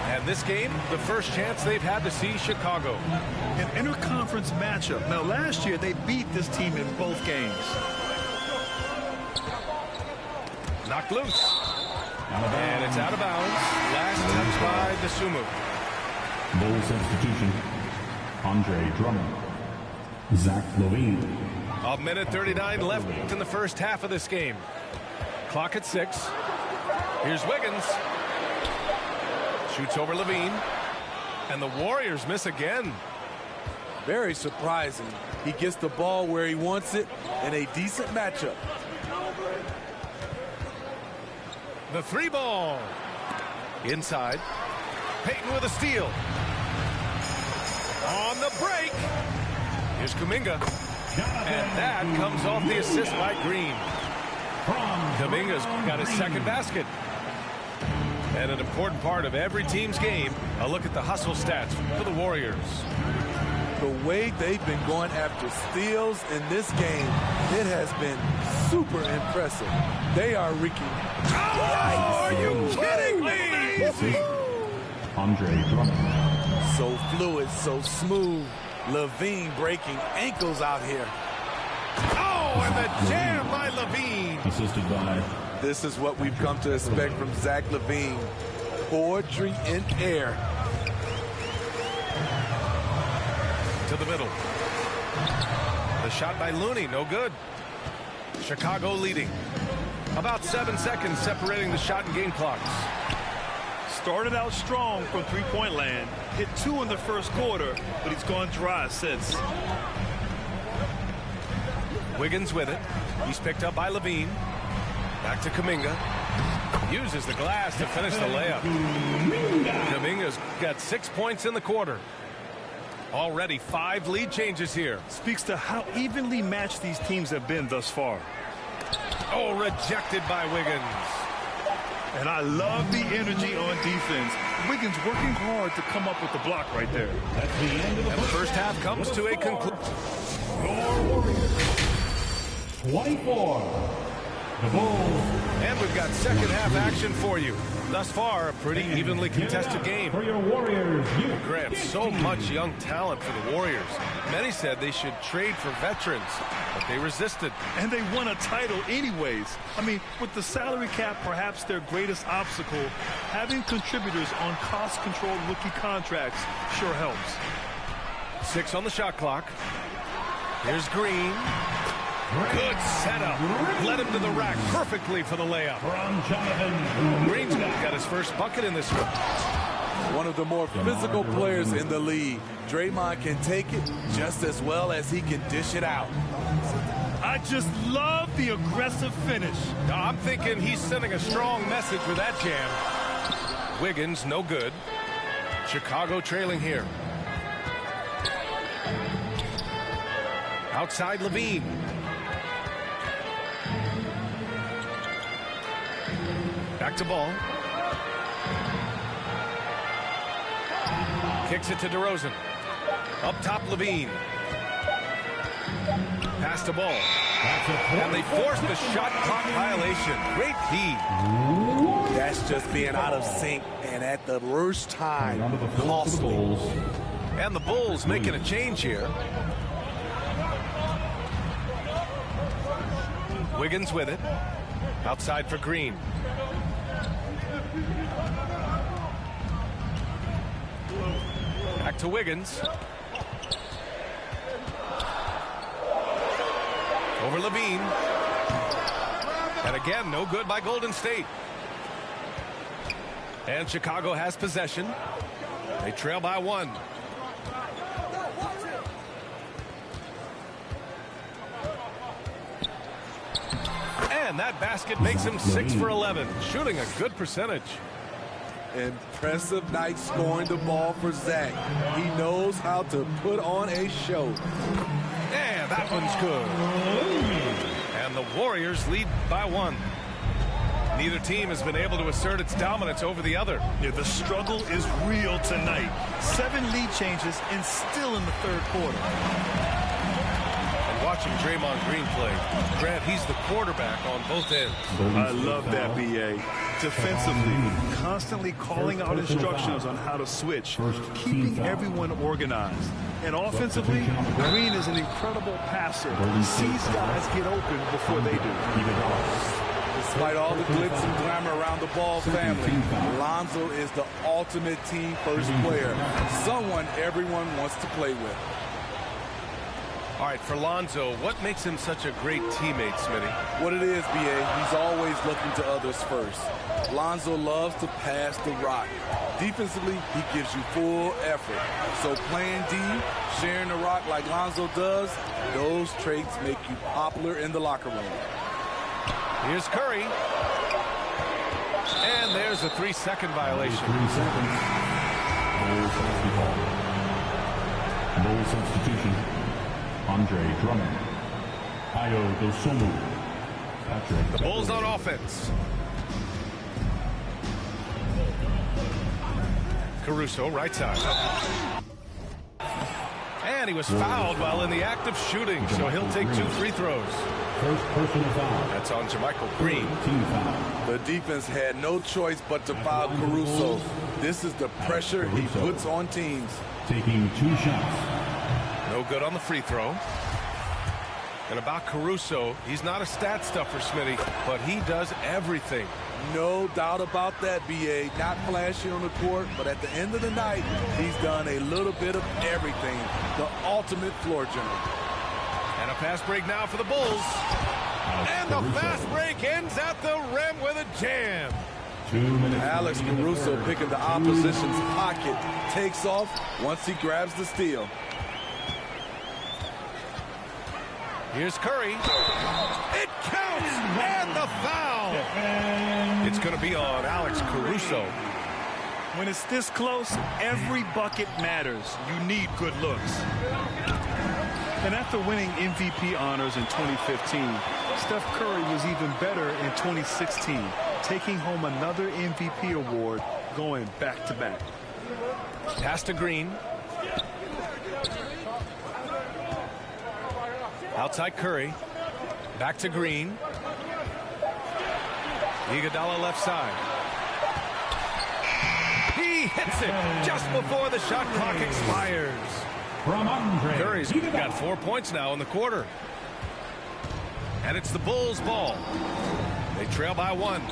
And this game, the first chance they've had to see Chicago. An interconference matchup. Now, last year, they beat this team in both games. Knocked loose. And it's out of bounds. Last touch by Dosunmu. Bull substitution. Andre Drummond. Zach LaVine. A minute 39 left in the first half of this game. Clock at 6. Here's Wiggins. Shoots over LaVine. And the Warriors miss again. Very surprising. He gets the ball where he wants it in a decent matchup. The 3 ball. Inside. Payton with a steal. On the break. Here's Kuminga. And that comes off the assist by Green. Kuminga's got his second basket. And an important part of every team's game, a look at the hustle stats for the Warriors. The way they've been going after steals in this game, it has been super impressive. They are wreaking. Oh, are you kidding me? Andre Drummond. So fluid, so smooth. Levine breaking ankles out here. Oh, and the jam by Levine. Assisted by. This is what we've come to expect from Zach Levine. Poetry in air. To the middle. The shot by Looney, no good. Chicago leading. About 7 seconds separating the shot and game clocks. Started out strong from three-point land. Hit 2 in the first quarter, but he's gone dry since. Wiggins with it. He's picked up by Levine. Back to Kuminga. Uses the glass to finish the layup. Kuminga's got 6 points in the quarter. Already 5 lead changes here. Speaks to how evenly matched these teams have been thus far. Oh, rejected by Wiggins. And I love the energy on defense. Wiggins working hard to come up with the block right there. That's the end of the and the first half comes to a conclusion. Your Warriors 24. The Bulls. And we've got second half action for you. Thus far, a pretty evenly contested game. For your Warriors, Grant, so much young talent for the Warriors. Many said they should trade for veterans, but they resisted. And they won a title anyways. I mean, with the salary cap perhaps their greatest obstacle, having contributors on cost-controlled rookie contracts sure helps. 6 on the shot clock. Here's Green. Good setup. Led him to the rack perfectly for the layup. Green's got his first bucket in this one. One of the more physical players in the league. Draymond can take it just as well as he can dish it out. I just love the aggressive finish. I'm thinking he's sending a strong message with that jam. Wiggins, no good. Chicago trailing here. Outside Levine. Back to Ball. Kicks it to DeRozan. Up top, Levine. Pass to Ball. And they force the shot clock violation. Great D. That's just being out of sync and at the worst time. Costly. And the Bulls making a change here. Wiggins with it. Outside for Green. Back to Wiggins. Over Levine. And again, no good by Golden State. And Chicago has possession. They trail by 1. And that basket makes him 6 for 11, shooting a good percentage. Impressive night scoring the ball for Zach. He knows how to put on a show. And that one's good. And the Warriors lead by 1. Neither team has been able to assert its dominance over the other. Yeah, the struggle is real tonight. 7 lead changes and still in the third quarter. Watching Draymond Green play, Grant, he's the quarterback on both ends. I love that, B.A. Defensively, constantly calling out instructions on how to switch, keeping everyone organized. And offensively, Green is an incredible passer. He sees guys get open before they do. Despite all the glitz and glamour around the Ball family, Lonzo is the ultimate team-first player, someone everyone wants to play with. All right, for Lonzo, what makes him such a great teammate, Smitty? What it is, B.A., he's always looking to others first. Lonzo loves to pass the rock. Defensively, he gives you full effort. So playing D, sharing the rock like Lonzo does, those traits make you popular in the locker room. Here's Curry. And there's a 3-second violation. 3 seconds. Goal basketball. Goal substitution. Andre Drummond. Ayo Dosomu. Patrick. The Bulls on offense. Caruso, right side. And he was fouled while in the act of shooting, so he'll take 2 free throws. First personal foul. That's on Jermichael Green. Team foul. The defense had no choice but to foul Caruso. This is the pressure he puts on teams. Taking 2 shots. No good on the free throw. And about Caruso, he's not a stat stuffer, Smitty, but he does everything. No doubt about that, B.A. Not flashy on the court, but at the end of the night, he's done a little bit of everything. The ultimate floor general. And a fast break now for the Bulls. And the fast break ends at the rim with a jam. 2 minutes. Alex Caruso picking the opposition's pocket. Takes off once he grabs the steal. Here's Curry. It counts! And the foul! It's going to be on Alex Caruso. When it's this close, every bucket matters. You need good looks. And after winning MVP honors in 2015, Steph Curry was even better in 2016, taking home another MVP award, going back-to-back. Pass to Green. Outside Curry. Back to Green. Iguodala left side. He hits it just before the shot clock expires. From Andre. Curry's got 4 points now in the quarter. And it's the Bulls' ball. They trail by 1.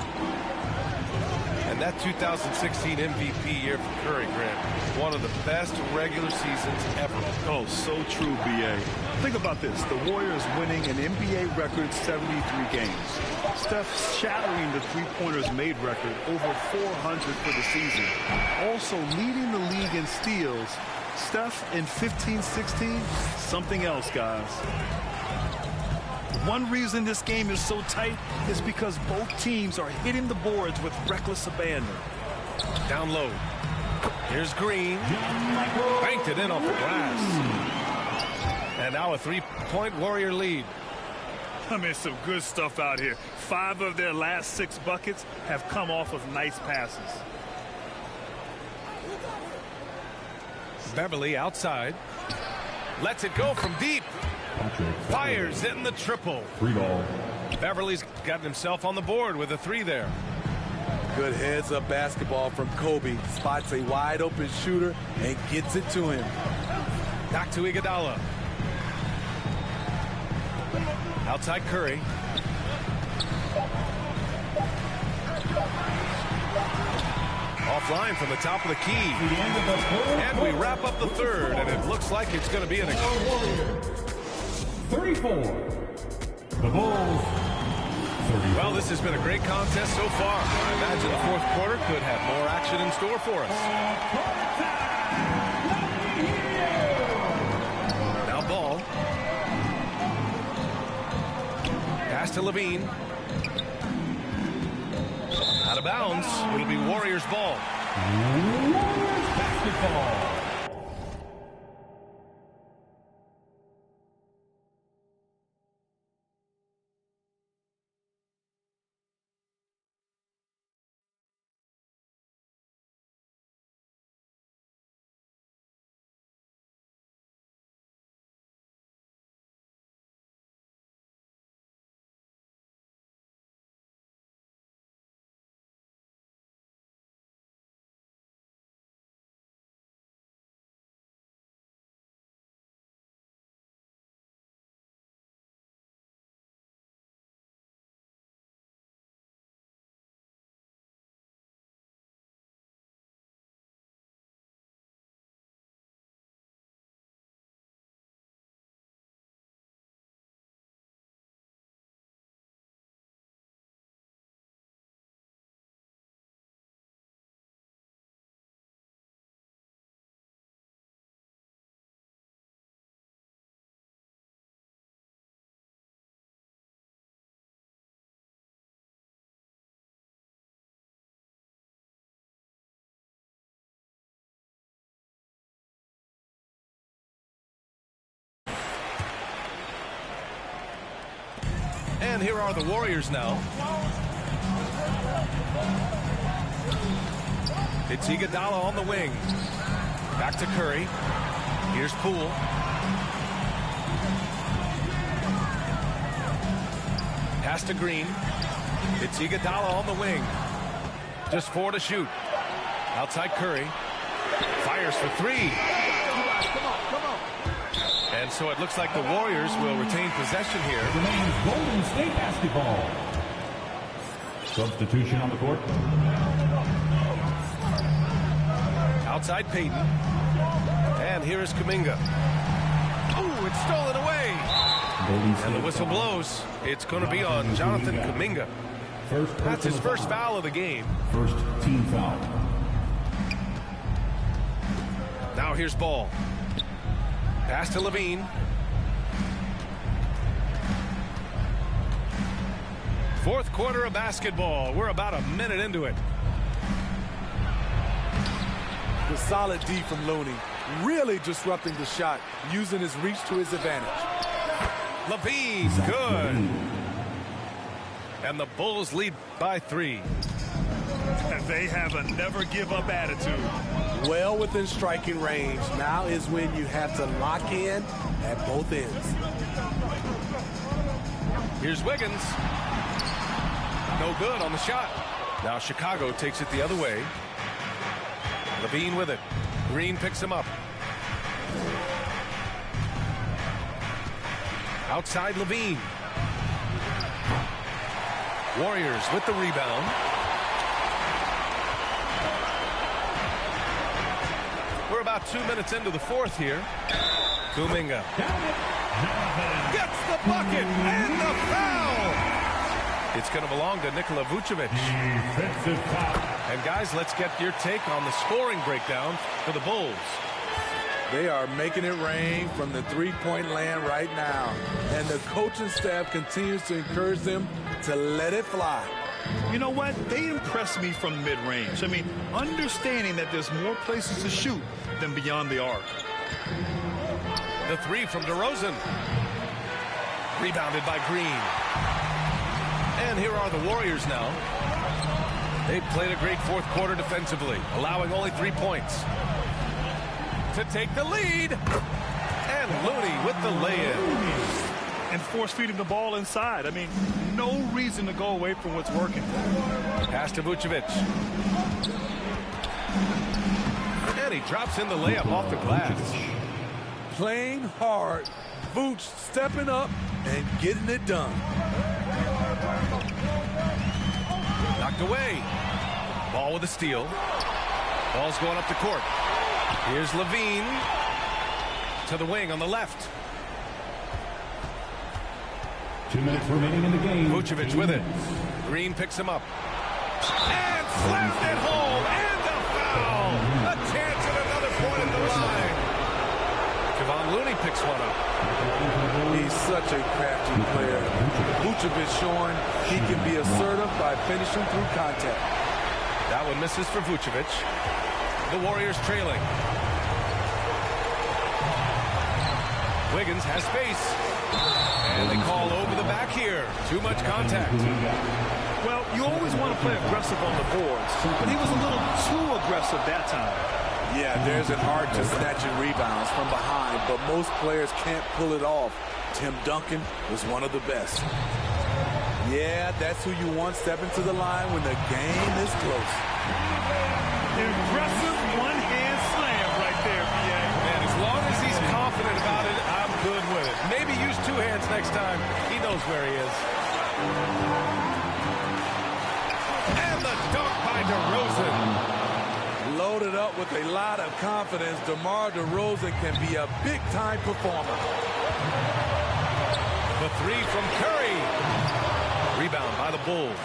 And that 2016 MVP year for Curry, Grant, one of the best regular seasons ever. Oh, so true, B.A. Think about this. The Warriors winning an NBA record 73 games. Steph shattering the three-pointers made record, over 400 for the season. Also leading the league in steals. Steph in 15-16, something else, guys. One reason this game is so tight is because both teams are hitting the boards with reckless abandon. Down low. Here's Green. Banked it in off the glass. And now a 3-point Warrior lead. I mean, some good stuff out here. 5 of their last 6 buckets have come off of nice passes. Beverly outside. Lets it go from deep. Fires in the triple. 3 ball. Beverly's gotten himself on the board with a 3 there. Good heads-up basketball from Kobe. Spots a wide-open shooter and gets it to him. Back to Iguodala. Outside Curry. Offline from the top of the key. And we wrap up the third, and it looks like it's going to be an... 34. The Bulls. 34. Well, this has been a great contest so far. I imagine the fourth quarter could have more action in store for us. Now ball. Pass to Levine. Out of bounds. It'll be Warriors ball. Warriors basketball. And here are the Warriors now. It's Iguodala on the wing. Back to Curry. Here's Poole. Pass to Green. It's Iguodala on the wing. Just 4 to shoot. Outside Curry. Fires for 3. Come on. And so it looks like the Warriors will retain possession here. Remains Golden State basketball. Substitution on the court. Outside Payton. And here is Kuminga. Oh, it's stolen away. And the whistle blows. It's going to be on Jonathan Kuminga. That's his first foul of the game. First team foul. Now here's Ball. Pass to Levine. Fourth quarter of basketball. We're about a minute into it. The solid D from Looney, really disrupting the shot, using his reach to his advantage. Levine, good. And the Bulls lead by 3. And they have a never-give-up attitude. Well within striking range. Now is when you have to lock in at both ends. Here's Wiggins. No good on the shot. Now Chicago takes it the other way. Levine with it. Green picks him up. Outside Levine. Warriors with the rebound. We're about 2 minutes into the fourth here. Kuminga gets the bucket and the foul. It's going to belong to Nikola Vucevic. And guys, let's get your take on the scoring breakdown for the Bulls. They are making it rain from the three-point land right now. And the coaching staff continues to encourage them to let it fly. You know what? They impress me from mid-range. I mean, understanding that there's more places to shoot than beyond the arc. The 3 from DeRozan. Rebounded by Green. And here are the Warriors now. They've played a great fourth quarter defensively, allowing only 3 points. To take the lead. And Looney with the lay-in. And force-feeding the ball inside. I mean, no reason to go away from what's working. Pass to Vucevic. And he drops in the layup off the glass. Playing hard. Vooch stepping up and getting it done. Knocked away. Ball with a steal. Ball's going up the court. Here's Levine to the wing on the left. 2 minutes remaining in the game. Vucevic with it. Green picks him up. And slams it home. And a foul. A chance at another point at the line. Kevon Looney picks one up. He's such a crafty player. Vucevic showing he can be assertive by finishing through contact. That one misses for Vucevic. The Warriors trailing. Wiggins has space. And they call over the back here. Too much contact. Well, you always want to play aggressive on the boards, but he was a little too aggressive that time. Yeah, there's an art to snatching rebounds from behind, but most players can't pull it off. Tim Duncan was one of the best. Yeah, that's who you want stepping to the line when the game is close. Impressive one-hand slam right there, PA. Man, as long as he's confident about it, I'm good with it. Maybe use 2 hands next time. He knows where he is. And the dunk by DeRozan. Loaded up with a lot of confidence, DeMar DeRozan can be a big-time performer. The 3 from Curry. Rebound by the Bulls.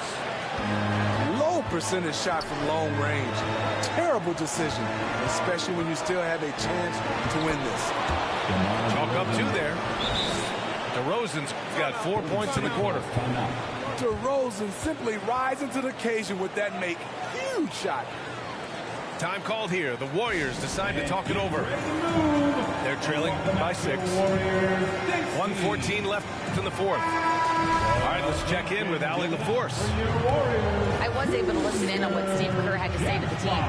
Low percentage shot from long range. Terrible decision, especially when you still have a chance to win this. Chalk up 2 there. DeRozan's got 4 points in the quarter. DeRozan simply rising to the occasion with that huge shot. Time called here. The Warriors decide to talk it over. They're trailing by 6. 1:14 left in the fourth. All right, let's check in with Allie LaForce. I was able to listen in on what Steve Kerr had to say to the team.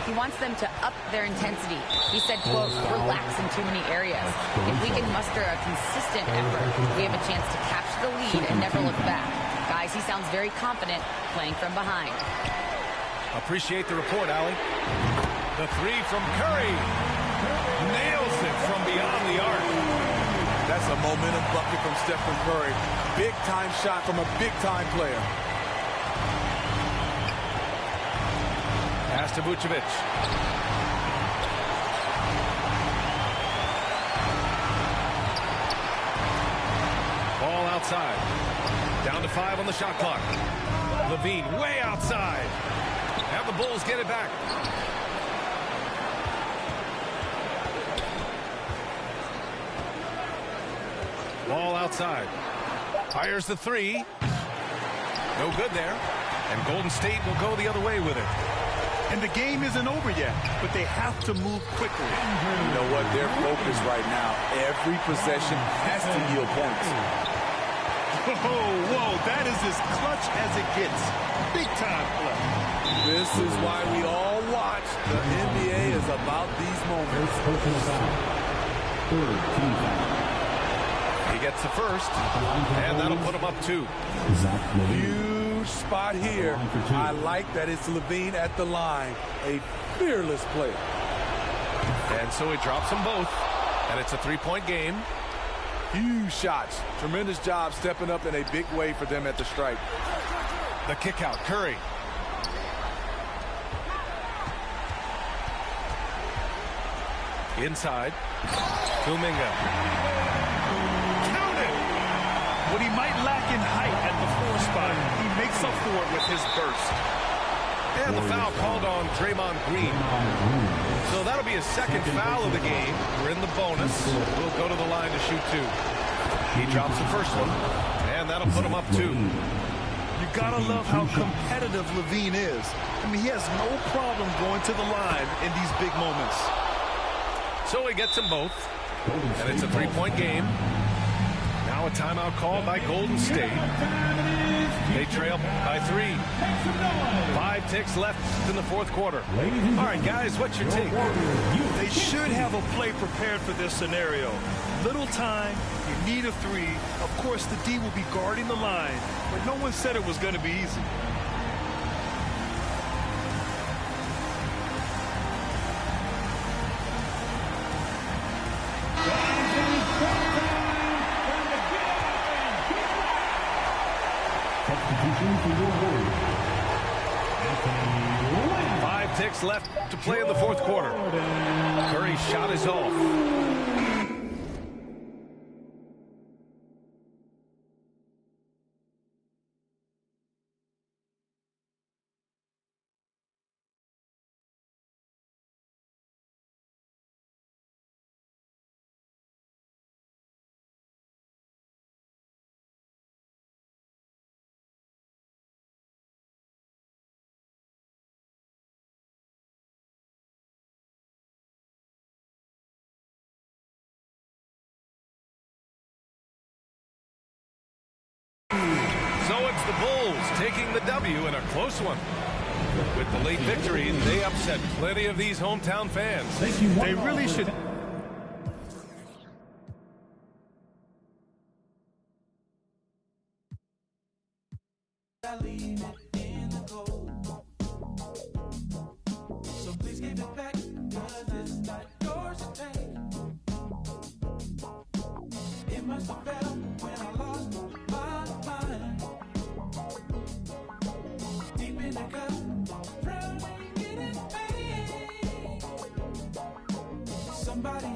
He wants them to up their intensity. He said, quote, relax in too many areas. If we can muster a consistent effort, we have a chance to capture the lead and never look back. Guys, he sounds very confident playing from behind. Appreciate the report, Allie. The three from Curry. Nails it from beyond the arc. That's a momentum bucket from Stephen Curry. Big-time shot from a big-time player. Pass to Vucevic. Ball outside. Down to 5 on the shot clock. Levine way outside. Have the Bulls get it back. Ball outside. Fires the three. No good there. And Golden State will go the other way with it. And the game isn't over yet, but they have to move quickly. You know what? They're focused right now. Every possession has to yield points. Whoa, that is as clutch as it gets. Big time play. This is why we all watch. The NBA is about these moments. He gets the first, and that'll put him up 2. Huge spot here. I like that it's Levine at the line. A fearless player. And so he drops them both, and it's a 3-point game. Huge shots. Tremendous job stepping up in a big way for them at the stripe. The kick out, Curry. Inside. Kuminga. Counted. What he might lack in height at the 4 spot, he makes up for it with his burst. And the foul called on Draymond Green. So that'll be his second foul of the game. We're in the bonus. We'll go to the line to shoot 2. He drops the first one, and that'll put him up 2. You gotta love how competitive Levine is. I mean, he has no problem going to the line in these big moments. So he gets them both, and it's a 3-point game. Now a timeout called by Golden State. They trail by 3. 5 ticks left in the fourth quarter. All right, guys, what's your take? They should have a play prepared for this scenario. Little time, you need a 3. Of course, the D will be guarding the line, but no one said it was going to be easy. Five ticks left to play in the fourth quarter. Curry's shot is off. So it's the Bulls taking the W in a close one. With the late victory, they upset plenty of these hometown fans. They really should. So please give it back, 'cause it's not yours to take. It must have felt when I lost my mind. Deep in the cup, drowning in pain. Somebody